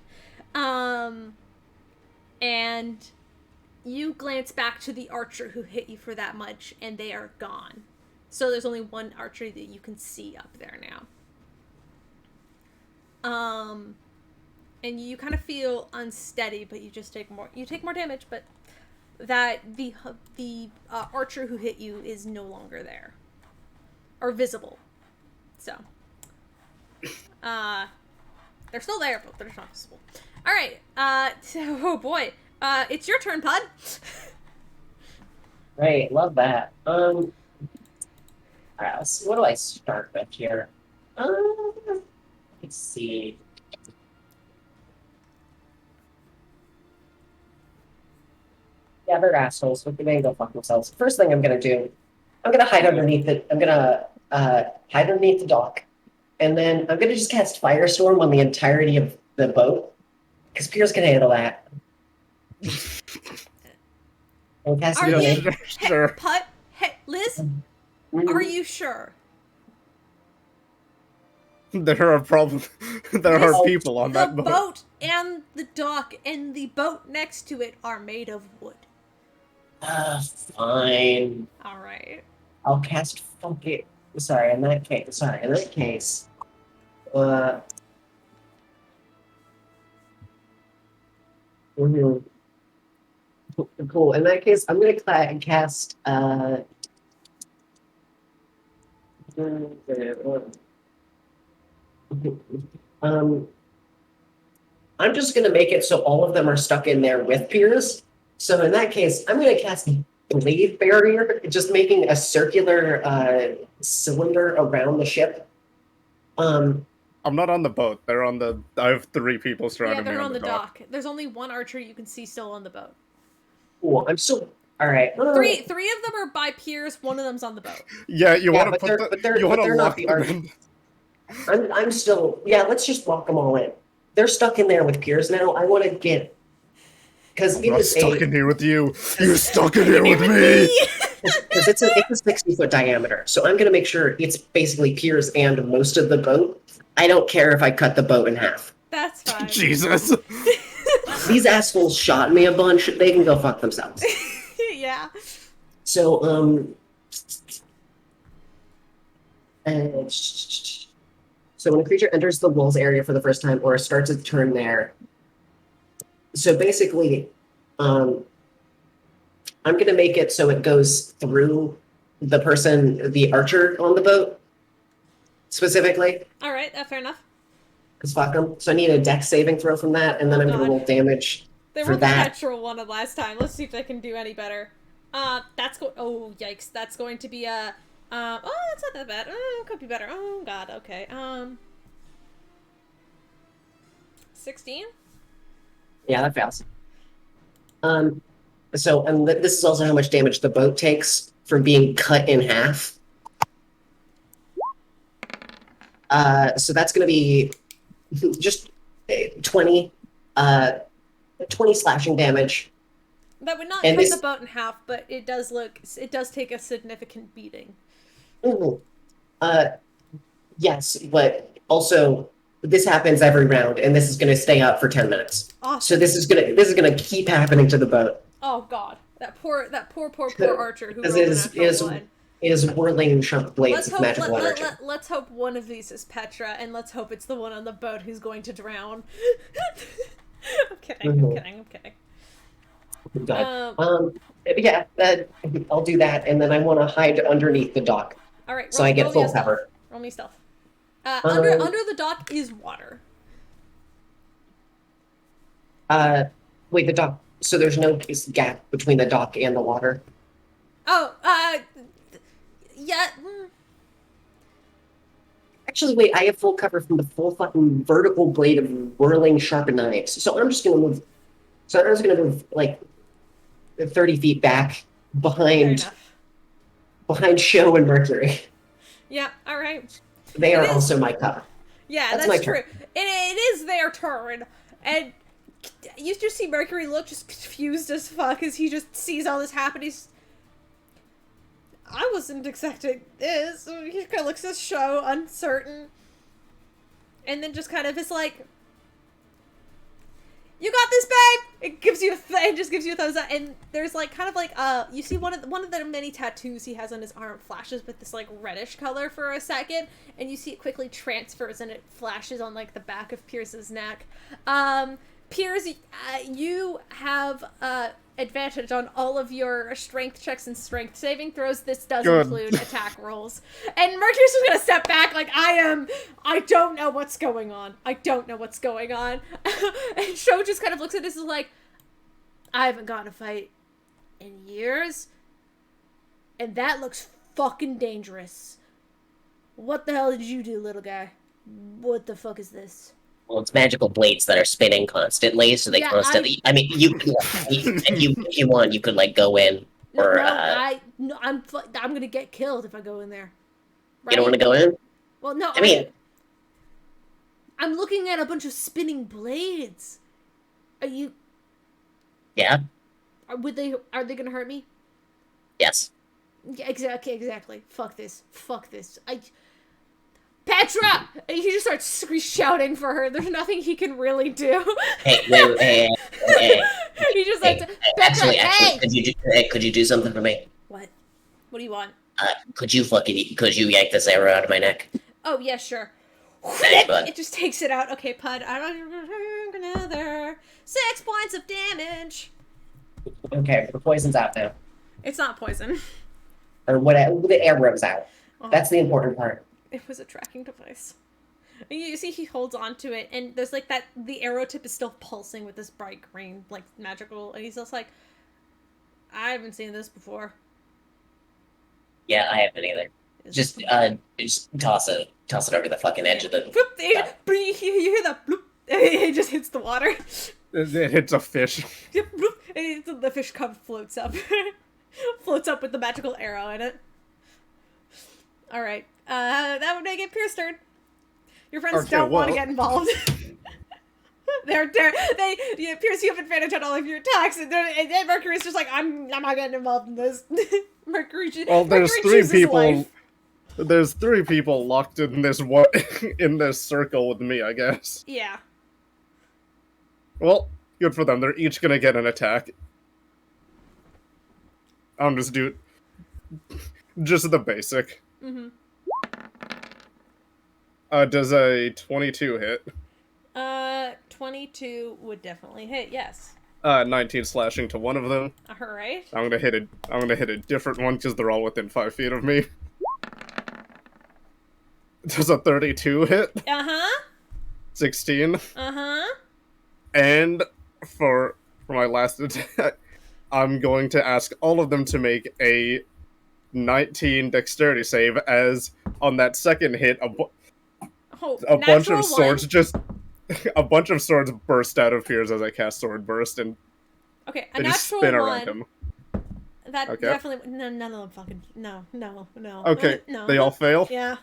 And you glance back to the archer who hit you for that much, and they are gone. So there's only one archer that you can see up there now. And you kind of feel unsteady, but you take more damage, but that the archer who hit you is no longer there. Or visible. So. They're still there, but they're not visible. Alright, oh boy. It's your turn, Pud. Great, love that. Alright, let's see, what do I start with here? Let's see. Yeah, they're assholes, but they may go fuck themselves. First thing I'm gonna do, I'm gonna hide underneath it. I'm gonna hide underneath the dock. And then I'm gonna just cast Firestorm on the entirety of the boat. Because Pierce can handle that. And cast Are Yeah, you sure. Pud? Hey, Liz, are you sure? There are problems. There Liz, are people on the that boat. boat and the dock and the boat next to it are made of wood. Fine. Alright. I'll cast funky. Sorry, in that case. Mhm. Cool. In that case, I'm gonna cast. Um, I'm just gonna make it so all of them are stuck in there with Piers. So in that case, I'm gonna cast Blade Barrier, just making a circular cylinder around the ship. I'm not on the boat. They're on the. I have 3 people Yeah, surrounding me they're on the dock. There's only one archer you can see still on the boat. Cool. I'm still all right. Three of them are by Piers, one of them's on the boat. Yeah, you Yeah, want to but put they're- the. but they're- You want but to they're not lock the them arch- in. I'm still. Yeah, let's just lock them all in. They're stuck in there with Piers now. I want to get because I'm it not is stuck a in here with you. You're stuck in here with me. because it's a 60-foot diameter. So I'm gonna make sure it's basically Piers and most of the boat. I don't care if I cut the boat in half. That's fine. Jesus. These assholes shot me a bunch. They can go fuck themselves. Yeah. So so when a creature enters the walls area for the first time or starts its turn there, so basically, I'm going to make it so it goes through the person, the archer on the boat, specifically, Alright, fair enough. because fuck them. So I need a dex saving throw from that, and then I'm going to God. roll damage They for rolled a that. natural one last time. Let's see if they can do any better. Oh, yikes. That's going to be a... oh, that's not that bad. Oh, could be better. Oh, God, okay. 16? Yeah, that fails. So, and this is also how much damage the boat takes from being cut in half. So that's going to be just 20, 20 slashing damage. That would not And cut this- the boat in half, but it does take a significant beating. Mhm. Yes, but also this happens every round, and this is going to stay up for 10 minutes. Awesome. So this is gonna keep happening to the boat. Oh, God. That poor archer who Because rolled a natural one. it is whirling sharp blades of magical energy. Let's hope one of these is Petra, and let's hope it's the one on the boat who's going to drown. I'm kidding. God. Yeah, I'll do that, and then I want to hide underneath the dock, All right. so I get full cover. Roll me stealth. Under the dock is water. Wait, the dock. So there's no gap between the dock and the water. Oh, yeah. Actually, wait, I have full cover from the full fucking vertical blade of whirling sharpened knives. So I'm just gonna move. So I'm just gonna move like 30 feet back Fair behind enough. Show and Mercury. Yeah, alright. They It are is. also my cover. Yeah, That's that's my true. turn. It is their turn. And you just see Mercury look just confused as fuck as he just sees all this happen. I wasn't expecting this. He kind of looks at Show, uncertain. And then just kind of is like, you got this, babe. It gives you it just gives you a thumbs up, and there's like kind of like you see one of the many tattoos he has on his arm flashes with this like reddish color for a second, and you see it quickly transfers and it flashes on like the back of Pierce's neck. Pierce, you have advantage on all of your strength checks and strength saving throws. This does Good. include attack rolls. And Mercury's just gonna step back like, I don't know what's going on. I don't know what's going on. And Sho just kind of looks at this and is like, I haven't gotten a fight in years. And that looks fucking dangerous. What the hell did you do, little guy? What the fuck is this? Well, it's magical blades that are spinning constantly, so they Yeah, constantly. I mean, if you want, you could like go in, No, or I'm gonna get killed if I go in there. you don't Right? want to go in. Well, no, I mean, I'm looking at a bunch of spinning blades. Are you? yeah, Are they gonna hurt me? yes. Yeah, exactly. Fuck this. Petra! And he just starts shouting for her. There's nothing he can really do. Hey, wait, hey, He just hey, like, hey, Petra, actually, hey! could you do something for me? What? What do you want? Could you yank this arrow out of my neck? Oh, yeah, sure. Thanks, bud. It just takes it out. Okay, Pud. Another 6 points of damage. Okay, the poison's out now. It's not poison. Or whatever, the arrow's out. Oh, That's the important part. it was a tracking device. And you see he holds on to it, and there's like that, the arrow tip is still pulsing with this bright green, like magical, and he's just like, I haven't seen this before. Yeah, I haven't either. Just toss it over the fucking edge of the. Bloop, you hear that bloop, it just hits the water. It hits a fish. Yep, bloop, and the fish floats up. Floats up with the magical arrow in it. Alright, that would make it Pierce's turn. Your friends Okay, don't want to well- get involved. Pierce, you have advantage on all of your attacks, and then Mercury's just like, I'm not getting involved in this. Well, there's Mercury three chooses people. life. There's 3 people locked in this one in this circle with me, I guess. Yeah. Well, good for them. They're each gonna get an attack. I'm just do just the basic. Mm-hmm. Does a 22 hit? 22 would definitely hit, yes. 19 slashing to one of them. Alright. I'm gonna hit a different one because they're all within 5 feet of me. Does a 32 hit? Uh-huh. 16. Uh-huh. And for my last attack, I'm going to ask all of them to make a 19 dexterity save, as on that second hit, a bunch of swords just a bunch of swords burst out of Piers as I cast Sword Burst, and Okay, a they just natural spin one. around him. That Okay. definitely none of them fucking no. Okay, No. they all fail? Yeah.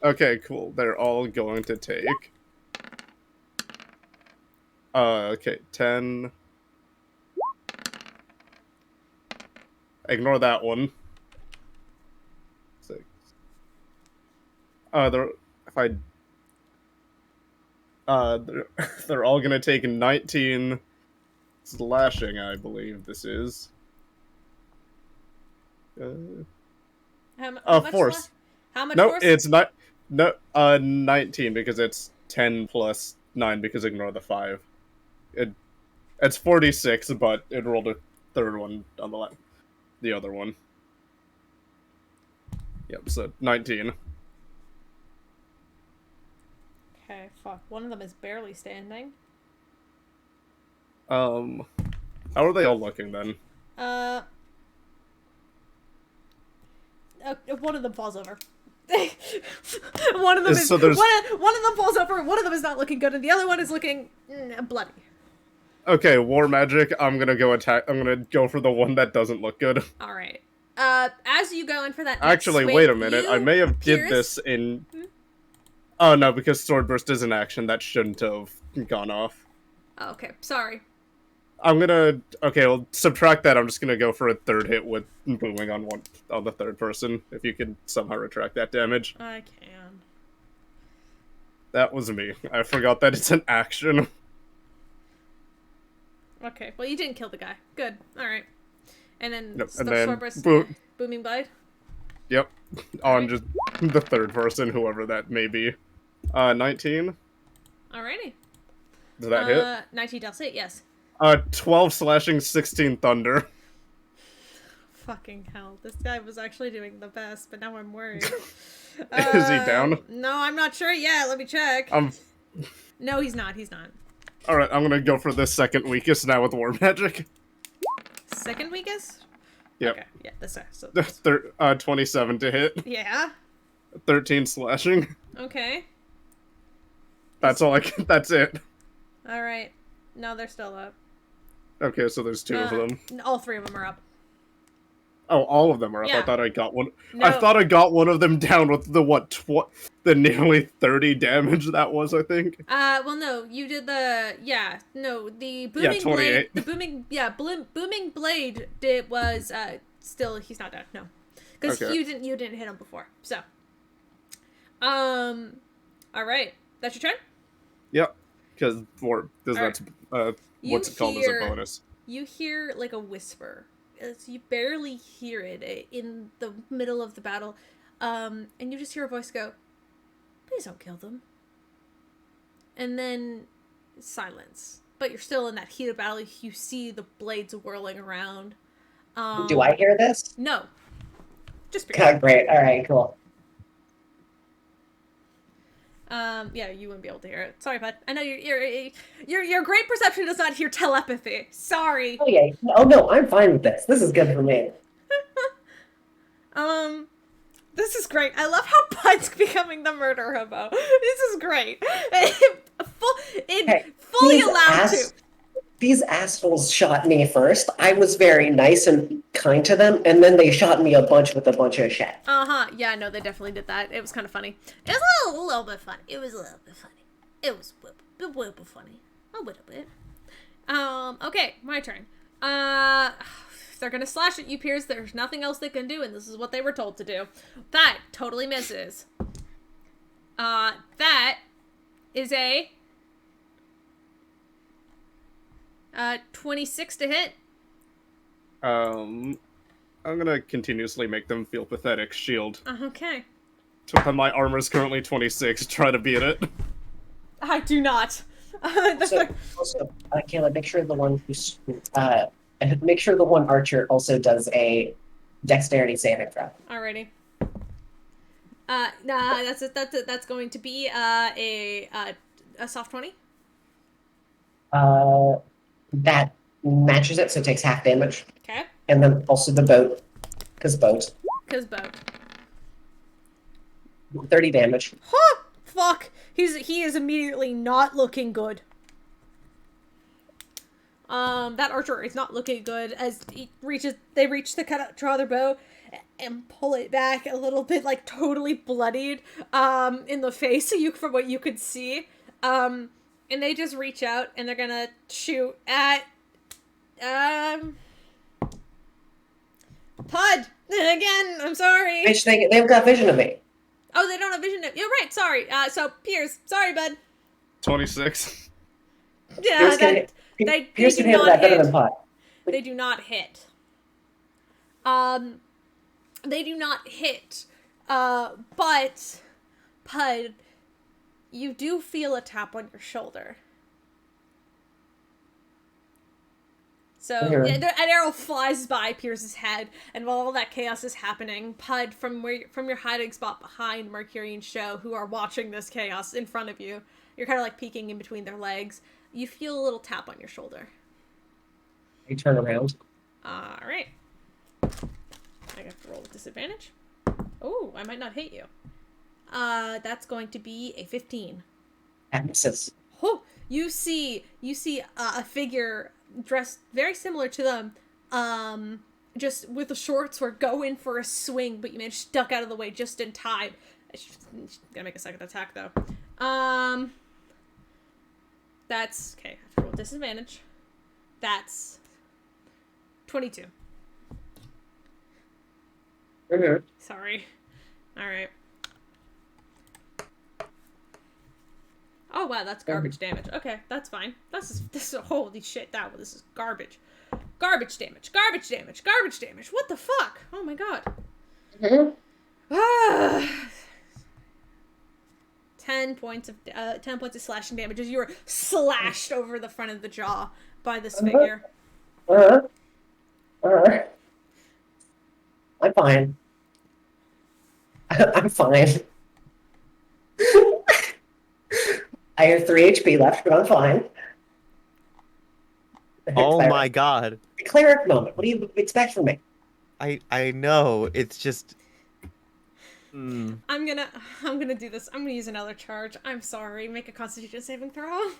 Okay, cool. They're all going to take... okay, 10... Ignore that one. 6. They're all gonna take 19 slashing, I believe this is. How much Force. left? How much No, force? it's not. No, 19 because it's 10 plus 9 because ignore the 5. It's 46, but it rolled a third one on the left. The other one. Yep, so 19. Okay, fuck. One of them is barely standing. How are they all looking then? One of them falls over. One of them is So there's- one of them falls over. One of them is not looking good, and the other one is looking bloody. Okay, war magic. I'm gonna go attack. I'm gonna go for the one that doesn't look good. All right. As you go in for that, next Actually, swing, wait a minute. I you, may have did Pierce- this in. Oh no, because sword burst is an action that shouldn't have gone off. Oh, okay, sorry. I'm gonna. Okay, well, subtract that. I'm just gonna go for a third hit with booming on the third person. If you can somehow retract that damage. I can. That was me. I forgot that it's an action. Okay, well, you didn't kill the guy. Good. All right. And then Nope, the and then sword burst, boom. booming blade. Yep. On Alright. just the third person, whoever that may be. 19. Alrighty. Does that hit? 19 does hit, yes. 12 slashing, 16 thunder. Fucking hell. This guy was actually doing the best, but now I'm worried. Is he down? No, I'm not sure yet. Let me check. No, he's not. He's not. Alright, I'm gonna go for the second weakest now with war magic. Second weakest? Yep. Okay, yeah, this so 27 to hit. yeah. 13 slashing. Okay. That's all I can. That's it. Alright. No, they're still up. Okay, so there's two of them. All three of them are up. Oh, all of them are up. Yeah. I thought I got one. No. I thought I got one of them down with the the nearly 30 damage that was, I think. Well, no, you did the the booming 28. blade. The booming blade was still he's not dead. No, because Okay. you didn't hit him before. So, all right, that's your turn. Yep. Because Alright. that's You what's it called as hear- a bonus. You hear like a whisper. You barely hear it in the middle of the battle, and you just hear a voice go, "Please don't kill them." And then silence. But you're still in that heat of battle. You see the blades whirling around. Do I hear this? No. Just God, great. All right, cool. yeah, you wouldn't be able to hear it. Sorry, bud. I know your great perception does not hear telepathy. Sorry. Oh yeah. Oh no, I'm fine with this. This is good for me. This is great. I love how Bud's becoming the murder hobo. This is great. Hey, Fully these allowed to. These assholes shot me first. I was very nice and kind to them, and then they shot me a bunch with a bunch of shit. Yeah, no, they definitely did that. It was kind of funny. It was a little bit funny. It was a little bit funny. It was a little bit funny. A little bit. Okay, my turn. They're gonna slash at you, Piers. There's nothing else they can do, and this is what they were told to do. That totally misses. That is a 26 to hit. I'm gonna continuously make them feel pathetic. Shield. Okay. My armor's currently 26. Try to beat it. I do not. So, also, Kayla, make sure the one who's make sure the one archer also does a dexterity saving throw. Alrighty. Nah, that's going to be a soft 20. That matches it, so it takes half damage, Okay. and then also the boat, because boat, Cause boat. 30 damage. Huh! Fuck! He is immediately not looking good. That archer is not looking good as they reach to draw their bow and pull it back a little bit, like totally bloodied, in the face, from what you could see. And they just reach out and they're gonna shoot at, Pud! Again, I'm sorry. Bitch, they've got vision of me. Oh, they don't have vision. You're right, sorry. So, Piers, sorry, bud. 26. Yeah, Pierce can they do handle not that better hit. than Pot. They do not hit. They do not hit. But, Pud, you do feel a tap on your shoulder. So, Here. yeah, an arrow flies by Pierce's head, and while all that chaos is happening, Pud, from your hiding spot behind Mercury and Sho, who are watching this chaos in front of you, you're kind of like peeking in between their legs, you feel a little tap on your shoulder. I turn around. Alright. I have to roll with disadvantage. Oh, I might not hit you. That's going to be a 15. That misses. Oh, you see a figure dressed very similar to them, just with the shorts or go in for a swing, but you managed to duck out of the way just in time. She's gonna make a second attack though. That's okay. I have to roll disadvantage. That's 22. Mhm. Sorry. All right. Oh wow, that's garbage damage. Okay, that's fine. This is holy shit. This is garbage. Garbage damage. Garbage damage. Garbage damage. What the fuck? Oh my god. Mhm. 10 points of slashing damage as you are slashed over the front of the jaw by this figure. Uh, uh, I'm fine. I'm fine. I have 3 HP left, but I'm fine. Oh Cleric. my god. Cleric moment. What do you expect from me? I know. It's just. I'm gonna do this. I'm gonna use another charge. I'm sorry. Make a Constitution saving throw.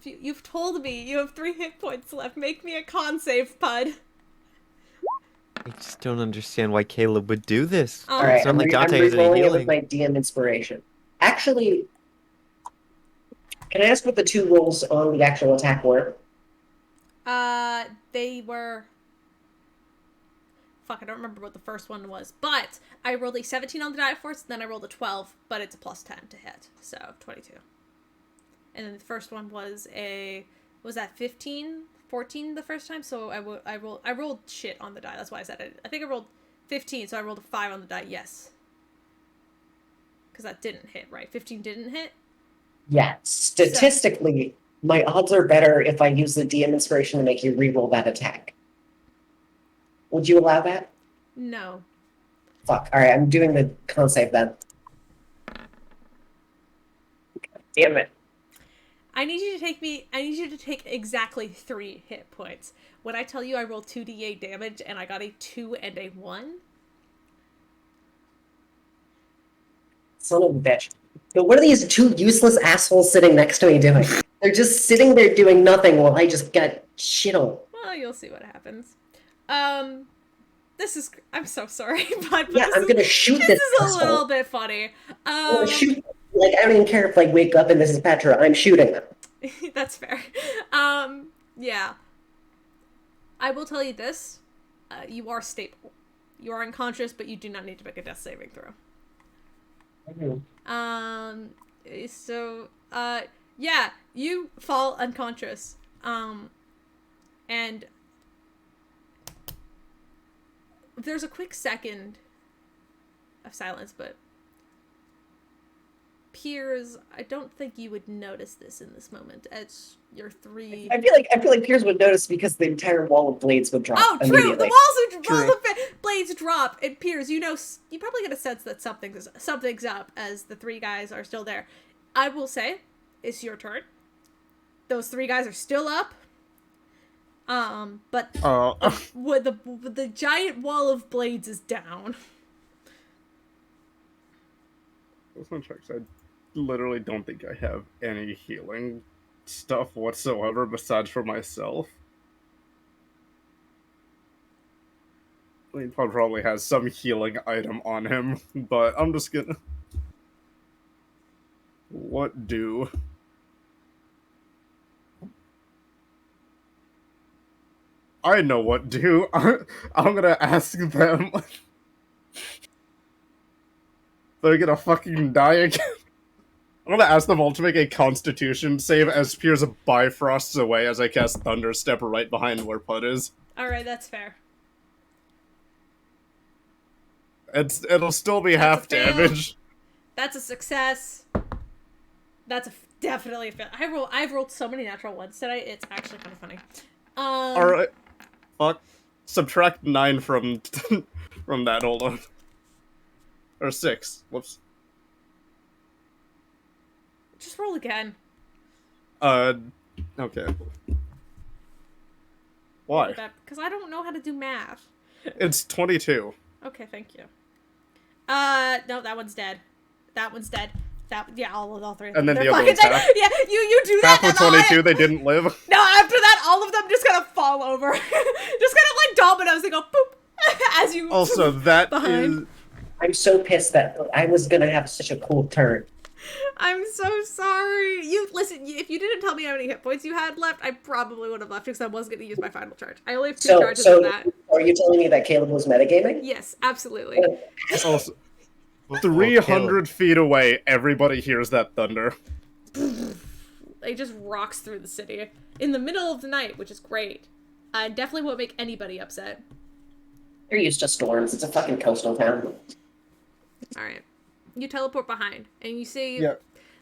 You've told me you have 3 hit points left. Make me a con save, Pud. I just don't understand why Caleb would do this. Oh. All right, It's not like I'm Dante has any re-rolling it with healing. my DM inspiration. Actually, can I ask what the 2 rolls on the actual attack were? They were. Fuck, I don't remember what the first one was, but I rolled a 17 on the die force, then I rolled a 12, but it's a plus 10 to hit, so 22. And then the first one was that 15, 14 the first time? So I rolled shit on the die. That's why I said it. I think I rolled 15, so I rolled a 5 on the die. Yes, because that didn't hit, right? 15 didn't hit. Yeah, statistically, my odds are better if I use the DM inspiration to make you re-roll that attack. Would you allow that? No. Fuck. All right, I'm doing the con save then. Damn it. I need you to take exactly 3 hit points. When I tell you I rolled 2d8 damage and I got a 2 and a 1. Son of a bitch. But what are these 2 useless assholes sitting next to me doing? They're just sitting there doing nothing while I just got shit on. Well, you'll see what happens. I'm so sorry, but Yeah, I'm gonna shoot this is a asshole. little bit funny. I'm gonna shoot. Like, I don't even care if like wake up and this is Petra. I'm shooting them. That's fair. Yeah. I will tell you this. You are stable. You are unconscious, but you do not need to make a death saving throw. So, yeah, you fall unconscious. And there's a quick second of silence, but Piers, I don't think you would notice this in this moment as your 3. I feel like Piers would notice because the entire wall of blades would drop True. immediately. The walls of blades drop, and Piers, you probably get a sense that something's up as the 3 guys are still there. I will say, it's your turn. Those 3 guys are still up. But the giant wall of blades is down. I literally don't think I have any healing stuff whatsoever besides for myself. I mean, Pud probably has some healing item on him, but I'm just gonna... What do? I know what do. I'm gonna ask them... They're gonna fucking die again. I'm gonna ask them all to make a Constitution save as Piers bifrosts away as I cast Thunderstep right behind where Pud is. Alright, that's fair. It'll still be half damage. That's a success. That's definitely a fail. I've rolled so many natural ones today. It's actually kind of funny. Alright. Fuck. Subtract 9 from from that, hold on. Or 6. Whoops. Just roll again. Okay. Why? Because I don't know how to do math. It's 22. Okay, thank you. No, that one's dead. That one's dead. All three of And them. then They're the other fucking one's dead. half. Yeah, you do that. Half of and all 22, they didn't live. No, after that, all of them just kind of fall over. Just kind of like dominoes. They go boop as you. Also, that behind. is. I'm so pissed that I was gonna have such a cool turn. I'm so sorry. You listen. If you didn't tell me how many hit points you had left, I probably would have left because I was going to use my final charge. I only have 2 charges of that. Are you telling me that Caleb was metagaming? Yes, absolutely. Also, Well, 300 Caleb, feet away, everybody hears that thunder. It just rocks through the city in the middle of the night, which is great. Definitely won't make anybody upset. You're used to storms. It's a fucking coastal town. All right, you teleport behind, and you see Yeah.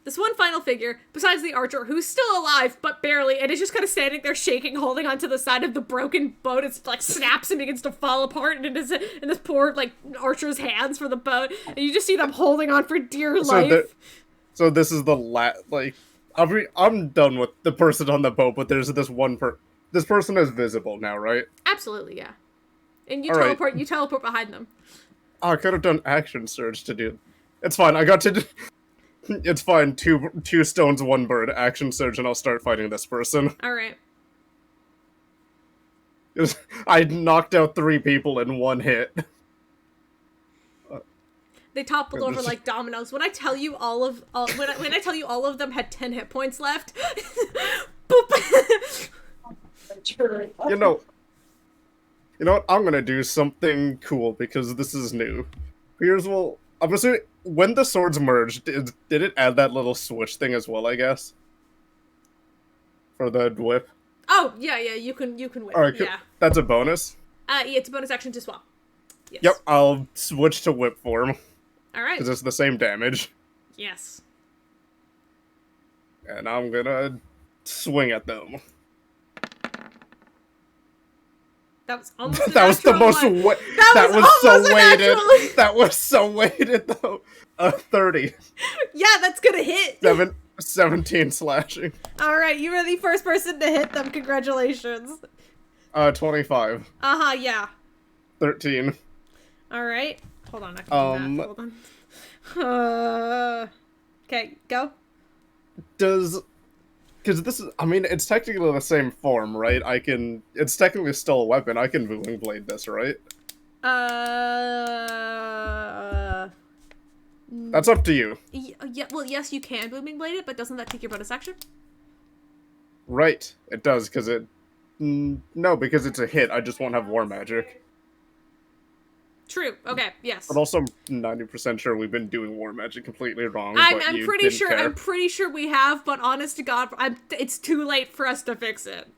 this one final figure, besides the archer, who's still alive but barely, and is just kind of standing there shaking, holding onto the side of the broken boat. It's like snaps and begins to fall apart in this poor like archer's hands for the boat, and you just see them holding on for dear life. So this is the like. I'm done with the person on the boat, but there's this one This person is visible now, right? Absolutely, yeah. And you All right. You teleport behind them. Oh, I could have done action surge to do. It's fine. I got to. It's fine. Two stones, one bird. Action surge, and I'll start fighting this person. All right. I knocked out 3 people in 1 hit. They toppled over like dominoes. When I tell you when I tell you all of them had 10 hit points left, boop. You know what? I'm gonna do something cool because this is new. I'm assuming when the swords merged, did it add that little switch thing as well? I guess for the whip. Oh yeah, you can whip. All right, Yeah. that's a bonus. Yeah, it's a bonus action to swap. Yes. Yep, I'll switch to whip form All right. because it's the same damage, Yes. and I'm gonna swing at them. That was almost a That was the natural most. one. That was so almost a weighted. natural- That was so weighted though. 30. Yeah, that's gonna hit. 17 slashing. All right, you were the first person to hit them. Congratulations. 25. Yeah. 13. All right. Hold on. I can do that. Hold on. Okay, go. Because this is, I mean, it's technically the same form, right? It's technically still a weapon. I can Booming Blade this, right? That's up to you. Yeah, well, yes, you can Booming Blade it, but doesn't that take your bonus action? Right. It does, because it... No, because it's a hit. I just won't have War Magic. True. Okay. Yes. But also, I'm 90% sure we've been doing War Magic completely wrong. I'm but you pretty didn't sure. care. I'm pretty sure we have, but honest to God, it's too late for us to fix it.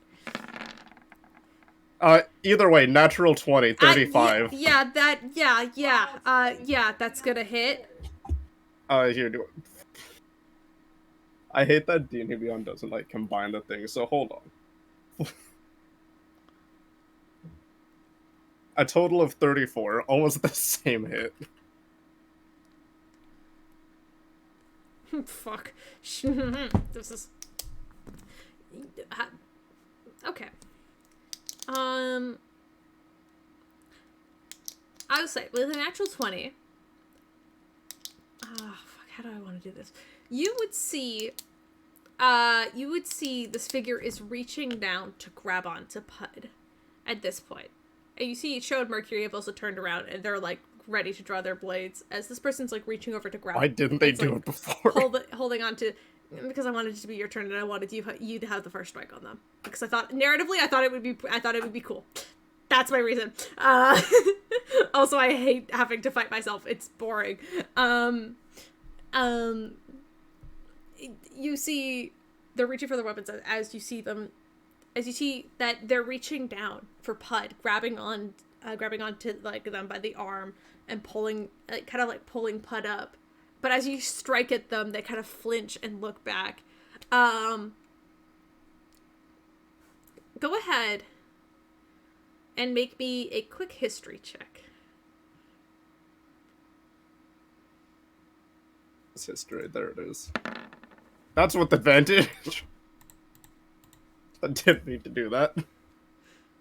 Either way, natural 20, 35. Yeah, that's gonna hit. Here, do it. I hate that D&D Beyond doesn't, like, combine the things, so hold on. A total of 34, almost the same hit. Fuck. This is... Okay. I would say, with an actual 20... fuck, how do I want to do this? You would see this figure is reaching down to grab onto Pud at this point. And you see Cho and Mercury have also turned around and they're like ready to draw their blades as this person's like reaching over to grab. Why didn't they do it before? Holding on to, because I wanted it to be your turn and I wanted you to have the first strike on them because I thought narratively I thought it would be cool. That's my reason. Also, I hate having to fight myself. It's boring. You see they're reaching for their weapons as you see that they're reaching down for Pud, grabbing onto like them by the arm and pulling, kind of like pulling Pud up. But as you strike at them, they kind of flinch and look back. Go ahead and make me a quick history check. It's history, there it is. That's with advantage. I didn't mean to do that.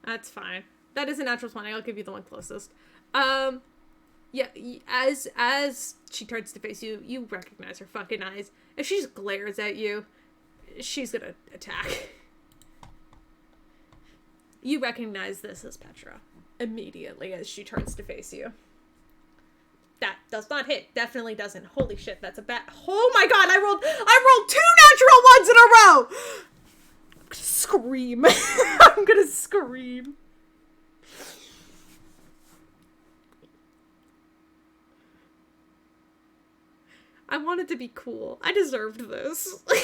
That's fine. That is a natural 20. I'll give you the one closest. Yeah, as she turns to face you, you recognize her fucking eyes. If she just glares at you, she's gonna attack. You recognize this as Petra immediately as she turns to face you. That does not hit. Definitely doesn't. Holy shit, that's a bad. Oh my god, I rolled 2 natural ones in a row. I'm gonna scream. I'm gonna scream. I wanted to be cool. I deserved this. What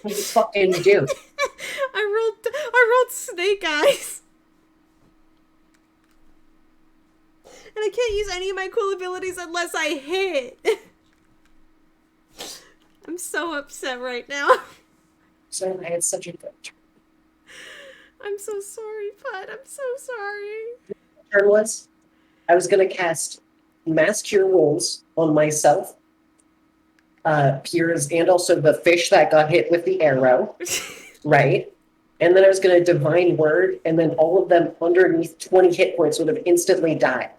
the fuck did you do? I rolled snake eyes. And I can't use any of my cool abilities unless I hit. I'm so upset right now. So I had such a good turn. I'm so sorry, Pud. I'm so sorry. Turn was I was gonna cast Mass Cure Wounds on myself, Piers, and also the fish that got hit with the arrow, right? And then I was gonna Divine Word, and then all of them underneath 20 hit points would have instantly died.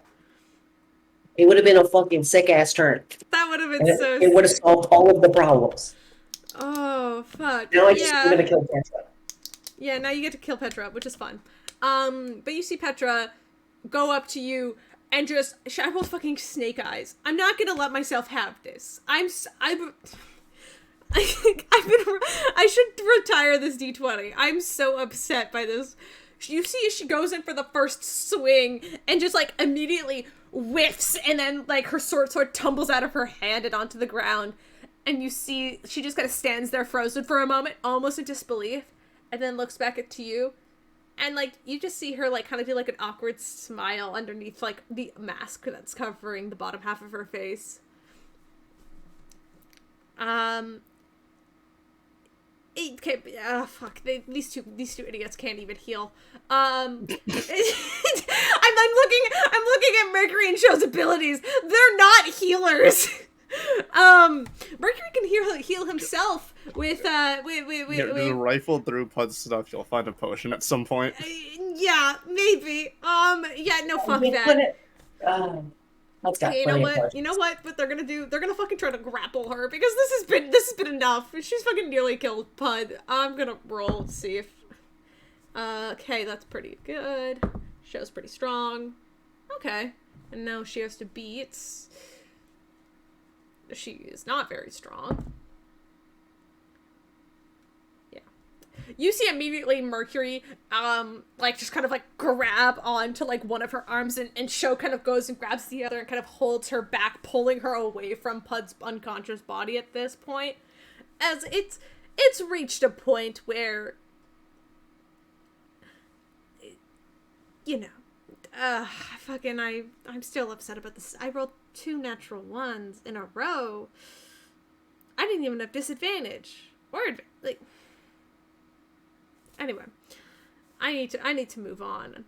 It would have been a fucking sick ass turn. That would have been And so it would have sick. solved all of the problems. Oh, fuck. Now I'm Yeah. gonna kill Petra. Yeah, now you get to kill Petra, which is fun. But you see Petra go up to you and just I rolled fucking snake eyes. I'm not gonna let myself have this. I should retire this D20. I'm so upset by this. You see she goes in for the first swing and just like immediately whiffs, and then like her sword tumbles out of her hand and onto the ground. And you see she just kind of stands there frozen for a moment, almost in disbelief, and then looks back to you. And like you just see her like kind of do like an awkward smile underneath like the mask that's covering the bottom half of her face. Fuck. These two idiots can't even heal. I'm looking at Mercury and Show's abilities. They're not healers. Mercury can heal himself with Just rifle through Pud's stuff. You'll find a potion at some point. Yeah, maybe. Yeah, no, fuck that. That's got Okay, plenty of potions. you know what? What they're gonna fucking try to grapple her because this has been enough. She's fucking nearly killed Pud. I'm gonna roll to see if. Okay, that's pretty good. Show's pretty strong. Okay, and now she has to beat. She is not very strong. Yeah. You see immediately Mercury, like, just kind of, like, grab onto, like, one of her arms, and Show kind of goes and grabs the other and kind of holds her back, pulling her away from Pud's unconscious body at this point. As it's reached a point where, you know, I'm still upset about this. I rolled 2 natural ones in a row. I didn't even have disadvantage. Like, anyway, I need to move on.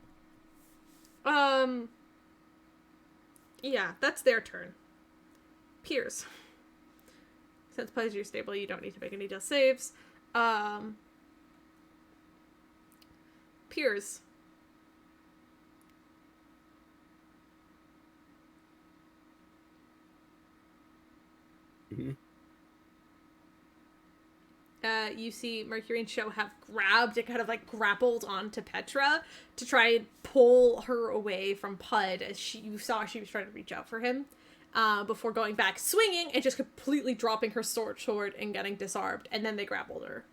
Yeah, that's their turn. Piers. Since Pleasure stable, you don't need to make any death saves. Piers. Mm-hmm. You see Mercury and Show have grabbed and kind of like grappled onto Petra to try and pull her away from Pud as you saw she was trying to reach out for him, before going back swinging and just completely dropping her sword and getting disarmed, and then they grappled her.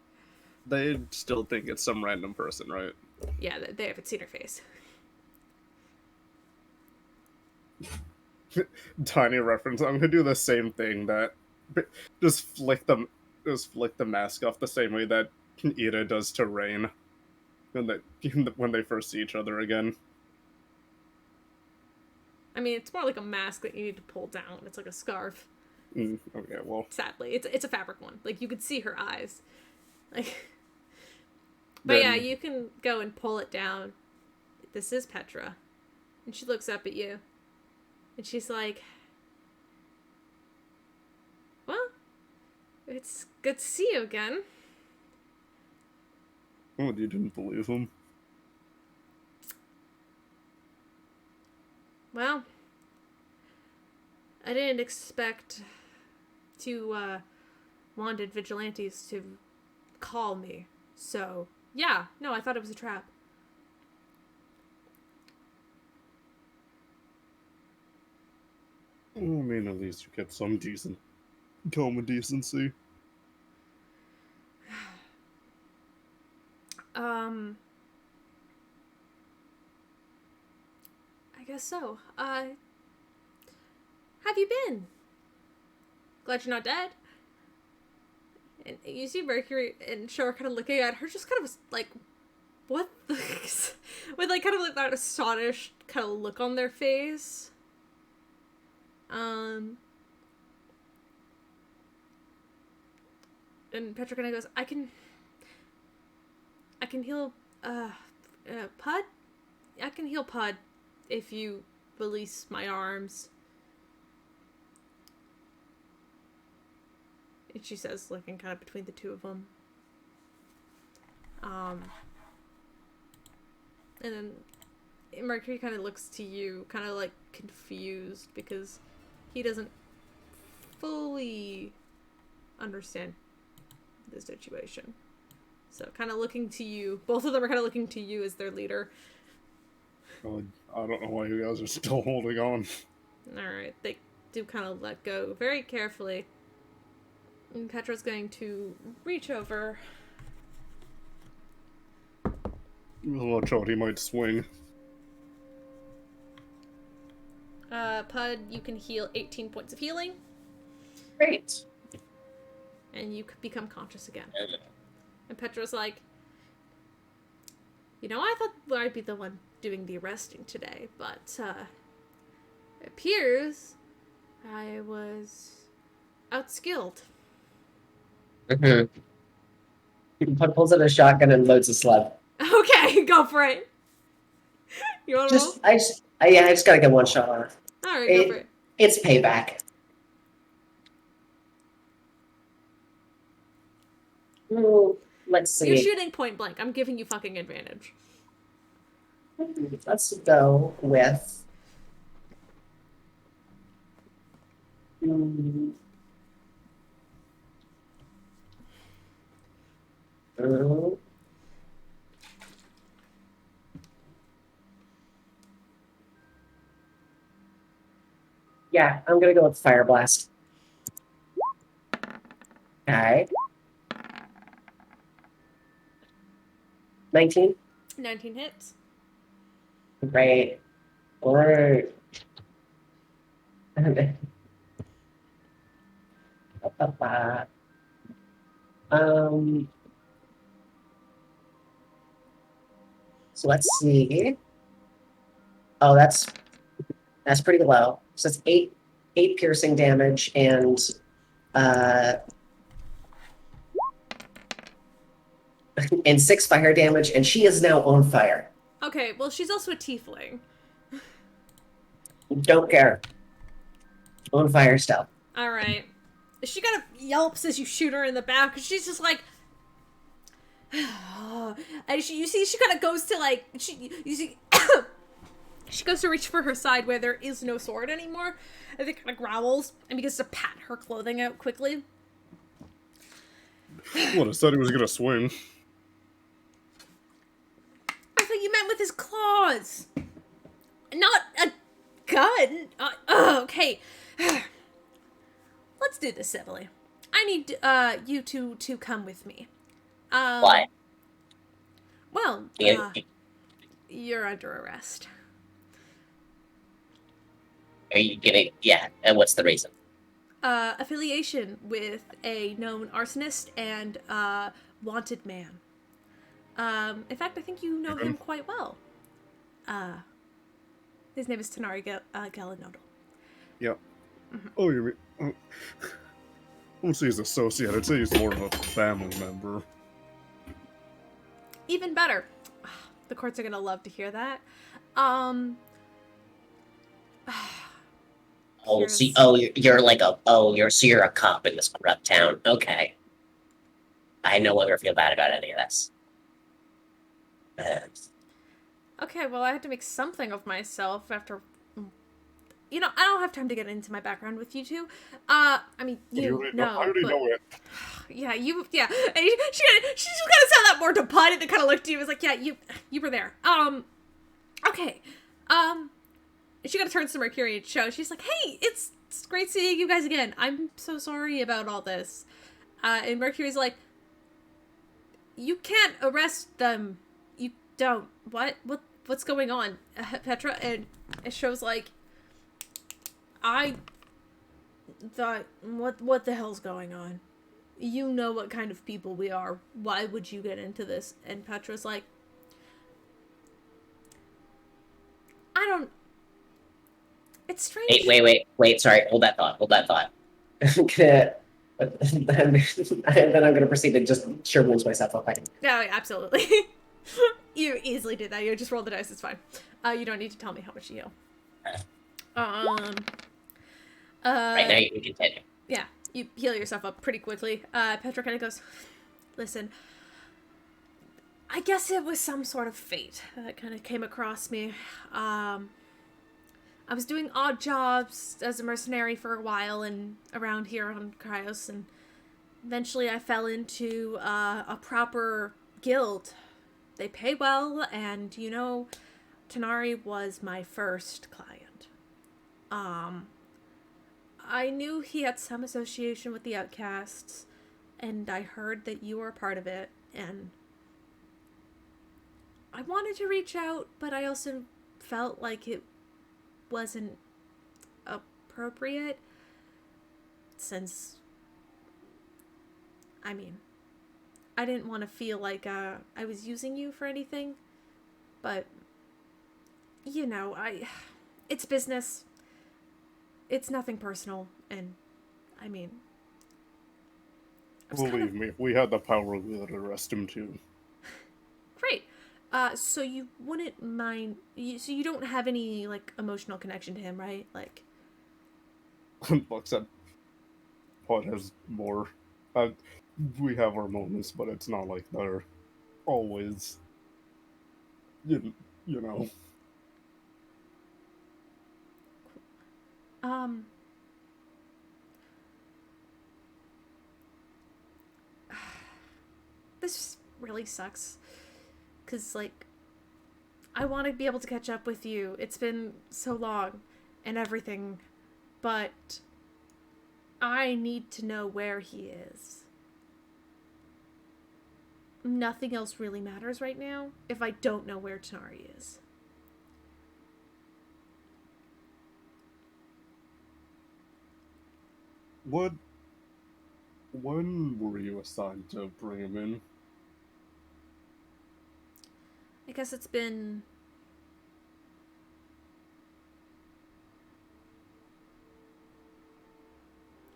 They still think it's some random person, right? Yeah, they haven't seen her face. Tiny reference. I'm gonna do the same thing that just flick the mask off the same way that Ida does to Rain when they first see each other again. I mean, it's more like a mask that you need to pull down. It's like a scarf. Okay, well. Sadly, it's a fabric one. Like, you could see her eyes. Like, but yeah, you can go and pull it down. This is Petra, and she looks up at you. And she's like, well, it's good to see you again. Oh, you didn't believe him? Well, I didn't expect to wanted vigilantes to call me. So, yeah, no, I thought it was a trap. I mean, at least you kept some common decency. I guess so. Have you been? Glad you're not dead. And you see Mercury and Shore kind of looking at her, just kind of like, what the? With like kind of like that astonished kind of look on their face. And Petra kind of goes, I can heal, Pud? I can heal Pud if you release my arms. And she says, looking kind of between the two of them. And then Mercury kind of looks to you, kind of like confused, because he doesn't fully understand the situation. So kind of looking to you. Both of them are kind of looking to you as their leader. God, I don't know why you guys are still holding on. Alright, they do kind of let go very carefully. And Petra's going to reach over. Watch out, he might swing. Pud, you can heal 18 points of healing. Great. And you could become conscious again. And Petra's like, you know, I thought I'd be the one doing the arresting today, but it appears I was outskilled. Puck pulls out a shotgun and loads a slug. Okay, go for it. You want to roll? I just gotta get one shot on it. Alright, go for it. It's payback. Let's see. You're shooting point blank. I'm giving you fucking advantage. Let's go with. Yeah, I'm gonna go with Fire Blast. Alright. 19? 19 hits. Great. Or so let's see. Oh, that's pretty low. So it's eight piercing damage and and 6 fire damage, and she is now on fire. Okay, well, she's also a tiefling. Don't care. On fire still. Alright. She kind of yelps as you shoot her in the back, because she's just like... and you see she kind of goes to, like... You see... she goes to reach for her side where there is no sword anymore, and it kind of growls and begins to pat her clothing out quickly. What, I said he was gonna swing. I thought you meant with his claws! Not a gun! Okay. Let's do this civilly. I need you to come with me. Why? Well, you're under arrest. Are you getting? Yeah. And what's the reason? Affiliation with a known arsonist and wanted man. In fact, I think you know him quite well. His name is Tanari Galanodal. Yeah. Oh, you mean? I won't say he's associate. I'd say he's more of a family member. Even better. The courts are gonna love to hear that. Oh, see, you're like you're a cop in this corrupt town. Okay. I no longer feel bad about any of this. Okay, well, I had to make something of myself after you know, I don't have time to get into my background with you two. I mean, I you already know, but know it. yeah, yeah. And she just kind of said that more to Bud, and then kind of looked at you and was like, yeah, you were there. Okay. She got to turn to Mercury and show. She's like, hey, it's great seeing you guys again. I'm so sorry about all this. And Mercury's like, you can't arrest them. You don't. What's going on, Petra? And it shows like, I thought, what the hell's going on? You know what kind of people we are. Why would you get into this? And Petra's like, I don't. It's strange. Wait. Sorry, hold that thought. I'm gonna, then I'm gonna proceed to just sure wounds myself up. No, absolutely. You easily did that. You just rolled the dice. It's fine. You don't need to tell me how much you heal. Right now, you can continue. Yeah, you heal yourself up pretty quickly. Petra kind of goes, listen, I guess it was some sort of fate that kind of came across me. I was doing odd jobs as a mercenary for a while and around here on Cryos, and eventually I fell into a proper guild. They pay well, and you know, Tanari was my first client. I knew he had some association with the Outcasts, and I heard that you were a part of it, and I wanted to reach out, but I also felt like it wasn't appropriate, since, I mean, I didn't want to feel like I was using you for anything, but, you know, it's business. It's nothing personal, and, I mean, Believe me, if we had the power, we would arrest him too. Great. So you wouldn't mind, so you don't have any, like, emotional connection to him, right? Like, Like I said, Pod has more. We have our moments, but it's not like they're always, you know. um, this really sucks. Because, like, I want to be able to catch up with you. It's been so long and everything, but I need to know where he is. Nothing else really matters right now if I don't know where Tanari is. What? When were you assigned to bring him in? I guess it's been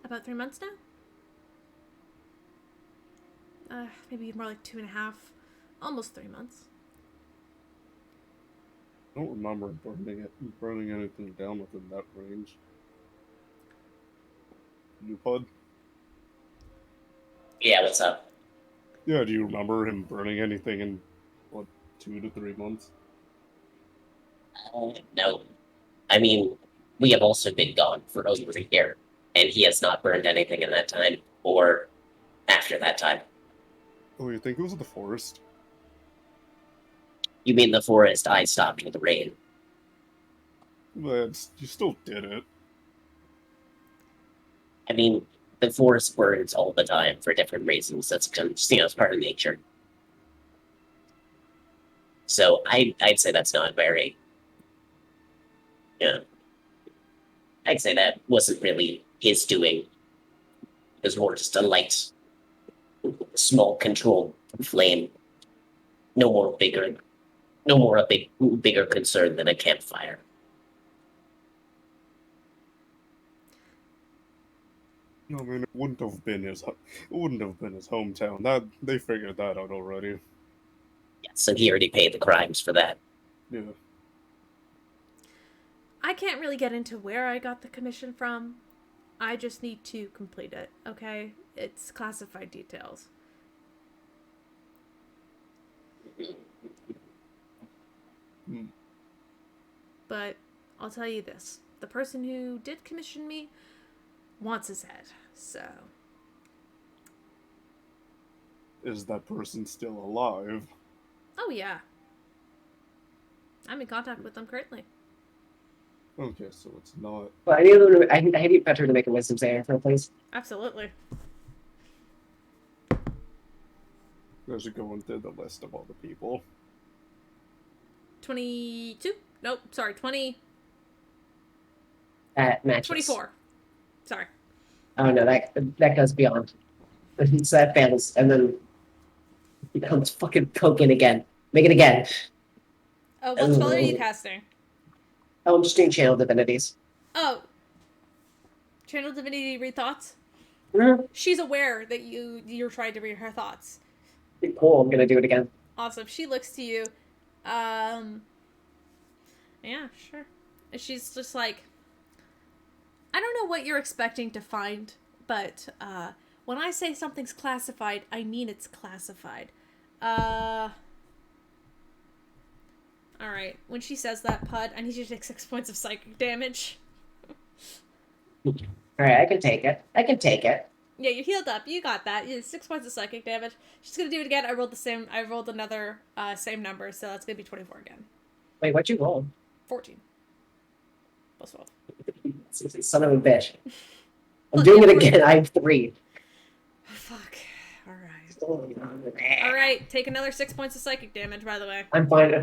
about 3 months now? Maybe more like 2.5, almost 3 months. I don't remember burning anything down within that range. You Pod? Yeah, what's up? Yeah, do you remember him burning anything in, what, 2 to 3 months? No. I mean, we have also been gone for over a year, and he has not burned anything in that time, or after that time. Oh, you think it was the forest? You mean the forest I stopped with the rain? But you still did it. I mean, the forest burns all the time for different reasons. That's just, it's part of nature. So I'd say that's not very, yeah. I'd say that wasn't really his doing. It was more just a light, small controlled flame. No more a bigger concern than a campfire. I mean, it wouldn't have been his hometown. That they figured that out already. Yes, and he already paid the crimes for that. Yeah. I can't really get into where I got the commission from. I just need to complete it, okay? It's classified details. Hmm. But I'll tell you this. the person who did commission me wants his head. So, Is that person still alive? oh yeah, I'm in contact with them currently. Okay, so it's not. Well, I need Petra to make a wisdom saving throw, please. Absolutely. I should go into the list of all the people. 22? Nope, sorry, 20. Matches. 24. Sorry. Oh no, that goes beyond. So that fails, and then he becomes fucking poking again. Make it again. Oh, what spell are you casting? Oh, I'm just doing channel divinities. Oh. Channel Divinity read thoughts? Mm-hmm. She's aware that you're trying to read her thoughts. Cool, I'm gonna do it again. Awesome. She looks to you. Yeah, sure. And she's just like, I don't know what you're expecting to find, but when I say something's classified, I mean it's classified. Alright. When she says that, Pud, I need you to take 6 points of psychic damage. Alright, I can take it. I can take it. Yeah, you healed up. You got that. You 6 points of psychic damage. She's gonna do it again. I rolled another same number, so that's gonna be 24 again. Wait, what'd you roll? 14. Plus 12. Son of a bitch. I'm Look, doing yeah, it again. I have 3. Oh, fuck. Alright, take another 6 points of psychic damage, by the way. I'm fine.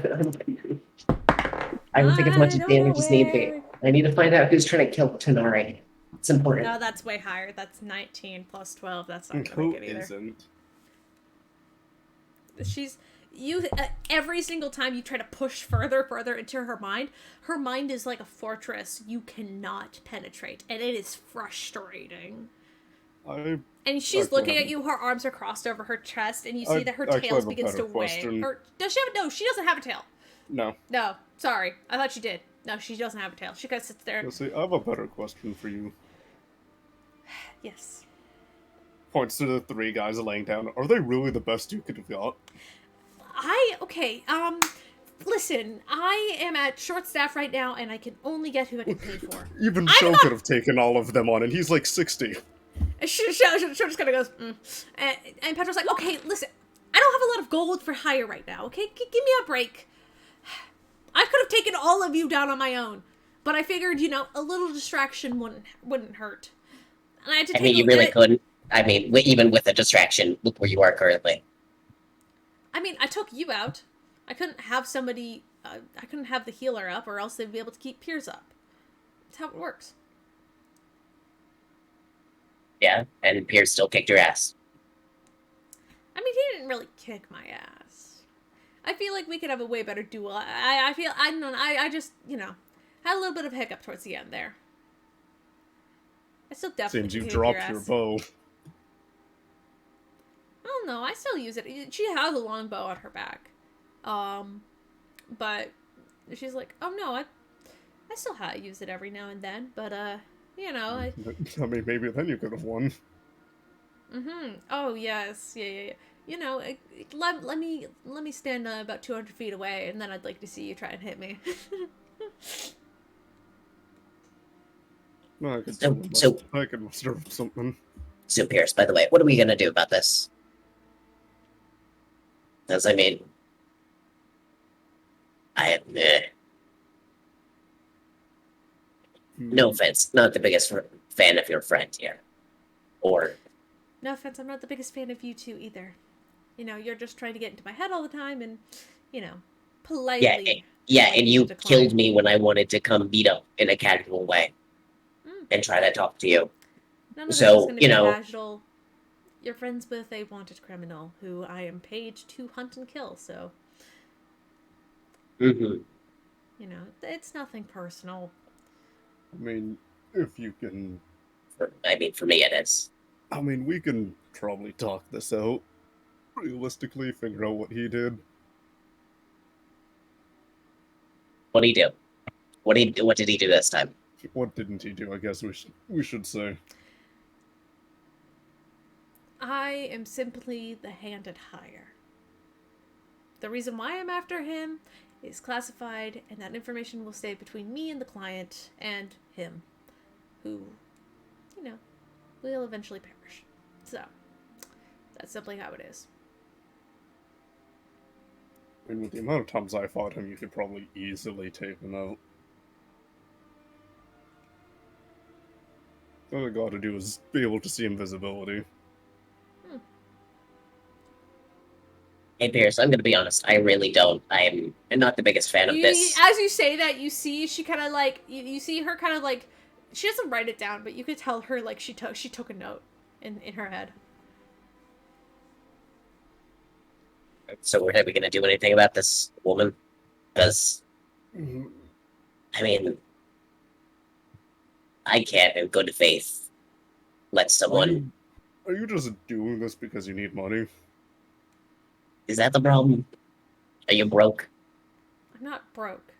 I will take as much damage as need be. I need to find out who's trying to kill Tanari. It's important. No, that's way higher. That's 19 plus 12. That's not And gonna who make it either. isn't? You every single time you try to push further into her mind is like a fortress you cannot penetrate, and it is frustrating. And she's looking at you, her arms are crossed over her chest, and you see that her tail begins to wag. Or does she have no, she doesn't have a tail. No. No, sorry. I thought she did. No, she doesn't have a tail. She kind of sits there. See, I have a better question for you. Yes. Points to the 3 guys laying down. Are they really the best you could have got? Listen, I am at short staff right now, and I can only get who I can pay for. Even Sho could have taken all of them on, and he's like 60. Sho just kind of goes, and Petra's like, okay, listen, I don't have a lot of gold for hire right now, okay? Give me a break. I could have taken all of you down on my own, but I figured, a little distraction wouldn't hurt. And I had to take you really couldn't. I mean, even with a distraction, look where you are currently. I mean, I took you out. I couldn't have somebody, I couldn't have the healer up, or else they'd be able to keep Piers up. That's how it works. Yeah, and Pierce still kicked your ass. I mean, he didn't really kick my ass. I feel like we could have a way better duel. I don't know, I just, had a little bit of a hiccup towards the end there. I still definitely Seems you kick dropped your your ass. bow. Oh no, I still use it. She has a long bow on her back. But she's like, oh no, I still use it every now and then, but I mean, maybe then you could have won. Oh yes, yeah. Let me stand about 200 feet away, and then I'd like to see you try and hit me. No, I could I could muster something. So, Pierce, by the way, what are we gonna do about this? Because, I mean, no offense, not the biggest fan of your friend here. Or... No offense, I'm not the biggest fan of you two either. You're just trying to get into my head all the time and, politely. Yeah, and you killed me when I wanted to come beat up in a casual way. And try to talk to you. None of this is going to be casual. You're friends with a wanted criminal who I am paid to hunt and kill, so... it's nothing personal. I mean, if you can... for me it is. I mean, we can probably talk this out. Realistically, figure out what he did. What'd he do? What did he do this time? What didn't he do, I guess we should say. I am simply the hand at hire. The reason why I'm after him is classified, and that information will stay between me and the client and him, who, you know, will eventually perish. So, that's simply how it is. I mean, with the amount of times I fought him, you could probably easily take him out. All I gotta do is be able to see invisibility. Hey, Pierce, I'm gonna be honest. I really don't. I'm not the biggest fan of this. As you say that, you see she kind of like you see her kind of like she doesn't write it down, but you could tell her like she took a note in her head. So, are we gonna do anything about this woman? Because, Mhm. I mean, I can't, in good faith, let someone. Are you just doing this because you need money? Is that the problem? Are you broke? I'm not broke.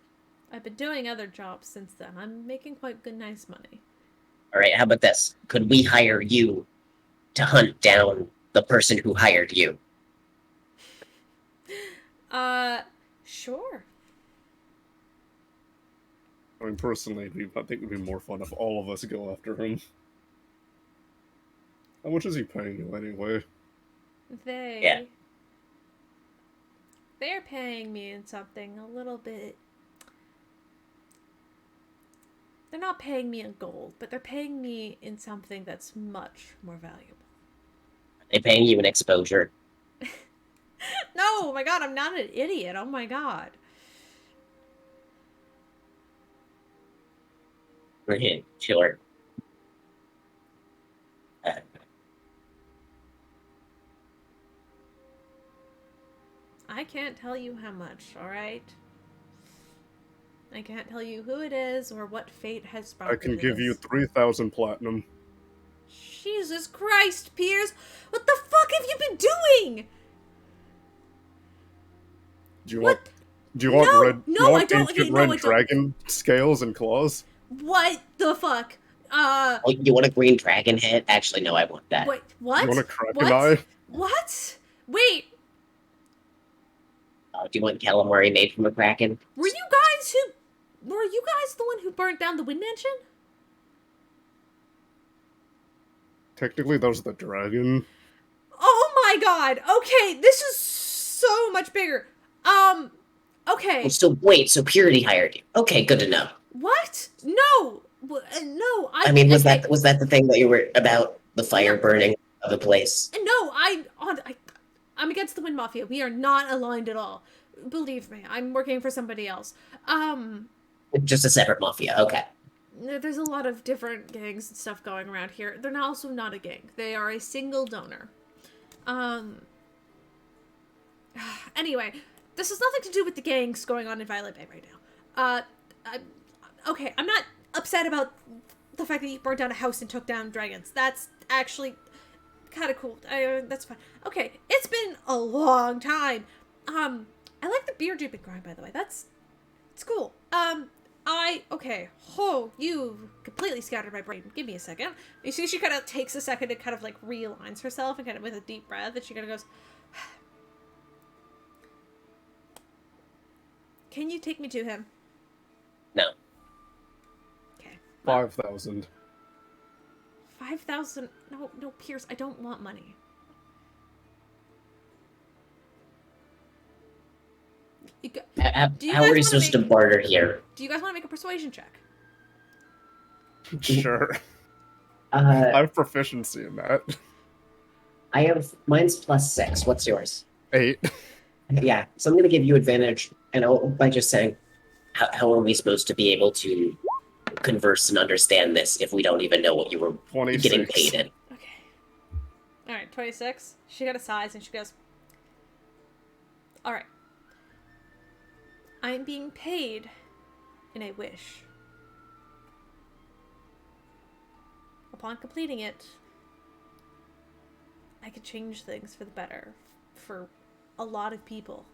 I've been doing other jobs since then. I'm making quite good, nice money. All right, how about this? Could we hire you to hunt down the person who hired you? Sure. I mean, personally, I think it would be more fun if all of us go after him. How much is he paying you anyway? Yeah. They're paying me in something a little bit. They're not paying me in gold, but they're paying me in something that's much more valuable. They paying you in exposure. No, oh my god, I'm not an idiot. Oh my god. Sure. I can't tell you how much, alright? I can't tell you who it is or what fate has brought I can me give you this. 3,000 platinum. Jesus Christ, Piers! What the fuck have you been doing? Do you What? want? Do you want No, red? no, do you want I don't. ancient Okay, no, red I don't. dragon scales and claws? What the fuck? Oh, you want a green dragon head? Actually, no, I want that. Wait, Do you want a what? kraken What? eye? What? Wait, Do you want calamari made from a kraken? were you guys the one who burnt down the wind mansion? Technically, that was the dragon. Oh my god. Okay, this is so much bigger. Okay. Oh, so wait, so Purity hired you? Okay, good to know. What? No. No, I mean, was okay. that the thing that you were about the fire No. burning of the place? No, I'm against the Wind Mafia. We are not aligned at all. Believe me, I'm working for somebody else. Just a separate mafia. Okay. There's a lot of different gangs and stuff going around here. They're also not a gang. They are a single donor. Anyway, this has nothing to do with the gangs going on in Violet Bay right now. Okay, I'm not upset about the fact that you burned down a house and took down dragons. That's actually kind of cool. That's fine. Okay, it's been a long time. I like the beard you've been growing, by the way. It's cool. Okay. Oh, you completely scattered my brain. Give me a second. You see, she kind of takes a second to kind of like realigns herself and kind of with a deep breath, and she kind of goes, "Can you take me to him?" No. Okay. 5,000. 5,000. No, Pierce. I don't want money. How are we supposed to barter here? Do you guys want to make a persuasion check? Sure. I Uh, have proficiency in that. mine's +6. What's yours? 8. Yeah, so I'm gonna give you advantage, and by just saying, how are we supposed to be able to converse and understand this if we don't even know what you were 26. getting paid in? Okay. All right, 26. She got a size and she goes, "All right. I'm being paid in a wish. Upon completing it, I could change things for the better for a lot of people."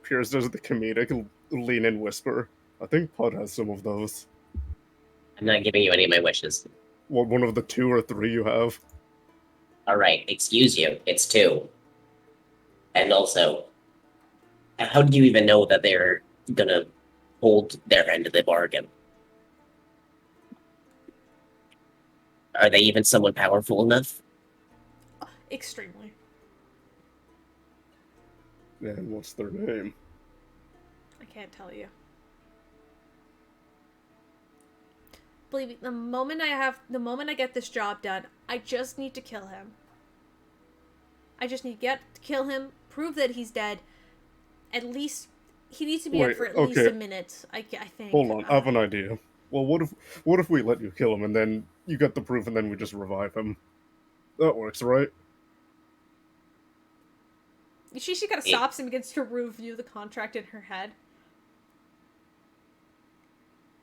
Piers does the comedic lean in whisper. I think Pod has some of those. I'm not giving you any of my wishes. One of the 2 or 3 you have. All right, excuse you. It's 2. And also, How do you even know that they're gonna hold their end of the bargain? Are they even someone powerful enough? Extremely. And what's their name? I can't tell you. Believe me, the moment I get this job done, I just need to kill him. I just need to kill him, prove that he's dead. At least he needs to be up Wait, for at okay. least a minute. I think. Hold on, I have an idea. Well, what if we let you kill him and then you get the proof and then we just revive him? That works, right? She kind of stops and begins to review the contract in her head.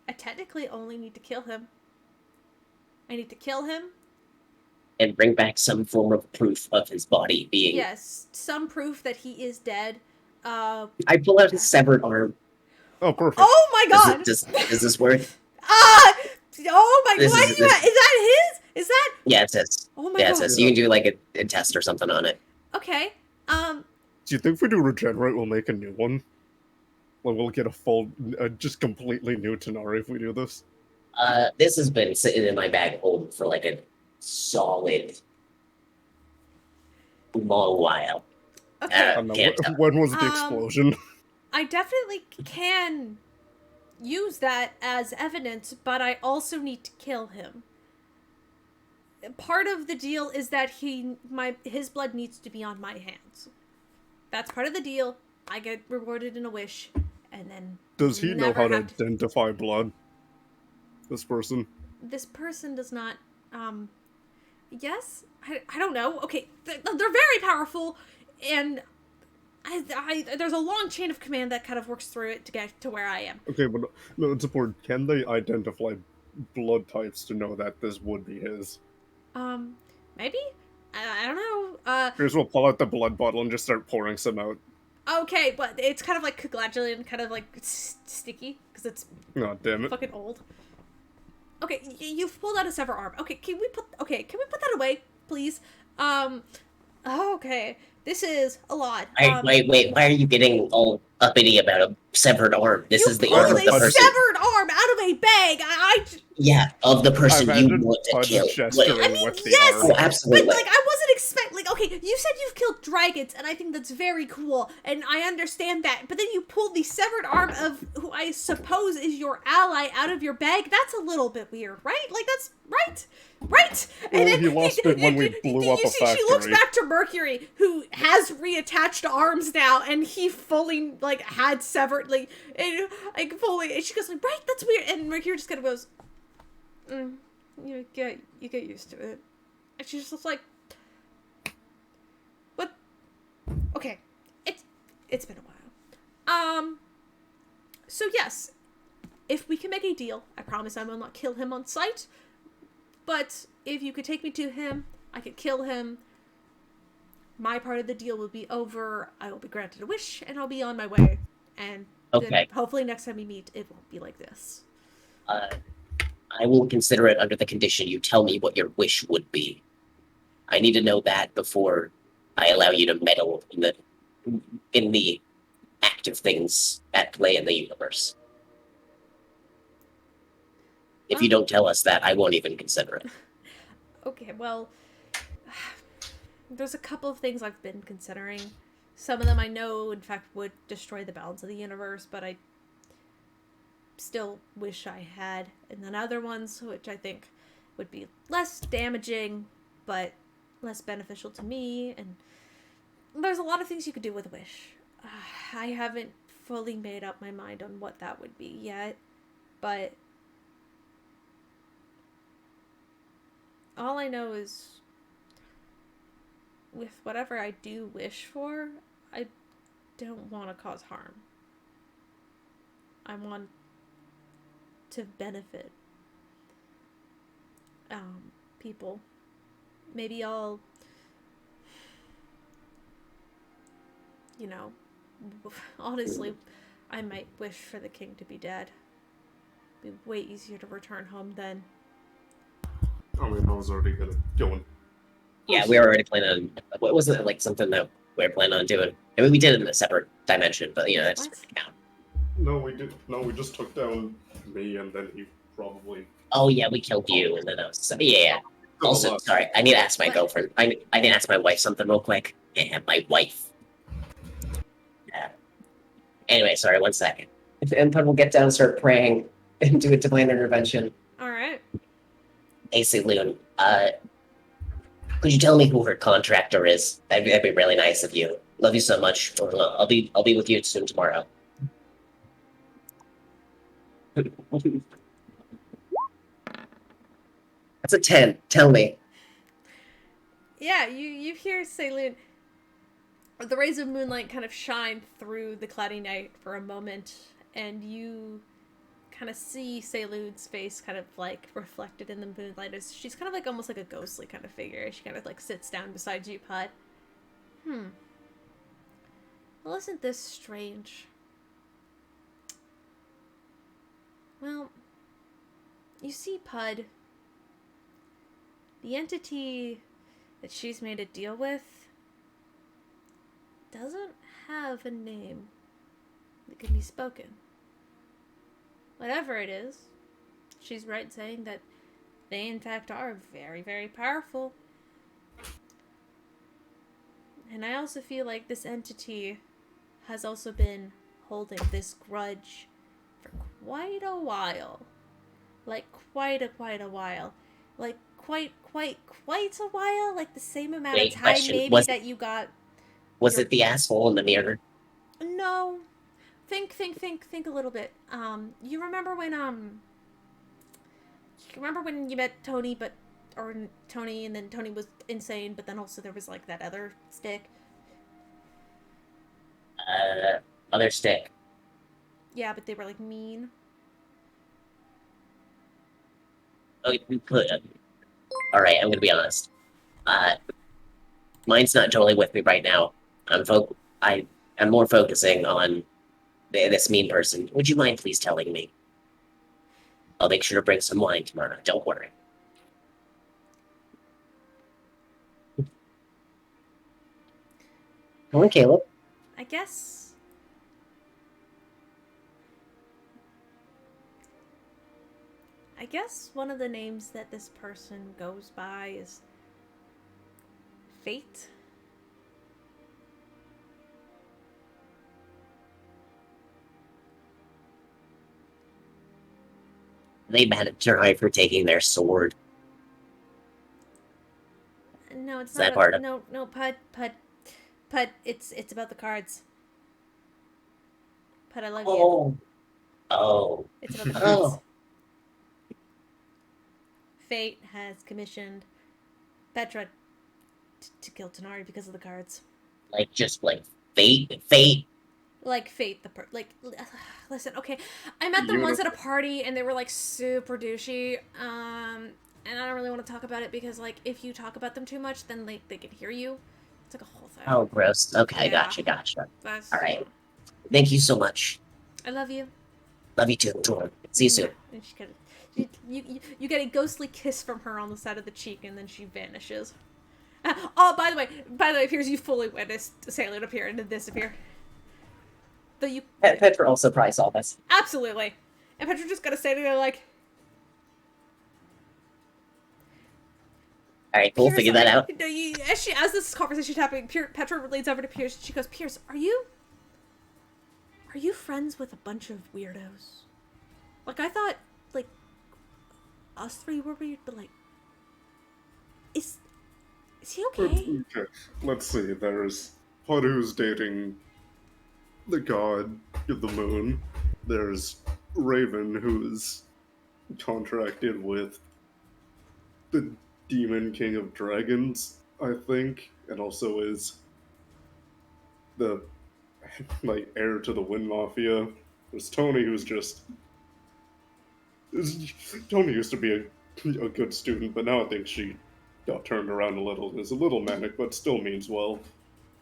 I technically only need to kill him. I need to kill him. And bring back some form of proof of his body being. Yes, some proof that he is dead. I pull out his severed arm. Oh, perfect. Oh my god! Does this work? Oh my god! Is that his? Is that? Yeah, it says. Oh my Yeah, it god! says you can do like a test or something on it. Okay. Do you think if we do regenerate, we'll make a new one? Like we'll get a full, just completely new Tanari if we do this? This has been sitting in my bag hold for like a solid long while. Okay. I don't know, when was the explosion? I definitely can use that as evidence, but I also need to kill him. Part of the deal is that his blood needs to be on my hands. That's part of the deal. I get rewarded in a wish, and then Does he know how to identify blood? This person? This person does not. Yes, I don't know. Okay, they're very powerful, and there's a long chain of command that kind of works through it to get to where I am. Okay, but no, it's important. Can they identify blood types to know that this would be his? Maybe? I don't know. Here's we'll pull out the blood bottle and just start pouring some out. Okay, but it's kind of like coagulated, kind of like sticky, because it's God damn it. fucking old. Okay, you've pulled out a severed arm. Okay, can we put that away, please? Okay. This is a lot. Wait, why are you getting all uppity about a severed arm? This is the arm of the person. Severed arm out of a bag. Yeah, of the person I've you had want to touch kill. gesturing I mean, with the yes, arm. Oh, absolutely. but like I wasn't expecting. Okay, you said you've killed dragons, and I think that's very cool, and I understand that. But then you pulled the severed arm of who I suppose is your ally out of your bag. That's a little bit weird, right? Like that's right. Well, And then he lost it when we blew up a factory. She looks back to Mercury, who has reattached arms now, and he fully like had severed fully. And she goes like, right, that's weird. And Mercury just kind of goes, you get used to it. And she's just like, what? Okay, it's been a while. So yes, if we can make a deal, I promise I will not kill him on sight. But if you could take me to him, I could kill him. My part of the deal will be over. I will be granted a wish, and I'll be on my way. And then hopefully next time we meet, it won't be like this. I will consider it under the condition you tell me what your wish would be. I need to know that before I allow you to meddle in the active things at play in the universe. If you don't tell us that, I won't even consider it. Okay, well, there's a couple of things I've been considering. Some of them I know, in fact, would destroy the balance of the universe, but I still wish I had. And then other ones, which I think would be less damaging, but less beneficial to me. And there's a lot of things you could do with a wish. I haven't fully made up my mind on what that would be yet, but all I know is with whatever I do wish for, I don't want to cause harm. I want to benefit people. Maybe I'll, honestly, I might wish for the king to be dead. It'd be way easier to return home then. I mean, I was already gonna go and... Yeah, we were already planning on... What was it, like something that we're planning on doing. I mean, we did it in a separate dimension, but you know that's What? count. No, we did. No, we just took down me, and then he probably. Oh yeah, we killed you, and then I was yeah. Still Also, alive. sorry, I need to ask my What? girlfriend. I need to ask my wife something real quick. Yeah, my wife. Yeah. Anyway, sorry, 1 second. And Pud will get down and start praying and do a divine intervention. All right. Hey, Loon, could you tell me who her contractor is? That'd be really nice of you. Love you so much. I'll be with you soon tomorrow. That's a 10. Tell me. Yeah, you hear Saloon. The rays of moonlight kind of shine through the cloudy night for a moment, and you kind of see Saloon's face kind of like reflected in the moonlight as she's kind of like almost like a ghostly kind of figure. She kind of like sits down beside you, Pud. Well, isn't this strange? Well, you see, Pud, the entity that she's made a deal with doesn't have a name that can be spoken. Whatever it is, she's right saying that they in fact are very, very powerful. And I also feel like this entity has also been holding this grudge for quite a while. Like quite a while. Like quite a while. Like the same amount Wait, of time question. maybe that you got. Was it the asshole in the mirror? No. Think a little bit. You remember when you met Tony, Tony, and then Tony was insane, but then also there was like that other stick. Other stick. Yeah, but they were like mean. Oh, you could. All right, I'm gonna be honest. Mine's not totally with me right now. I'm more focusing on this mean person. Would you mind please telling me? I'll make sure to bring some wine tomorrow. Don't worry. Come on, Caleb. I guess. I guess one of the names that this person goes by is Fate. They mad at Jirai for taking their sword. No, it's Is not. that part of- No, Pud. It's about the cards. Pud, I love you. Oh. It's about the cards. Oh. Fate has commissioned Petra to kill Tanari because of the cards. Like just like fate. Like Fate, listen, okay, I met them once at a party and they were like super douchey. And I don't really want to talk about it because like if you talk about them too much, then they can hear you. It's like a whole thing. Oh, gross. Okay, Yeah. gotcha. That's, All right. Thank you so much. I love you. Love you too. See you soon. And she kind of, you get a ghostly kiss from her on the side of the cheek, and then she vanishes. Oh, by the way, Piers, you fully witnessed Sailor appear and then disappear. Though you Petra also probably saw this. absolutely, and Petra just gotta stay there like. All right, we'll figure that out. As this conversation's happening, Petra leans over to Pierce and she goes, "Pierce, are you friends with a bunch of weirdos? Like, I thought, like, us three were weird, but, like, is he okay?" Okay, let's see. There's Pud who's dating the god of the moon. There's Raven who's contracted with the Demon King of Dragons, I think, and also is the like heir to the Wind Mafia. There's Tony who's just Tony used to be a good student, but now I think she got turned around a little. Is a little manic, but still means well.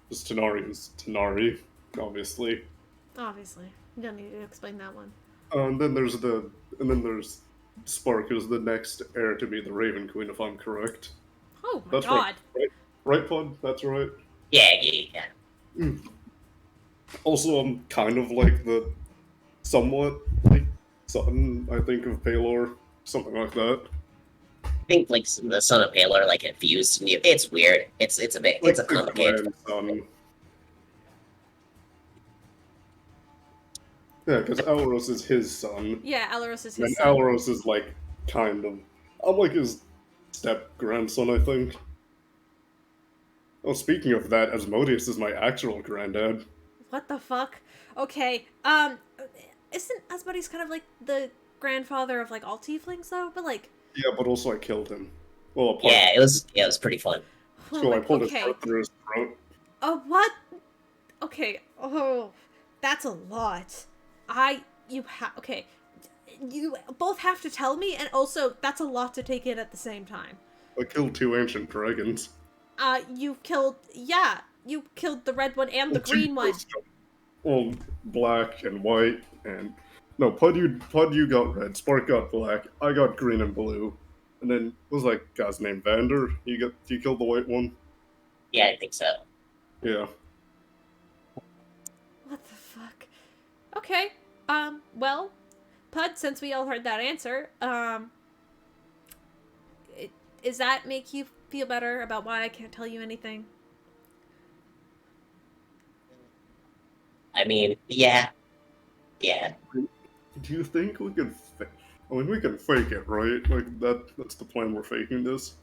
There's Tanari who's Tanari, obviously. Obviously, you don't need to explain that one. And then there's Spark, who's the next heir to be the Raven Queen, if I'm correct. Oh my That's god! right. Right, Pud? That's right. Yeah. Also, I'm kind of like the somewhat like son, I think, of Palor, something like that. I think like the son of Paler like infused in you. It's weird. It's a bit Like it's a the complicated. grandson. Yeah, because Elros is his son, Yeah, Alaros is his and son. Elros is like kind of. I'm like his step grandson, I think. Oh, speaking of that, Asmodeus is my actual granddad. What the fuck? Okay, isn't Asmodeus kind of like the grandfather of like all tieflings though? But like, Yeah, but also I killed him. Well, a part. Yeah, it was pretty fun. oh So my, I pulled his okay. heart through his throat. What? Okay. Oh, that's a lot. Okay. You both have to tell me, and also that's a lot to take in at the same time. I killed 2 ancient dragons. You killed the red one and the Well, two green one. custom. Well, black and white, and no, Pud you got red, Spark got black, I got green and blue, and then what was that guy's name, Vander? You killed the white one. Yeah, I think so. Yeah. What the fuck? Okay. Well, Pud, since we all heard that answer, does that make you feel better about why I can't tell you anything? I mean, yeah, yeah. Do you think we could? I mean, we can fake it, right? Like that's the plan. We're faking this.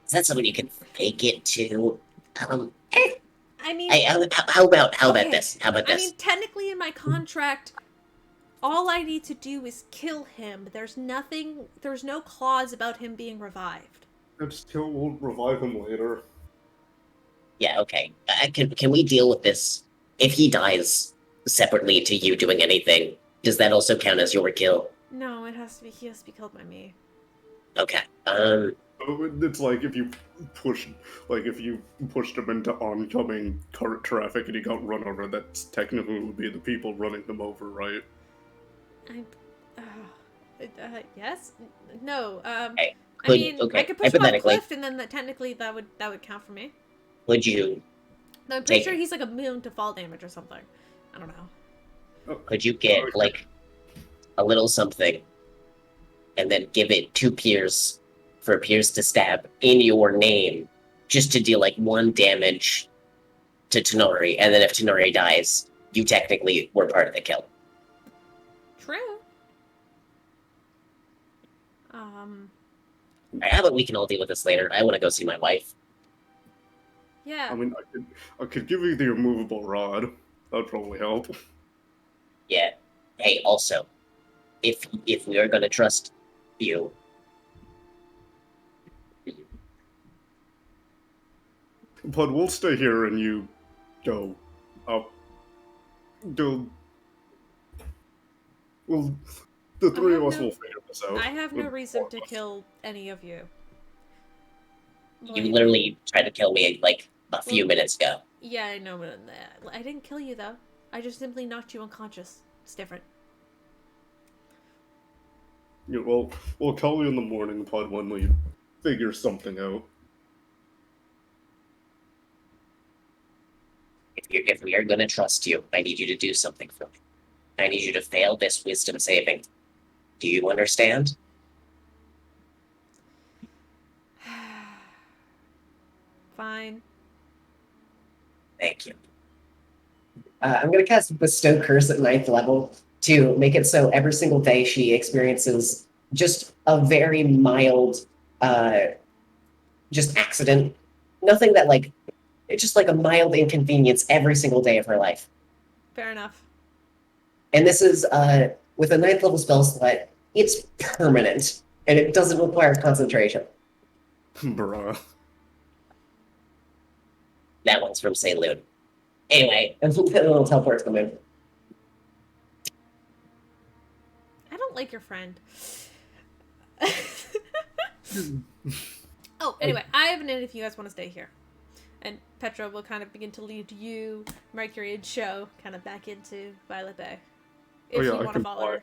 Is that something you can fake it to? Um, I mean, hey, how about okay. this? How about I mean, this? technically, in my contract, all I need to do is kill him. There's nothing. There's no clause about him being revived. We'll revive him later. Yeah, okay. Can we deal with this? If he dies separately to you doing anything, does that also count as your kill? No, it has to be. He has to be killed by me. Okay. It's like if you pushed him into oncoming cart traffic and he got run over. That's technically would be the people running him over, right? I. Yes. No. Okay. I mean, I Okay. could push him off a Hypothetically, cliff, and then technically that would count for me. would you No, I'm pretty take sure he's like immune to fall damage or something. I don't know. could you get like a little something and then give it to Pierce for Pierce to stab in your name just to deal like 1 damage to Tenori, and then if Tenori dies, you technically were part of the kill. True. How about we can all deal with this later? I want to go see my wife. Yeah. I mean, I could give you the removable rod. That'd probably help. Yeah. Hey, also, if we are gonna trust you, But we'll stay here and you go up. Go. Well, the three of us will figure this out. I have no With reason four to of us. kill any of you. you Believe me. literally tried to kill me like a few minutes ago. Yeah, I know, but I didn't kill you though. I just simply knocked you unconscious. It's different. Yeah, well, we'll call you in the morning, Pod, when we figure something out. If we are gonna trust you, I need you to do something for me. I need you to fail this wisdom saving. Do you understand? Fine. Thank you. I'm going to cast Bestow Curse at 9th level to make it so every single day she experiences just a very mild, just accident. Nothing that, like, it's just like a mild inconvenience every single day of her life. Fair enough. And this is, with a 9th level spell slot, it's permanent, and it doesn't require concentration. Bruh. That one's from St. Lude. Anyway, And the little teleports come in. I don't like your friend. Oh, anyway, I have an end if you guys want to stay here. And Petra will kind of begin to lead you, Mercury and Show, kind of back into Violet Bay. If you I want to can follow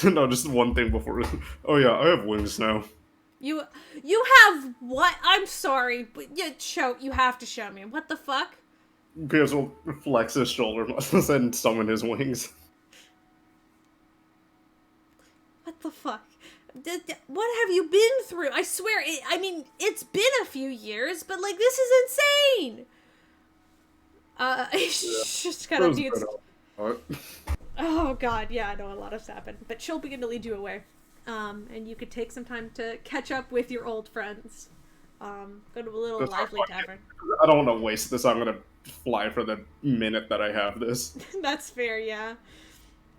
her. no, just one thing before. Oh yeah, I have wings now. You have what? I'm sorry, but you have to show me. What the fuck? Piers will flex his shoulder muscles and summon his wings. What the fuck? What have you been through? I swear, it's been a few years, but like this is insane. Just kind of needs. Oh god, yeah, I know a lot has happened, but she'll begin to lead you away, and you could take some time to catch up with your old friends. Go to a little lively tavern. I don't want to waste this. I'm gonna fly for the minute that I have this. That's fair, yeah.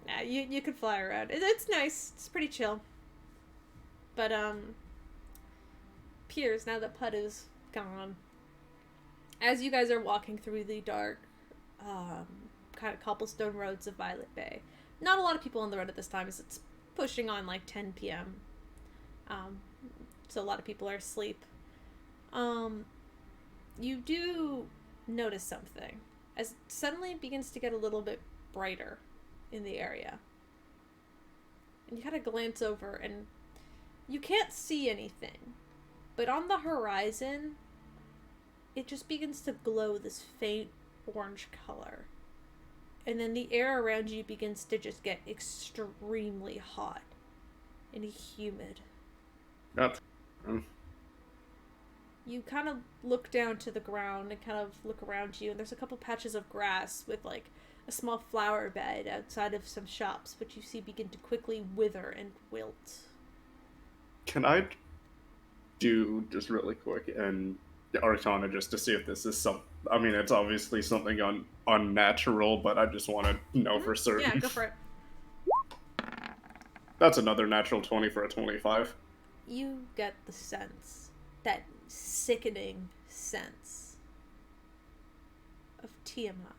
Yeah, you could fly around. It's nice. It's pretty chill. But Piers, now that Pud is gone, as you guys are walking through the dark, kind of cobblestone roads of Violet Bay, not a lot of people on the road at this time, as it's pushing on like 10 p.m. So a lot of people are asleep. You do notice something as it suddenly begins to get a little bit brighter in the area. And you kind of glance over and you can't see anything, but on the horizon, it just begins to glow this faint orange color. And then the air around you begins to just get extremely hot and humid. That's... You kind of look down to the ground and kind of look around you, and there's a couple patches of grass with like a small flower bed outside of some shops, which you see begin to quickly wither and wilt. Can I do just really quick and Arcana just to see if this is some? I mean, it's obviously something unnatural, but I just want to know for certain. Yeah, go for it. That's another natural 20 for a 25. You get the sense, that sickening sense of Tiamat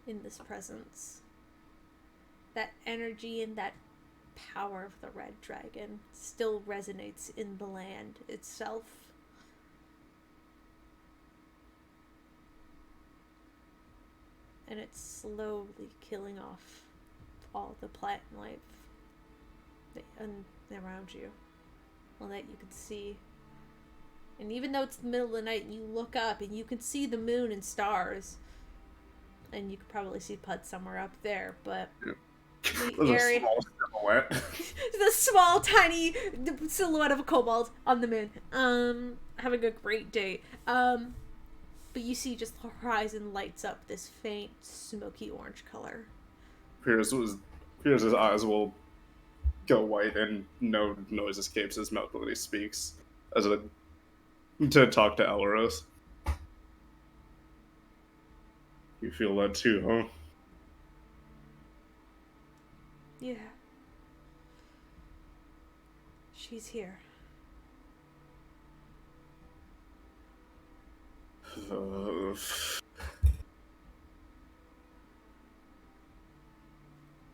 in this presence. That energy and that power of the red dragon still resonates in the land itself. And it's slowly killing off all the plant life around you. All that you can see. And even though it's the middle of the night and you look up and you can see the moon and stars, and you could probably see Pud somewhere up there, but the area, the small tiny silhouette of a kobold on the moon, having a great day. But you see just the horizon lights up this faint smoky orange color. Pierce's eyes will go white and no noise escapes his mouth when he speaks to talk to Elros. You feel that too, huh? Yeah. She's here.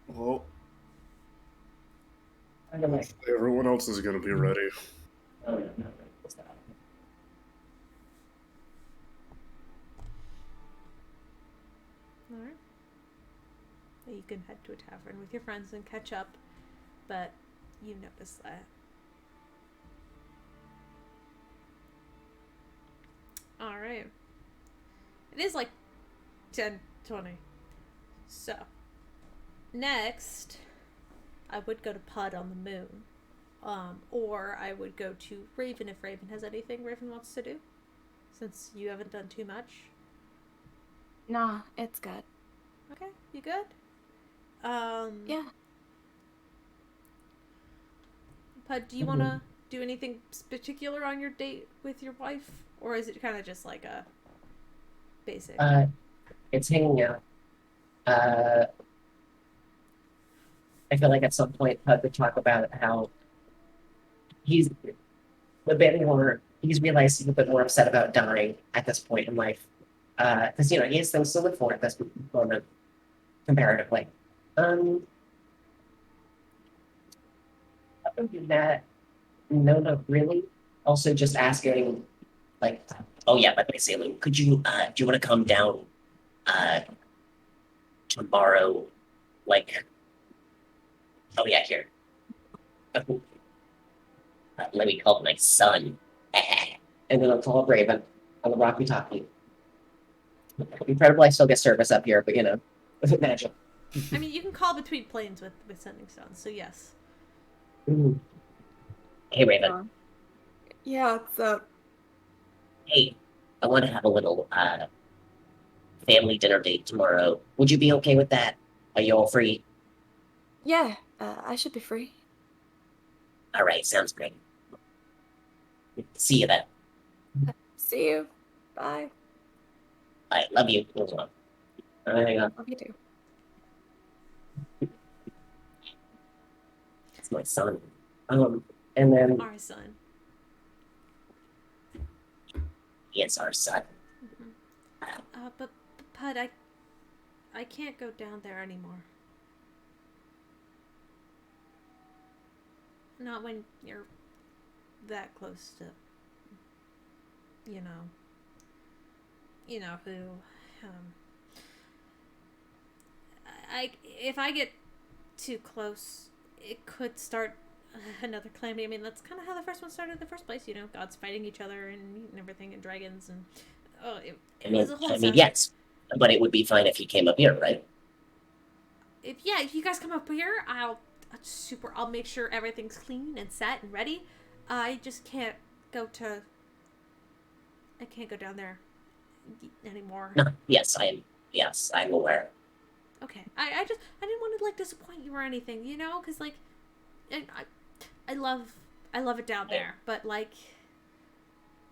Well, everyone else is gonna be ready. Alright. You can head to a tavern with your friends and catch up, but you notice that. Alright. It is like 10:20. So, next, I would go to Pud on the moon. Or I would go to Raven if Raven has anything Raven wants to do. Since you haven't done too much. Nah, it's good. Okay, you good? Yeah. Pud, do you want to do anything particular on your date with your wife? Or is it kind of just like a basic? It's hanging out. I feel like at some point Pud would talk about how he's a bit more, he's realized he's a bit more upset about dying at this point in life. Because, he has things to live for at this moment, comparatively. Other than that, no, not really. Also, just asking, like, Oh yeah, by the way, Salem, could you do you want to come down tomorrow? Like, oh yeah, here. Let me call my son. And then I'll call up Raven on the Rocky Talkie. Incredible, I still get service up here, but imagine. I mean, you can call between planes with sending stones, so yes. Hey, Raven. Yeah, it's Hey, I want to have a little family dinner date tomorrow. Would you be okay with that? Are you all free? yeah, I should be free. All right, sounds great. See you then. See you. Bye. I love you. Hang on. Love you too. It's my son. And then Our son. it's our son. But Pud, I can't go down there anymore. Not when you're that close to, you know who. If I get too close, it could start another calamity. I mean, that's kind of how the first one started in the first place. Gods fighting each other and everything, and dragons, and it was a whole. Yes, but it would be fine if he came up here, right? If you guys come up here, I'll make sure everything's clean and set and ready. I just can't go to. I can't go down there anymore. No, yes, I'm aware. Okay, I didn't want to disappoint you or anything, because I love it down there, but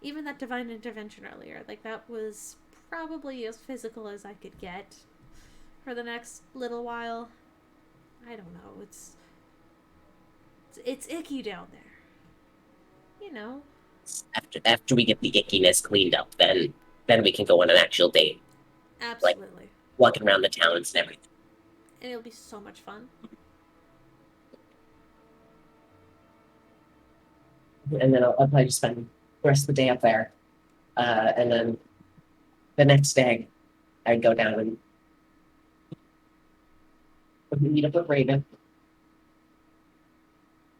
even that divine intervention earlier, that was probably as physical as I could get for the next little while. I don't know. It's icky down there. After we get the ickiness cleaned up, then we can go on an actual date. Absolutely. Walking around the towns and everything. And it'll be so much fun. And then I'll probably just spend the rest of the day up there. And then the next day, I'd go down and meet up with Raven.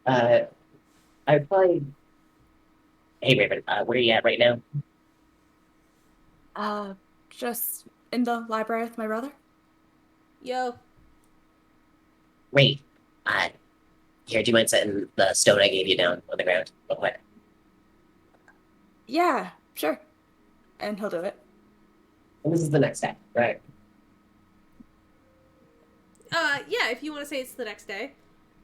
I'd probably. Hey, Raven, where are you at right now? Just in the library with my brother. Yo. Wait. Here, do you mind setting the stone I gave you down on the ground real quick? Yeah, sure. And he'll do it. And this is the next day, right? Yeah, if you want to say it's the next day.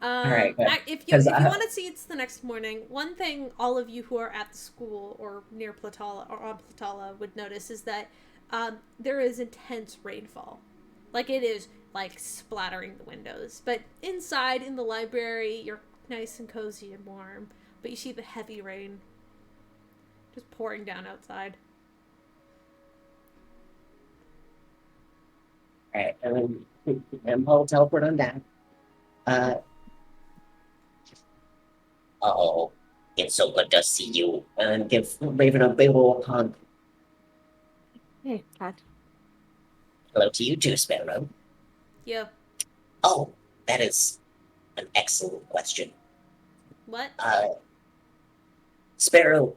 All right, good. If you want to see it's the next morning, one thing all of you who are at the school or near Platala or on Platala would notice is that there is intense rainfall. It is splattering the windows. But inside in the library, you're nice and cozy and warm. But you see the heavy rain just pouring down outside. All right, and then I'll teleport on down. Oh, it's so good to see you. And give Raven a big ol' hug. Hey, Pat. Hello to you too, Sparrow. Yeah. Oh, that is an excellent question. What? Sparrow,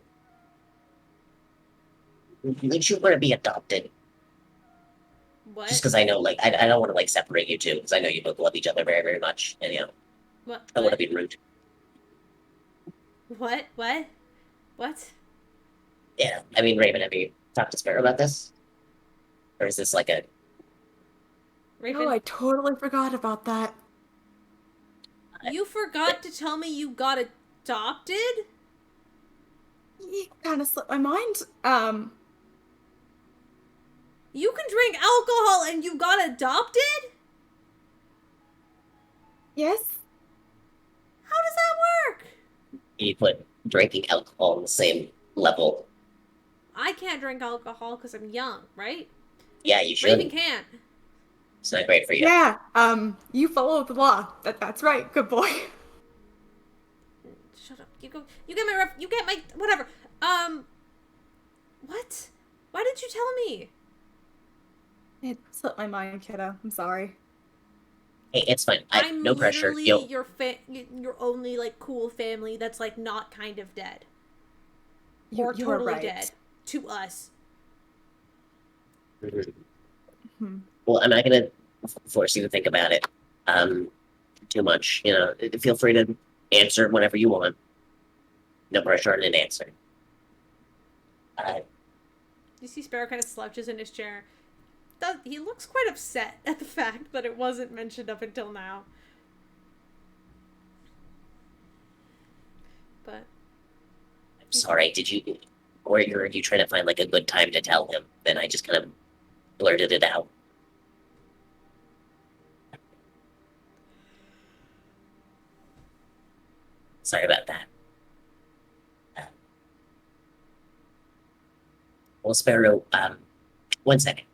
would you want to be adopted? What? Just because I know, I don't want to separate you two, because I know you both love each other very, very much, and What? I want to be rude. What? What? Yeah, I mean, Raven, have you talked to Sparrow about this? Or is this a... Raven? Oh, I totally forgot about that. You forgot to tell me you got adopted? You kind of slipped my mind. You can drink alcohol and you got adopted? Yes? How does that work? You put drinking alcohol on the same level. I can't drink alcohol because I'm young, right? Yeah, you should. Raven can. It's not great for you. Yeah, you follow the law. That's right, good boy. Shut up. You get my whatever. What? Why didn't you tell me? It slipped my mind, kiddo. I'm sorry. Hey, it's fine. I'm No pressure. literally your only like cool family that's like not kind of dead or You are totally right. dead to us. Hmm. Well, I'm not gonna force you to think about it too much. Feel free to answer whenever you want. No pressure on an answer. Uh, You see Sparrow kind of slouches in his chair. He looks quite upset at the fact that it wasn't mentioned up until now. But I'm sorry. Or are you trying to find like a good time to tell him? Then I just kind of blurted it out. Sorry about that. Uh, well, Sparrow, 1 second.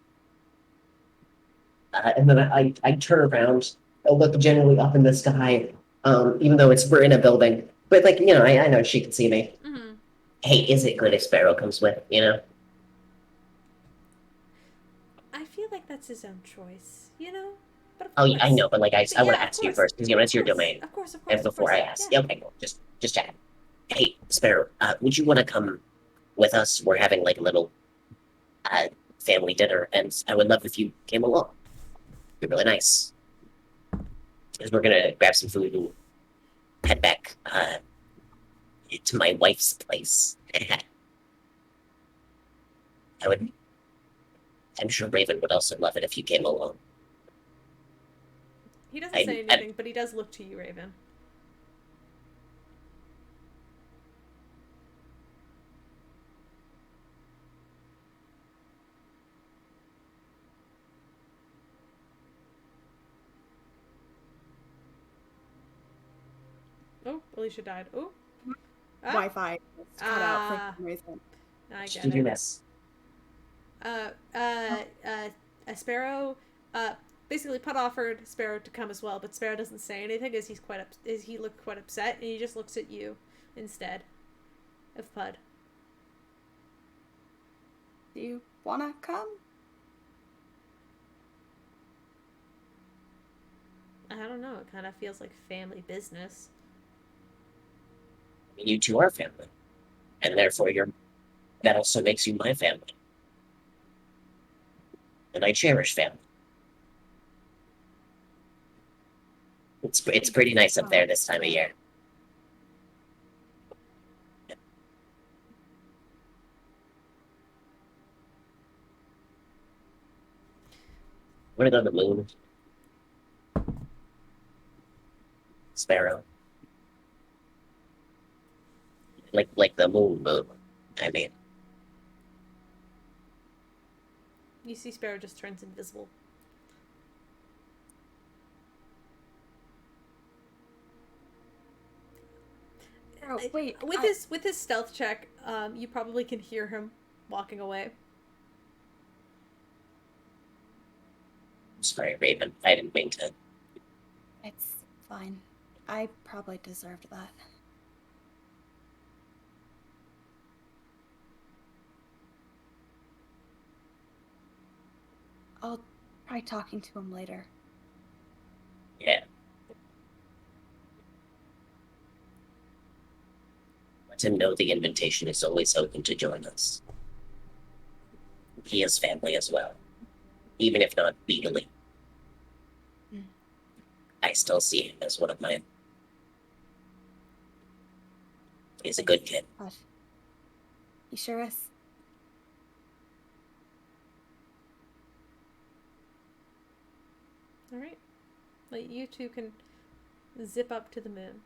And then I turn around, I look generally up in the sky, even though we're in a building. But like, I know she can see me. mm-hmm. Hey, is it good if Sparrow comes with? I feel like that's his own choice, you know. But of Oh, yeah, I course. know, but like But I want yeah, to of ask you course. first because Of it's your course. domain. Of course. Of And course. Of before course. I ask, Yeah. yeah, okay, cool. Just chat. Hey, Sparrow, would you want to come with us? We're having like a little uh, family dinner, and I would love if you came along. It'd be really nice. Because we're gonna grab some food and head back to my wife's place. I would. I'm sure Raven would also love it if you came along. He doesn't say I anything, but he does look to you, Raven. Oh, Alicia died. Oh. Ah. Wi-Fi just cut out for some reason. I did get you do it. this? Uh, uh, uh, Sparrow, basically Putt offered Sparrow to come as well, but Sparrow doesn't say anything as he looked quite upset, and he just looks at you instead of Pud. Do you wanna come? I don't know. It kind of feels like family business. You two are family, and therefore that also makes you my family, and I cherish family. It's pretty nice up there this time of year. What about the moon? Sparrow. Like the moon. I mean, You see Sparrow just turns invisible. Oh, wait. With his stealth check, you probably can hear him walking away. sorry, Raven. I didn't mean to. It's fine. I probably deserved that. I'll try talking to him later. Yeah. Let him know the invitation is always open to join us. He has family as well, even if not legally. I still see him as one of mine. He's a good kid. But he sure is. All right. Like you two can zip up to the moon.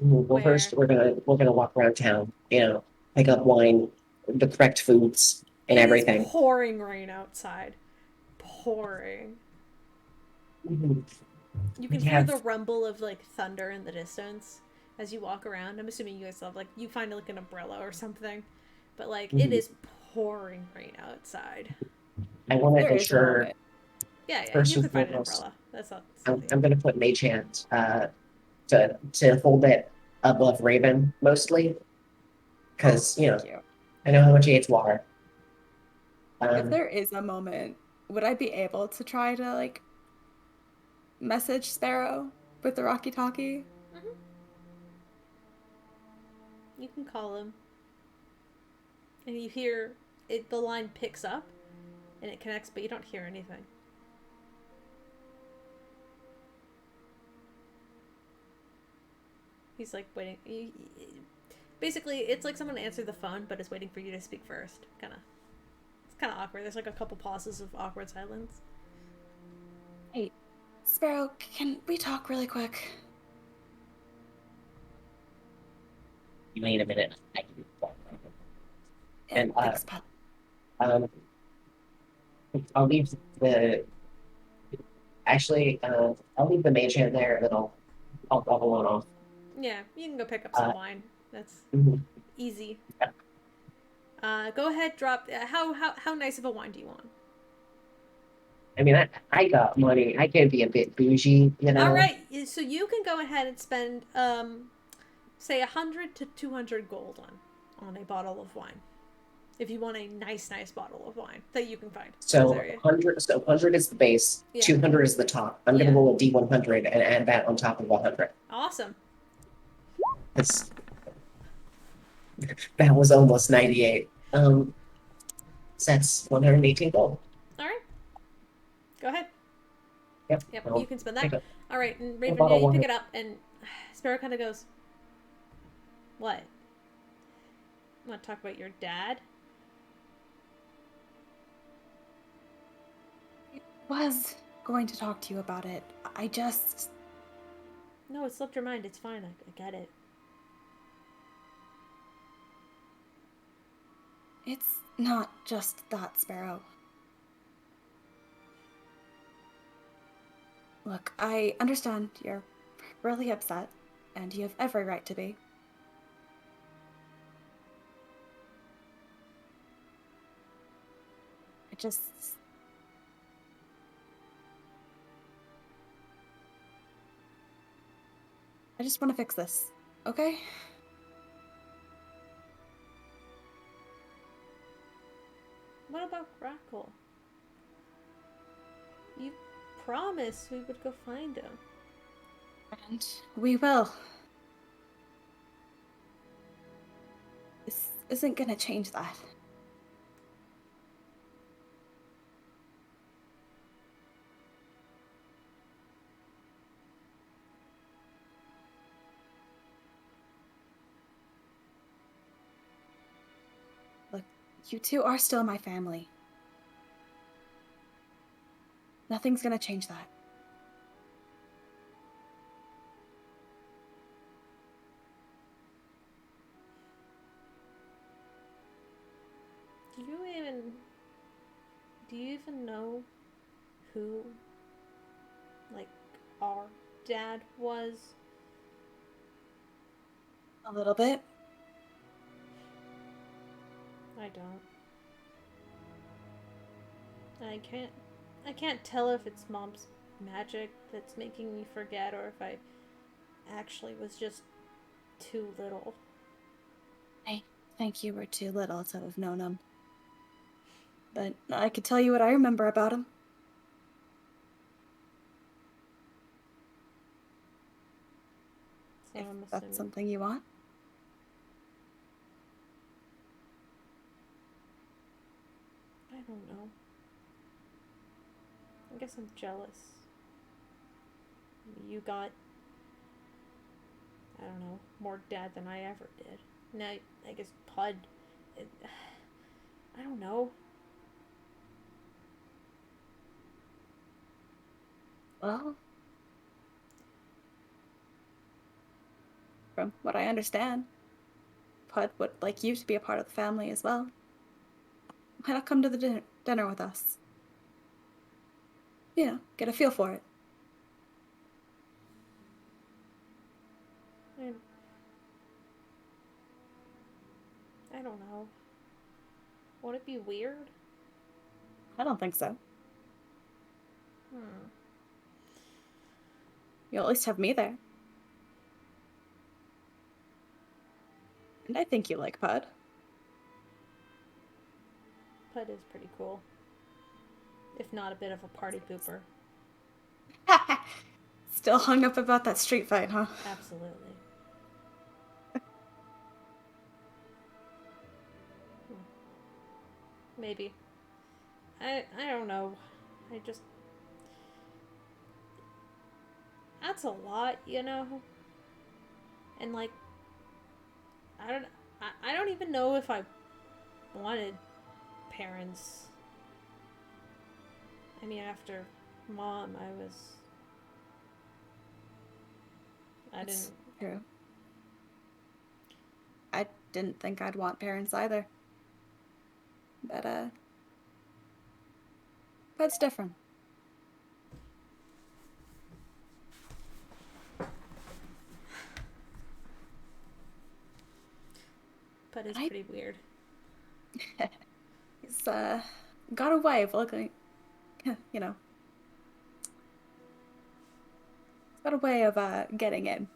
Well, first we're gonna walk around town. Pick up wine, the correct foods, and It is everything. pouring rain outside. Pouring. Mhm. You can We hear the have- rumble of like thunder in the distance as you walk around. I'm assuming you guys have like you find like an umbrella or something, but like it is pouring rain outside. I want to There is a ensure. moment. Yeah, First you and can find an foremost, umbrella. That's not. I'm gonna put Mage Hand to hold it above Raven mostly, because Thank you. I know how much he hates water. If there is a moment, would I be able to try to like message Sparrow with the Rocky Talkie? You can call him. And you hear it, the line picks up and it connects, but you don't hear anything. He's like waiting. Basically, it's like someone answered the phone, but is waiting for you to speak first. It's kind of awkward. There's like a couple pauses of awkward silence. Hey, Sparrow, can we talk really quick? Wait a minute. Yeah, And thanks, Pud. um, I'll leave the I'll leave the mage hand there, and then I'll bubble on off. Yeah, you can go pick up some Uh, wine. That's mhm. easy. Yeah. Go ahead, drop. How nice of a wine do you want? I mean, I got money. I can be a bit bougie, you know. All right, so you can go ahead and spend say 100 to 200 gold on a bottle of wine. If you want a nice bottle of wine that you can find in this So area. 100 is the base, Yeah. 200 is the top. I'm gonna Yeah. roll a D100 and add that on top of 100. Awesome. That's that was almost 98. So that's 118 gold. All right. Go ahead. Yep. Yep, I'll you can spend take that. it. All right, and A Raven, bottle yeah, you of pick wine. it up, and Sparrow kind of goes, "What? Want to talk about your dad?" Was going to talk to you about it. I just. No, it slipped your mind. It's fine. I get it. It's not just that, Sparrow. Look, I understand you're really upset, and you have every right to be. I just. I just want to fix this, okay? What about Grackle? You promised we would go find him. And we will. This isn't gonna change that. Look, you two are still my family. Nothing's gonna change that. Do you even know who, like, our dad was? A little bit. I don't. I can't tell if it's mom's magic that's making me forget or if I actually was just too little. I think you were too little to have known him. But I could tell you what I remember about him. So If I'm that's assuming. something you want. I don't know. I guess I'm jealous. You got, I don't know, more dad than I ever did. Now, I guess Pud. It, I don't know. Well, from what I understand, Pud would like you to be a part of the family as well. Why not come to the dinner with us? You know, get a feel for it. I don't know. Would it be weird? I don't think so. Hmm. You'll at least have me there. And I think you like Pud. Pud is pretty cool. If not a bit of a party pooper. Still hung up about that street fight, huh? Absolutely. Maybe. I don't know. I just that's a lot, you know? And like I don't even know if I wanted parents. I mean, after mom, I It's didn't. true. I didn't think I'd want parents either. But it's different. But it's I- pretty weird. He's got a way of looking, you know, he's got a way of getting in.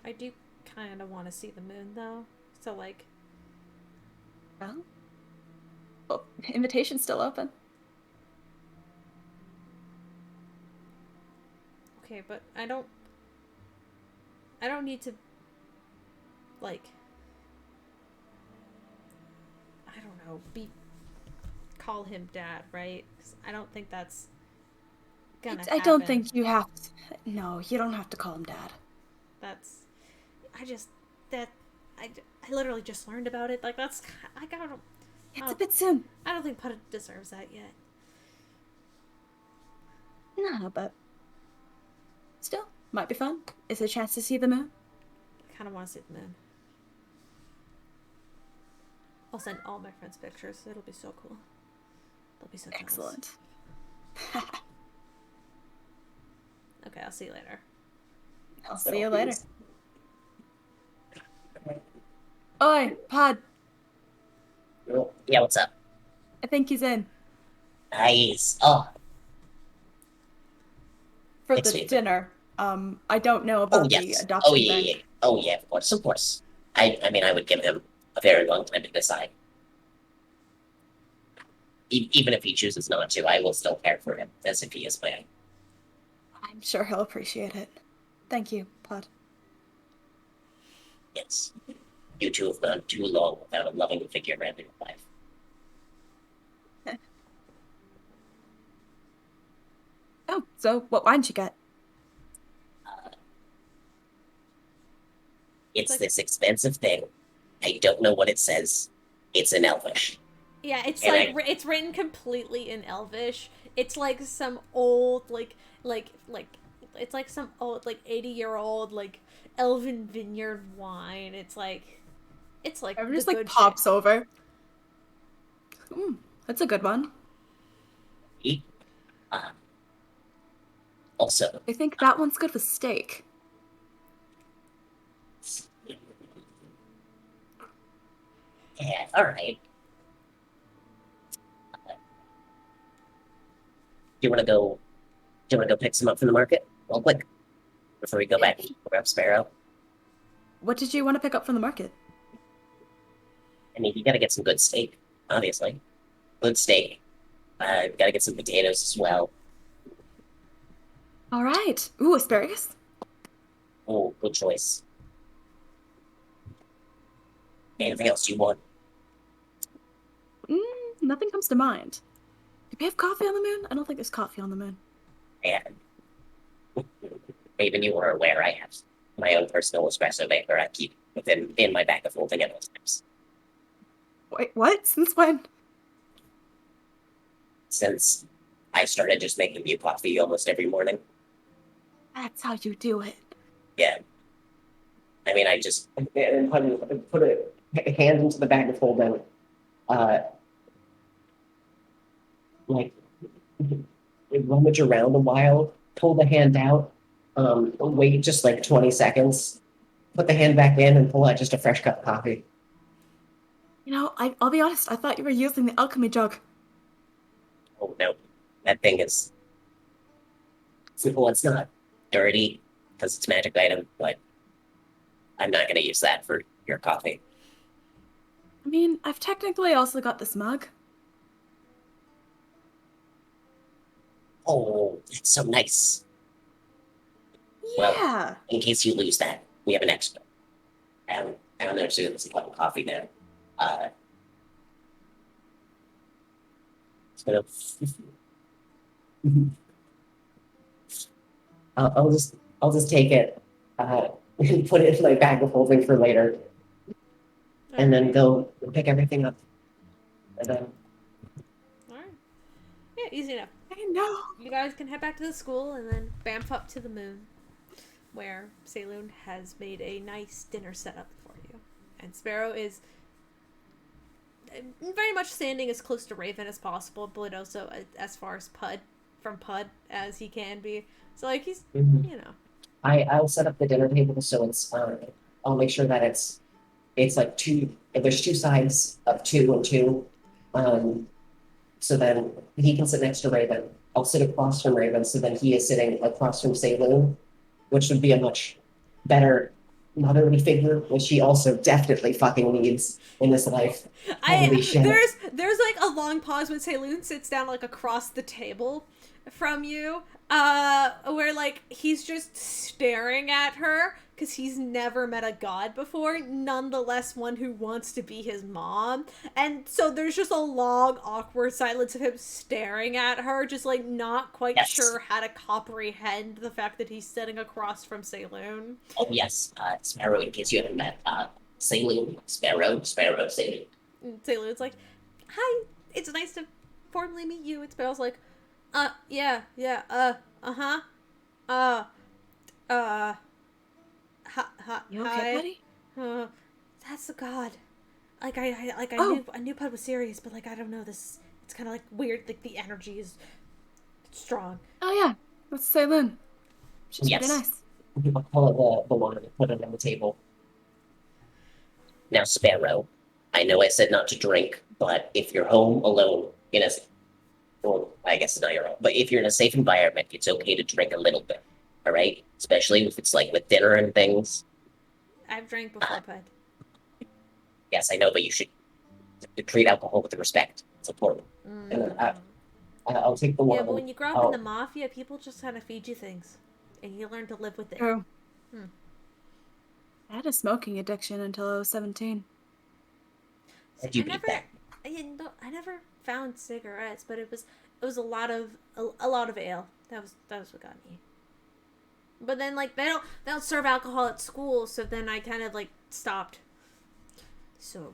I do kind of want to see the moon, though. So, like, Well, invitation's still open. okay, but I don't need to, like, I don't know, call him dad, right? 'Cause I don't think that's gonna happen. I don't think you have to. No, you don't have to call him dad. That's, I just, that, I literally just learned about it. Like, that's, I gotta, It's a bit soon. I don't think Putta deserves that yet. No, but still, might be fun. It's a chance to see the moon. I kind of want to see the moon. I'll send all my friends pictures. It'll be so cool. They'll be so jealous. Excellent. Okay, I'll see you later. I'll see you later. Oi, Pod. Yeah, what's up? I think he's in Nice. Oh, for Thanks, the David. dinner. I don't know about the yes. adoption Oh, yeah, thing. yeah. Oh, yeah, of course, of course. I mean, I would give him a very long time to decide. Even if he chooses not to, I will still care for him as if he is my own. I'm sure he'll appreciate it. Thank you, Pod. Yes. You two have gone too long without a loving figure in your life. Oh, so what wine did you get? It's Like- this expensive thing. I don't know what it says. It's in Elvish. Yeah, it's And like it's written completely in Elvish. It's like some old like it's like some old like 80-year-old like elven vineyard wine. It's like Everyone the just like good pops shit. over. That's a good one. Uh, also, I think that one's good with steak. yeah, all right. Do you want to go? Do you want to go pick some up from the market real quick before we go back and grab Sparrow? What did you want to pick up from the market? I mean, you got to get some good steak, obviously. Good steak. Got to get some potatoes as well. All right. Ooh, asparagus. Oh, good choice. Anything else you want? Nothing comes to mind. Do we have coffee on the moon? I don't think there's coffee on the moon. And even you were aware, I have my own personal espresso maker I keep within in my bag of holding at all times. Wait, what? Since when? Since I started just making you coffee almost every morning. That's how you do it. Yeah. I mean, I just and put a hand into the bag of holding, like rummage around a while, pull the hand out, wait just like 20 seconds, put the hand back in, and pull out just a fresh cup of coffee. You know, I'll be honest. I thought you were using the alchemy jug. Oh no, that thing is. Well, it's not dirty because it's a magic item, but I'm not going to use that for your coffee. I mean, I've technically also got this mug. Oh, that's so nice. Well, Yeah. in case you lose that, we have an extra. I don't know if there's a cup of coffee there. Uh, it's gonna. I'll just take it, and put it in my bag of holding for later, and then Alright. go pick everything up. And then Alright. Yeah, easy enough. I know. You guys can head back to the school and then bamf up to the moon, where Saloon has made a nice dinner setup for you. And Sparrow is very much standing as close to Raven as possible, but also as far as from Pud as he can be. So, like, he's, you know. I'll set up the dinner table so it's I'll make sure that it's like two. If there's two sides of two and two, so then he can sit next to Raven. I'll sit across from Raven, so then he is sitting across from Saloon, which would be a much better motherly figure, which he also definitely fucking needs in his life. Holy shit. There's like a long pause when Saloon sits down like across the table from you, where like he's just staring at her because he's never met a god before, nonetheless one who wants to be his mom. And so there's just a long, awkward silence of him staring at her, just like not quite Yes. sure how to comprehend the fact that he's sitting across from Saloon. Oh yes, Sparrow. In case you haven't met, Saloon, Sparrow, Saloon. And Saloon's like, hi, it's nice to formally meet you. And Sparrow's like, yeah, uh-huh, You okay, hi. buddy? That's a god. Like I Oh. knew Pud was serious, but like I don't know, this it's kind of like weird. Like the energy is strong. Oh yeah, that's Saloon. She's Yes. pretty nice. I'll call it the one and put it on the table. Now, Sparrow, I know I said not to drink, but if you're home alone in a, well, I guess it's not your own, but if you're in a safe environment, it's okay to drink a little bit. All right, especially if it's like with dinner and things. I've drank before, Pud. Yes, I know, but you should treat alcohol with respect. It's important. And then, I'll take the one. Yeah, but when you grow up in the mafia, people just kind of feed you things, and you learn to live with it. True. Hmm. I had a smoking addiction until I was 17. Did you beat that? I never found cigarettes, but it was a lot of ale. That was what got me. But then like they don't serve alcohol at school, so then I kind of like stopped. So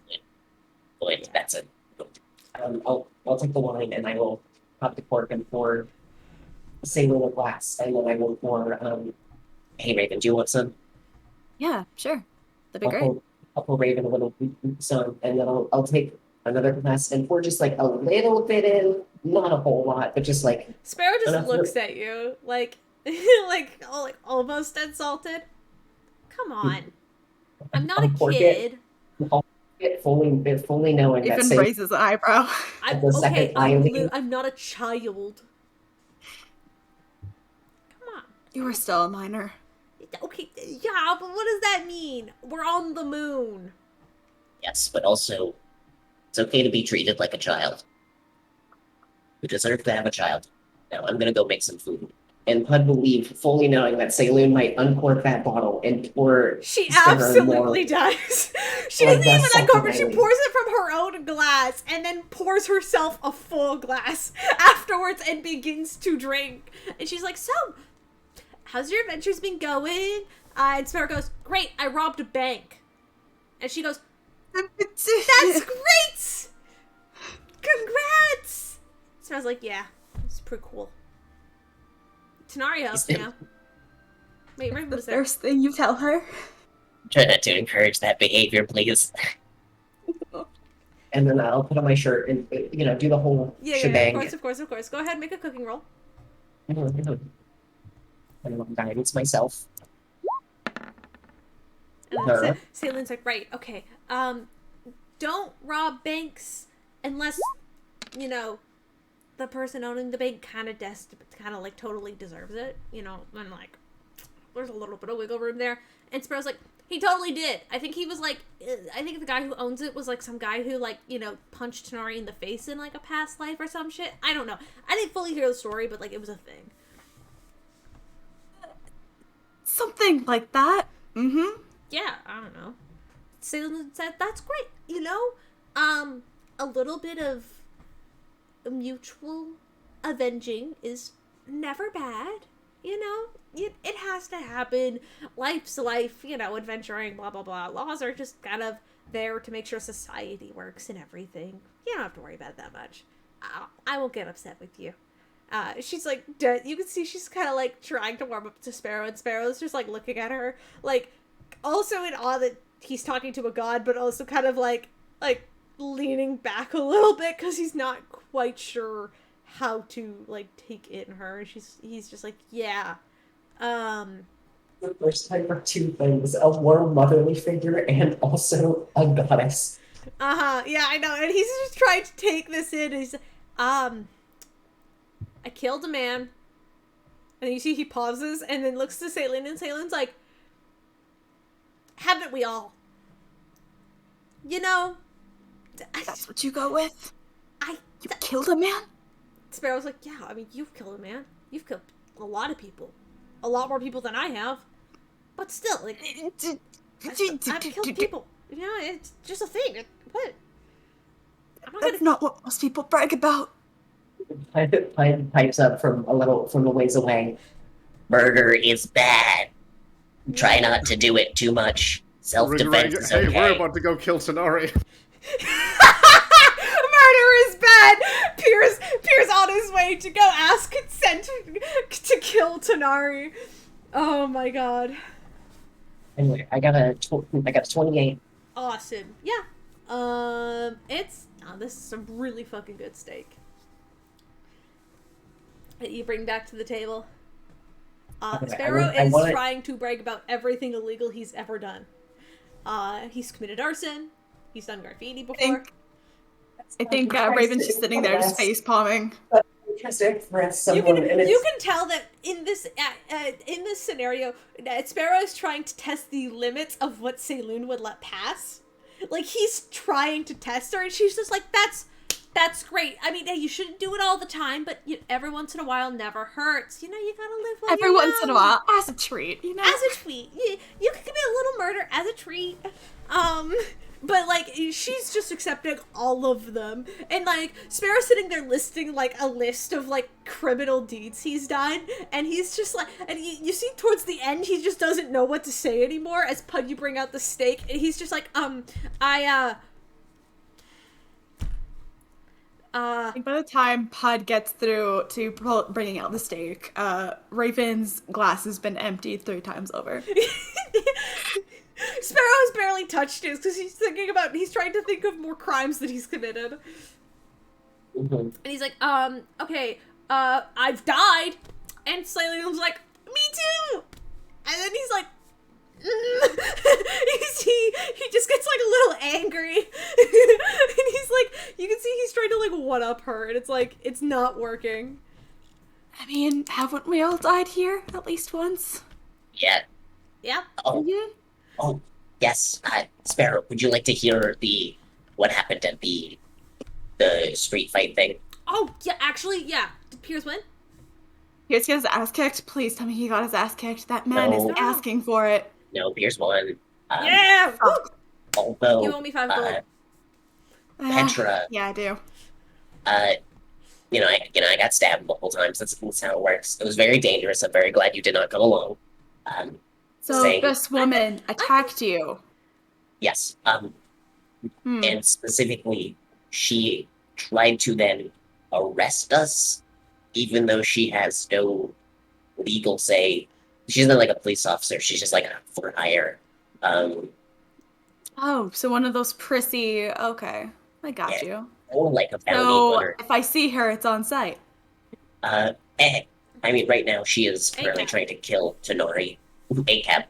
Boy, yeah. that's it. I'll take the wine and I will pop the cork and pour Saloon a glass, and then I will pour. Hey Raven, do you want some? Yeah, sure. That'd be I'll great. pull Raven a little some, and then I'll take another glass and pour just like a little bit in, not a whole lot, but just like Sparrow just enough looks at you like like almost insulted. Come on, I'm not I'll a pour kid. it fully knowing that Even Saloon raises an eyebrow. I'm the second okay. violin. I'm not a child. Come on. You were still a minor. Okay, yeah, but what does that mean? We're on the moon. Yes, but also it's okay to be treated like a child. You deserve to have a child. Now I'm gonna go make some food. And Pud will leave, fully knowing that Saloon might uncork that bottle and pour She Sparrow absolutely more. does. She Like doesn't the even uncork it. She second pours it from her own glass and then pours herself a full glass afterwards and begins to drink. And she's like, so, how's your adventures been going? And Sparrow goes, great, I robbed a bank. And she goes, that's great! Congrats! Sparrow's like, yeah, it's pretty cool. Tenario, you know. Wait, Raven The was there. first thing you tell her. Try not to encourage that behavior, please. And then I'll put on my shirt and do the whole Yeah, shebang. of course. Go ahead, make a cooking roll. And I'll guidance myself. And then Salin's like, right, okay. Don't rob banks unless, the person owning the bank kind of totally deserves it, and like, there's a little bit of wiggle room there. And Sparrow's like, He totally did. I think he was like, I think the guy who owns it was like some guy who like, you know, punched Tanari in the face in like a past life or some shit. I don't know. I didn't fully hear the story, but like it was a thing. Something like that. Mm-hmm. Yeah, I don't know. Salem said, that's great, you know? A little bit of mutual avenging is never bad, you know? It has to happen. Life's life, you know, adventuring, blah, blah, blah. Laws are just kind of there to make sure society works and everything. You don't have to worry about that much. I won't get upset with you. She's like, you can see she's kind of like trying to warm up to Sparrow, and Sparrow's just like looking at her, like, also in awe that he's talking to a god, but also kind of like leaning back a little bit because he's not quite sure how to like take in her. He's just like, yeah, The first time for two things: a warm motherly figure and also a goddess. yeah, I know. And he's just trying to take this in. He's I killed a man. And you see he pauses and then looks to Salen, and Salen's like, haven't we all? You know, That's what you go with? I You killed a man? Sparrow's like, yeah, I mean, you've killed a man. You've killed a lot of people. A lot more people than I have. But still, like, I've killed people. You know, it's just a thing. What? I'm not That's gonna... not what most people brag about. Pine pipes up from a ways away. Murder is bad. Try not to do it too much. Self-defense is Hey, okay. we're about to go kill Tanari. Murder is bad! Pier's on his way to go ask consent to kill Tanari. Oh my god. Anyway, I got a 28. Awesome. Yeah. This is some really fucking good steak that you bring back to the table. Okay, Sparrow I is wanna- trying to brag about everything illegal he's ever done. He's committed arson. He's done graffiti before. I think Raven's just sitting there, just face palming. Just to impress You someone, can and it's tell that in this scenario, Sparrow is trying to test the limits of what Saloon would let pass. Like, he's trying to test her, and she's just like, that's great. I mean, hey, you shouldn't do it all the time, but every once in a while never hurts. You know, you gotta live while Every you're once in a young. while, as a treat, you know? As a treat. You can commit a little murder as a treat. But, like, she's just accepting all of them. And, like, Sparrow's sitting there listing, like, a list of, like, criminal deeds he's done. And he's just, like... And you see towards the end, he just doesn't know what to say anymore as Pud, you bring out the steak. And he's just like, I think by the time Pud gets through to bringing out the steak, Raven's glass has been emptied 3 times over. Sparrow's barely touched his because he's trying to think of more crimes that he's committed. Mhm. And he's like, okay, I've died. And Slayleon's like, me too! And then he's like, he just gets like a little angry. And he's like, you can see he's trying to like one-up her, and it's like, it's not working. I mean, haven't we all died here at least once? Yeah. Yeah. Oh, Yeah. oh, yes. Sparrow, would you like to hear what happened at the street fight thing? Oh, yeah, actually, yeah. Did Piers win? Pierce got his ass kicked. Please tell me he got his ass kicked. That man No. is asking for it. No, Pierce won. Yeah! Woo! Although, You owe me 5 gold. Petra, Yeah, I do. I got stabbed multiple times. That's how it works. It was very dangerous. I'm very glad you did not go along. So Saying- this woman attacked you. Yes. Hmm. And specifically, she tried to then arrest us, even though she has no legal say. She's not like a police officer. She's just like for hire. Oh, so one of those prissy. Okay, I got you. Or like a bounty So hunter. if I see her, it's on site. I mean, right now she is currently ACAB. trying to kill Tenori. ACAB.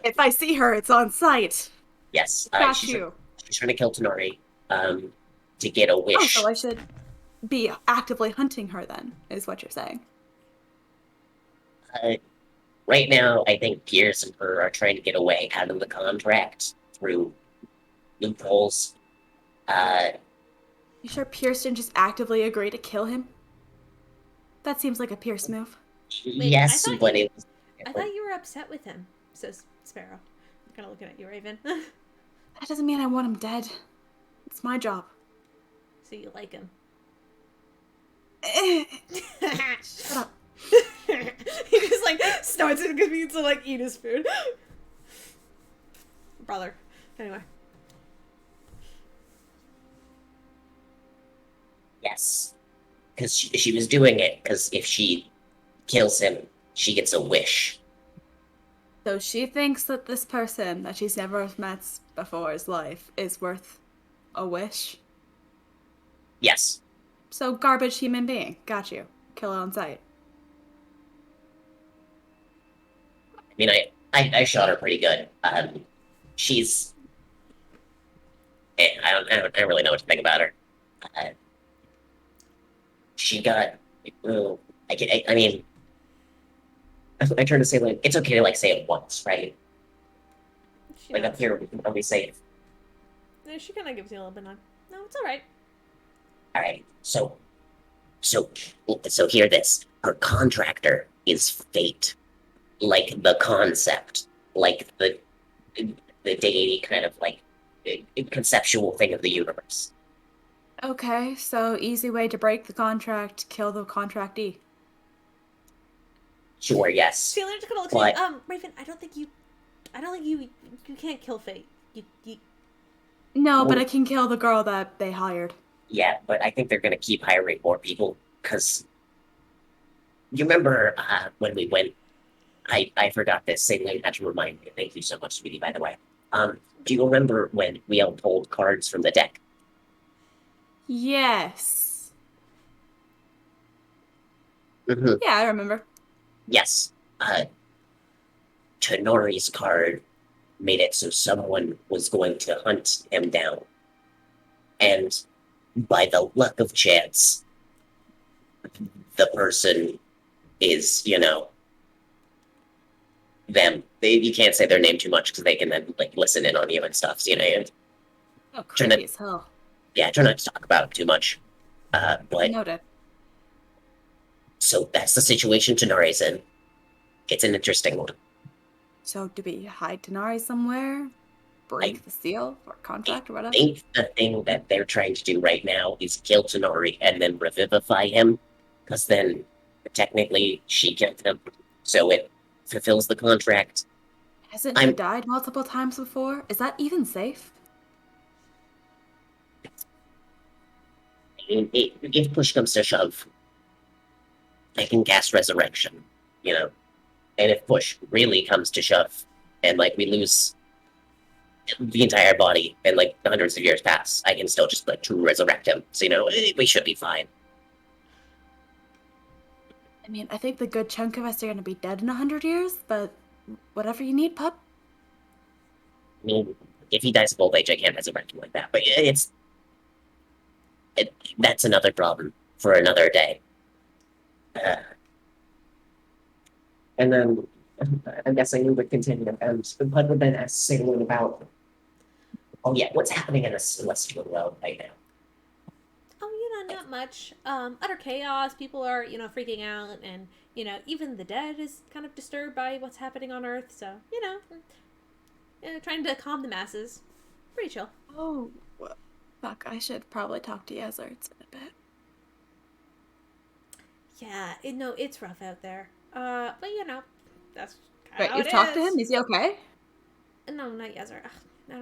If I see her, it's on site. Yes. Got she's, you. she's trying to kill Tenori. To get a Oh, wish. so I should be actively hunting her then, is what you're saying. right now, I think Pierce and her are trying to get away out of the contract through loopholes. You sure Pierce didn't just actively agree to kill him? That seems like a Pierce move. Wait, Yes, but it was. I thought you were upset with him, says Sparrow. I'm kind of looking at you, Raven. That doesn't mean I want him dead. It's my job. So you like him. Shut up. He just like starts to begin to like eat his food. Brother. Anyway. Yes. Because she was doing it, because if she kills him, she gets a wish. So she thinks that this person that she's never met before in his life is worth a wish? Yes. So garbage human being. Got you. Kill it on sight. I mean, I shot her pretty good. She's. I don't really know what to think about her. Uh, she got. I mean, I try to say, like, it's okay to, like, say it once, right? She Like, up knows. here, I'll be safe. Yeah, she kind of gives you a little bit on. No, it's all right. All right, so hear this. Her contractor is fate, like the concept, like the deity kind of like conceptual thing of the universe. Okay, so easy way to break the contract, kill the contractee. Sure, yes, Sailor just gonna look but at you. Raven, I don't think you can't kill fate. You No, but Well- I can kill the girl that they hired. yeah, but I think they're gonna keep hiring more people because you remember when we went. I forgot this. Sailing had to remind me. Thank you so much, sweetie. By the way, do you remember when we all pulled cards from the deck? Yes. Mm-hmm. Yeah, I remember. Yes. Tonori's card made it so someone was going to hunt him down. And by the luck of chance, the person is, them. You can't say their name too much because they can then like listen in on you and stuff. So, and Oh, Try not- creepy as hell. try not to talk about it too much. But Noted. so that's the situation Tonori's in. It's an interesting one. So do we hide Denari somewhere? Break the seal or contract or I whatever? think the thing that they're trying to do right now is kill Tonori and then revivify him, because then technically she killed him, so it fulfills the contract. Hasn't he I'm- died multiple times before? Is that even safe? If push comes to shove, I can cast resurrection, and if push really comes to shove, and like we lose the entire body and like hundreds of years pass, I can still just like true resurrect him. So we should be fine. I mean, I think the good chunk of us are gonna be dead in 100 years, but whatever you need, pup. I mean, if he dies of old age, I can't resurrect him like that. But that's another problem for another day. And then I'm guessing we would continue, and Bud would then ask Sailor about, oh yeah, what's happening in the celestial world right now? Oh, not much. Utter chaos. People are, freaking out, and even the dead is kind of disturbed by what's happening on Earth. So, trying to calm the masses. Pretty chill. Oh, fuck, I should probably talk to Yazards in a bit. Yeah, it's rough out there. But that's kinda Wait, how you've it talked to is. him? Is he okay? No, not Yazar. We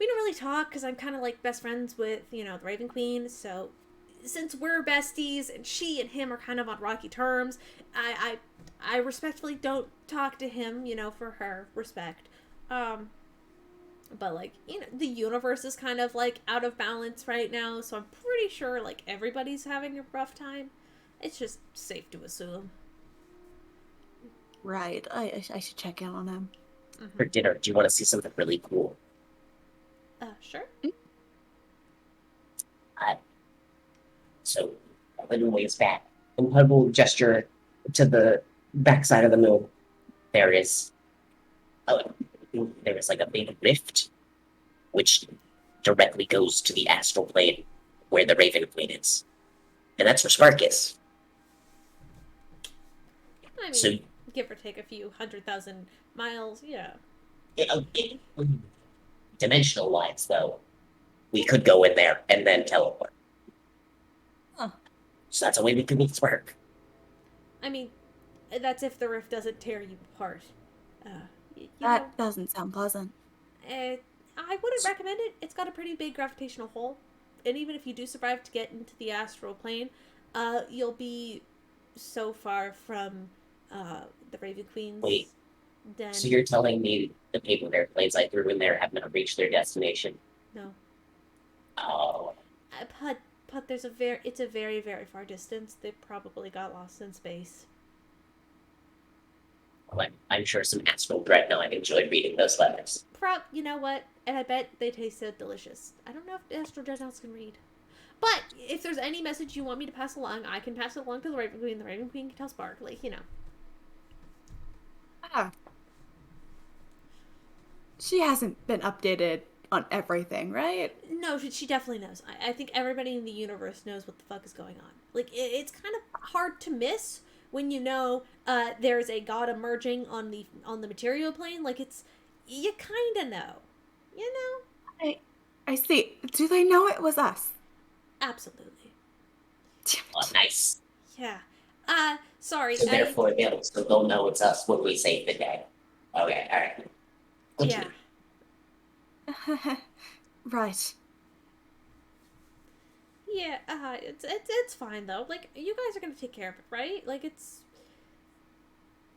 don't really talk because I'm kind of like best friends with the Raven Queen. So since we're besties and she and him are kind of on rocky terms, I respectfully don't talk to him. For her respect. But like the universe is kind of like out of balance right now, so I'm pretty sure like everybody's having a rough time. It's just safe to assume. Right, I should check in on him. For dinner, do you want to see something really cool? Sure. So Bud waves back, and Bud will gesture to the backside of the mill, there is like a big rift which directly goes to the astral plane where the Raven Queen is. And that's where Spark is. I mean, So, give or take a few 100,000 miles, yeah. Dimensional lines, though, we could go in there and then teleport. Huh. So that's a way we could make Spark. I mean, that's if the rift doesn't tear you apart. That doesn't sound pleasant. I wouldn't recommend it. It's got a pretty big gravitational hole, and even if you do survive to get into the astral plane, you'll be so far from the Raven Queens. Wait. Then So you're telling me the paper airplanes I threw in there have not reached their destination? no. Oh. But it's a very, very far distance. They probably got lost in space. Well, I'm sure some astral dreadnought enjoyed reading those letters. You know what? And I bet they tasted delicious. I don't know if astral dreadnoughts can read. But if there's any message you want me to pass along, I can pass it along to the Raven Queen. The Raven Queen can tell Spark, Ah. She hasn't been updated on everything, right? No, she definitely knows. I think everybody in the universe knows what the fuck is going on. Like, it's kind of hard to miss when you know there's a god emerging on the material plane. Like, you kind of know. You know? I see. Do they know it was us? Absolutely. Damn Oh, it. nice. Yeah. Sorry. So therefore, they'll know it's us when we save the day. Okay, alright. Yeah. Right. Yeah, it's fine though. Like, you guys are gonna take care of it, right? Like, it's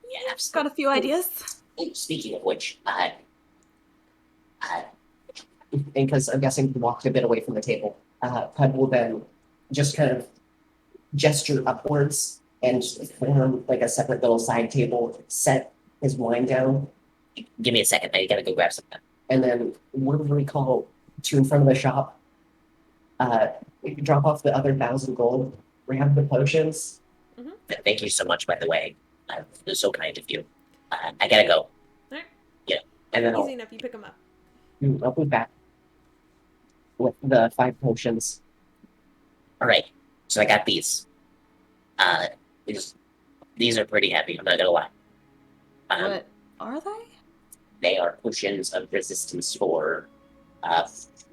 Yeah, Got a few ideas. Speaking of which, because I'm guessing he walked a bit away from the table, Pud will then just kind of gesture upwards and form like a separate little side table, set his wine down. Give me a second, I gotta go grab something. And then what do we call to in front of the shop? Drop off the other 1,000 gold, grab the potions. Mhm. Thank you so much, by the way. It was so kind of you. I gotta go. Alright. Yeah, and then Easy enough. You pick them up. I'll be back with the 5 potions. All right, so I got these. These are pretty heavy. I'm not gonna lie. What are they? They are potions of resistance for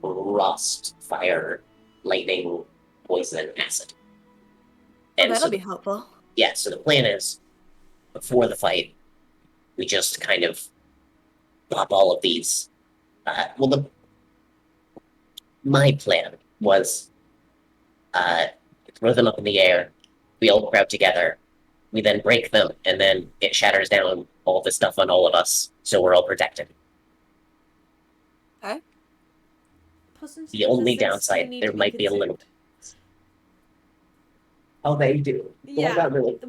frost, fire, lightning, poison, acid. Oh, And that'll so, be helpful. yeah, so the plan is before the fight, we just kind of pop all of these. My plan was throw them up in the air. We all crowd together. We then break them, and then it shatters down all the stuff on all of us, so we're all protected. Okay. The only downside, there might be a little. Oh, they do. Yeah, Well, not really.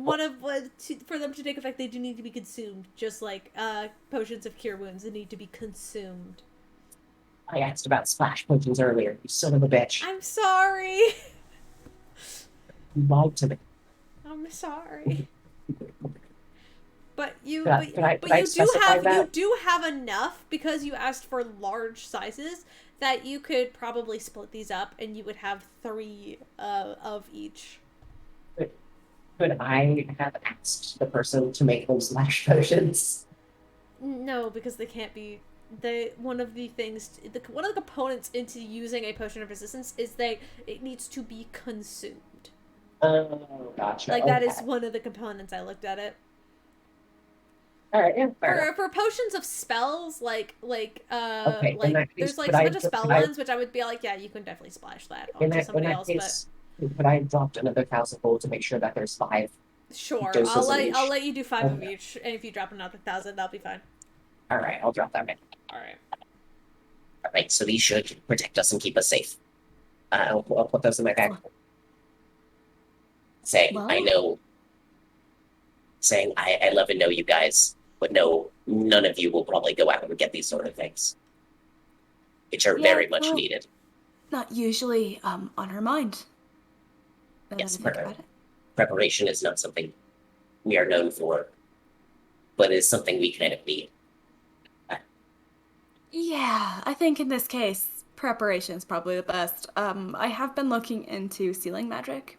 for them to take effect, they do need to be consumed. Just like potions of cure wounds, they need to be consumed. I asked about splash potions earlier, you son of a bitch. I'm sorry. You lied to me. I'm sorry. But you, Could I but you do specify have that? enough because you asked for large sizes that you could probably split these up and you would have 3 of each. Could I have asked the person to make those splash potions? No, because they can't be. One of the components into using a potion of resistance is it needs to be consumed. Oh, gotcha. Like, okay. that is one of the components. I looked at it. Alright, yeah, fair enough. For potions of spells, Okay, in like that case, there's like could a I bunch of ju- spell could I- ones, which I would be like, yeah, you can definitely splash that In onto that somebody else. case, could I have dropped another 1,000 gold to make sure that there's 5? But sure, doses of each? I'll let you do 5 of Okay. each, and if you drop another 1,000, that'll be fine. Alright, I'll drop that in. All right. All right, so these should protect us and keep us safe. I'll put those in my bag. Saying I love and know you guys, but no, none of you will probably go out and get these sort of things, which are Yeah, very much well- needed. Not usually on her mind. Now that I Yes, think about it. Preparation is not something we are known for. but it's something we kind of need. Yeah, I think in this case, preparation is probably the best. I have been looking into sealing magic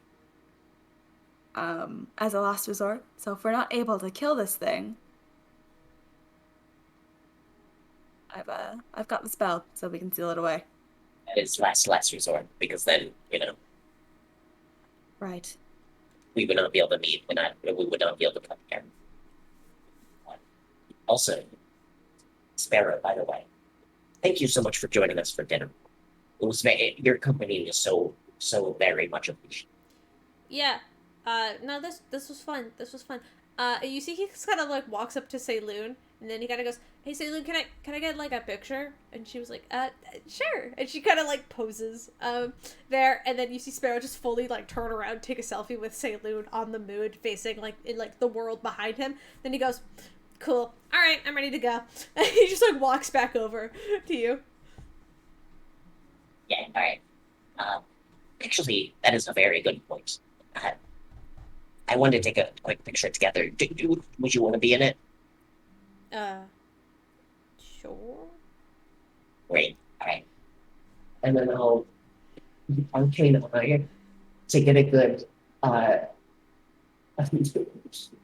as a last resort. So if we're not able to kill this thing, I've got the spell, so we can seal it away. That is last resort, because then, Right. we would not be able to meet, and we would not be able to come here. Also, Sparrow, by the way, thank you so much for joining us for dinner. It was your company is so very much appreciated. Yeah. No, this was fun. This was fun. You see, he just kind of like walks up to Saloon, and then he kind of goes, "Hey, Saloon, can I get like a picture?" And she was like, sure." And she kind of like poses, there, and then you see Sparrow just fully like turn around, take a selfie with Saloon on the moon, facing like in like the world behind him. Then he goes, "Cool. All right, I'm ready to go." And he just like walks back over to you. Yeah, all right. Actually, that is a very good point. I wanted to take a quick picture together. Would you want to be in it? Sure. Great. All right. And then I'll arcane eye to get a good. I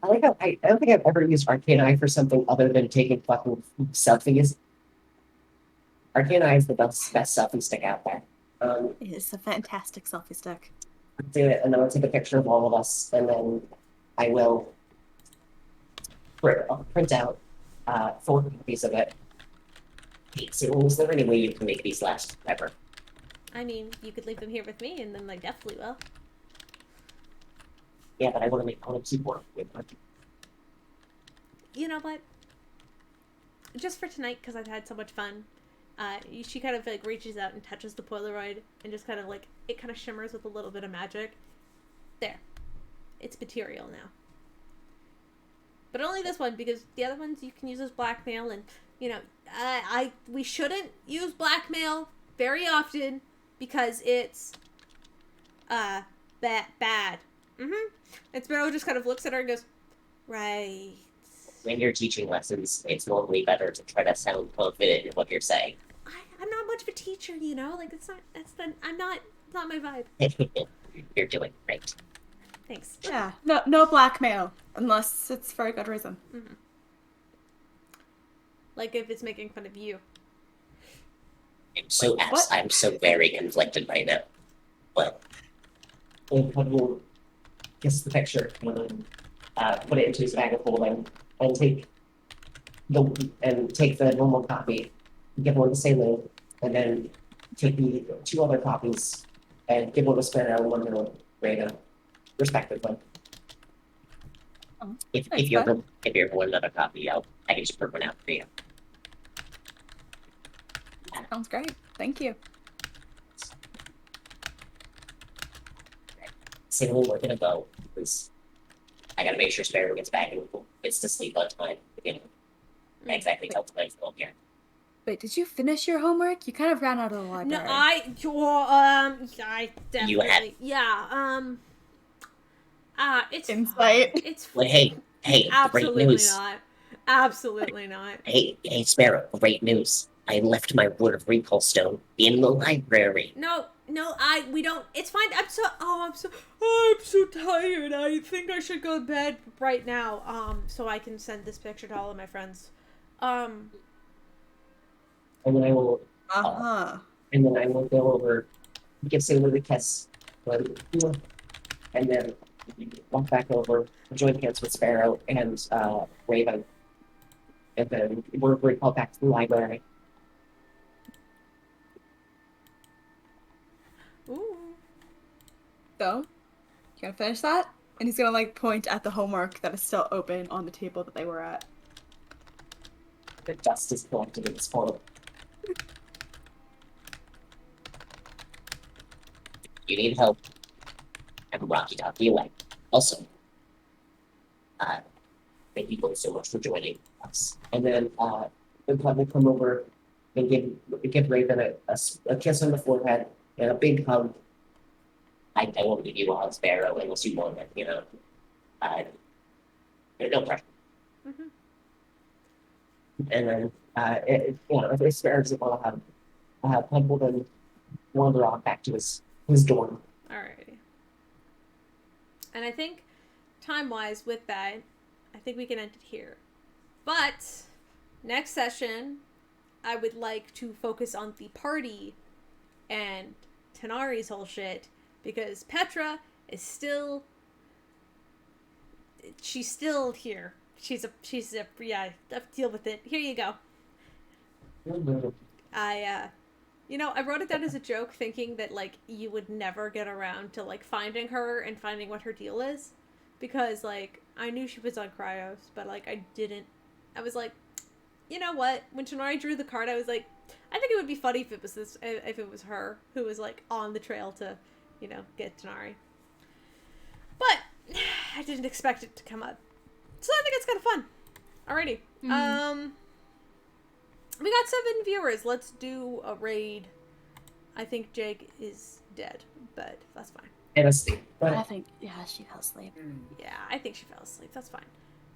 like how I don't think I've ever used arcane eye for something other than taking fucking selfies. Arcane eye is the best selfie stick out there. It's a fantastic selfie stick. Do it, and then I'll take a picture of all of us, and then I will print out 4 copies of it. So, is there any way you can make these last ever? I mean, you could leave them here with me, and then I definitely will. Yeah, but I want to keep one with them. You know what? Just for tonight, because I've had so much fun. She kind of like reaches out and touches the Polaroid, and just kind of like it kind of shimmers with a little bit of magic. There, it's material now. But only this one, because the other ones you can use as blackmail, and we shouldn't use blackmail very often because it's bad. And Sparrow just kind of looks at her and goes, "Right." When you're teaching lessons, it's normally better to try to sound confident in what you're saying. I'm not much of a teacher, like I'm not my vibe. You're doing great. Thanks. Yeah, no blackmail unless it's for a good reason. Mm-hmm. Like if it's making fun of you. I'm so very conflicted right now. But I will kiss the picture and put it into his bag of holding and take the normal copy, give one to Sailor, and then take the 2 other copies and give one to Sparrow and one to Rada, respectively. Oh, if thanks, you bud. ever want another copy, I can just print one out for you. Sounds great. Thank you. Sailor, we're gonna go because I gotta make sure Sparrow gets back and gets to sleep on time. I exactly tell time from here. Wait, did you finish your homework? You kind of ran out of the No, library. I definitely, You had- it's Insight. fine. It's Well, hey, great absolutely news. not. Absolutely not. Hey, Sparrow, great news. I left my word of recall stone in the library. No, we don't. It's fine. I'm so tired. I think I should go to bed right now. So I can send this picture to all of my friends. And then I will and then I will go over, give Sailor the kiss, and then walk back over, join hands with Sparrow and Raven, and then we're called back to the library. Ooh. So, you gonna finish that? And he's gonna like point at the homework that is still open on the table that they were at. The dust is collected in this portal. You need help, and Rocky talk you away. Also, thank you both so much for joining us. And then we'll probably come over and give Raven a kiss on the forehead and a big hug. I won't give you a hug, Sparrow, unless you want it, no pressure. Mm-hmm. And then, if Asparagus will have Pud will then wander off back to his dorm. Alrighty. And I think, time-wise, with that, I think we can end it here. But, next session, I would like to focus on the party and Tanari's whole shit, because Petra is still... She's still here. She's a, yeah, deal with it. Here you go. I wrote it down as a joke, thinking that, like, you would never get around to, like, finding her and finding what her deal is. Because, like, I knew she was on Cryos, but, like, I didn't. I was like, you know what? When Shinari drew the card, I was like, I think it would be funny if it was her who was, like, on the trail to, get Tanari. But I didn't expect it to come up. So I think it's kind of fun. Alrighty. We got 7 viewers. Let's do a raid. I think Jake is dead, but that's fine. And asleep. I But think, yeah, she fell asleep. Yeah, I think she fell asleep. That's fine.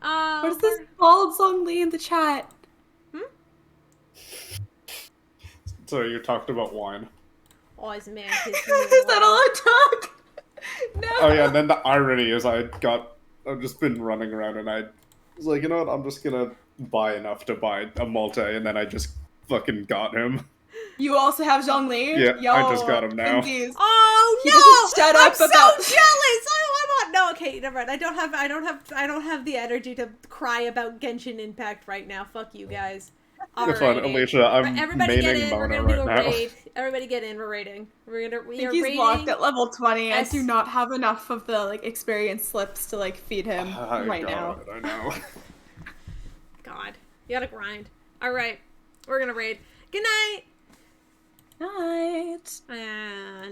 What is this bald Song Lee in the chat? So you talked about wine. Oh, his man. Is that all I talk? No. Oh yeah, and then the irony is I've just been running around and I was like, you know what, I'm just gonna buy enough to buy a multi, and then I just fucking got him. You also have Zhongli? Yeah, Yo, I just got him now. Twinsies. Oh He no! doesn't shut I'm up so about- jealous. I'm on. No, okay, never mind. I don't have the energy to cry about Genshin Impact right now. Fuck you guys. It's fine, Alrighty. Alicia, I'm Everybody get maining in. We're Mona gonna do a right now. raid. Everybody get in. We're raiding. We I are think he's raiding. locked at level 20. I S- do not have enough of the experience slips to feed him right now. I know. God, you gotta grind. All right, we're gonna raid. Good night. Night. And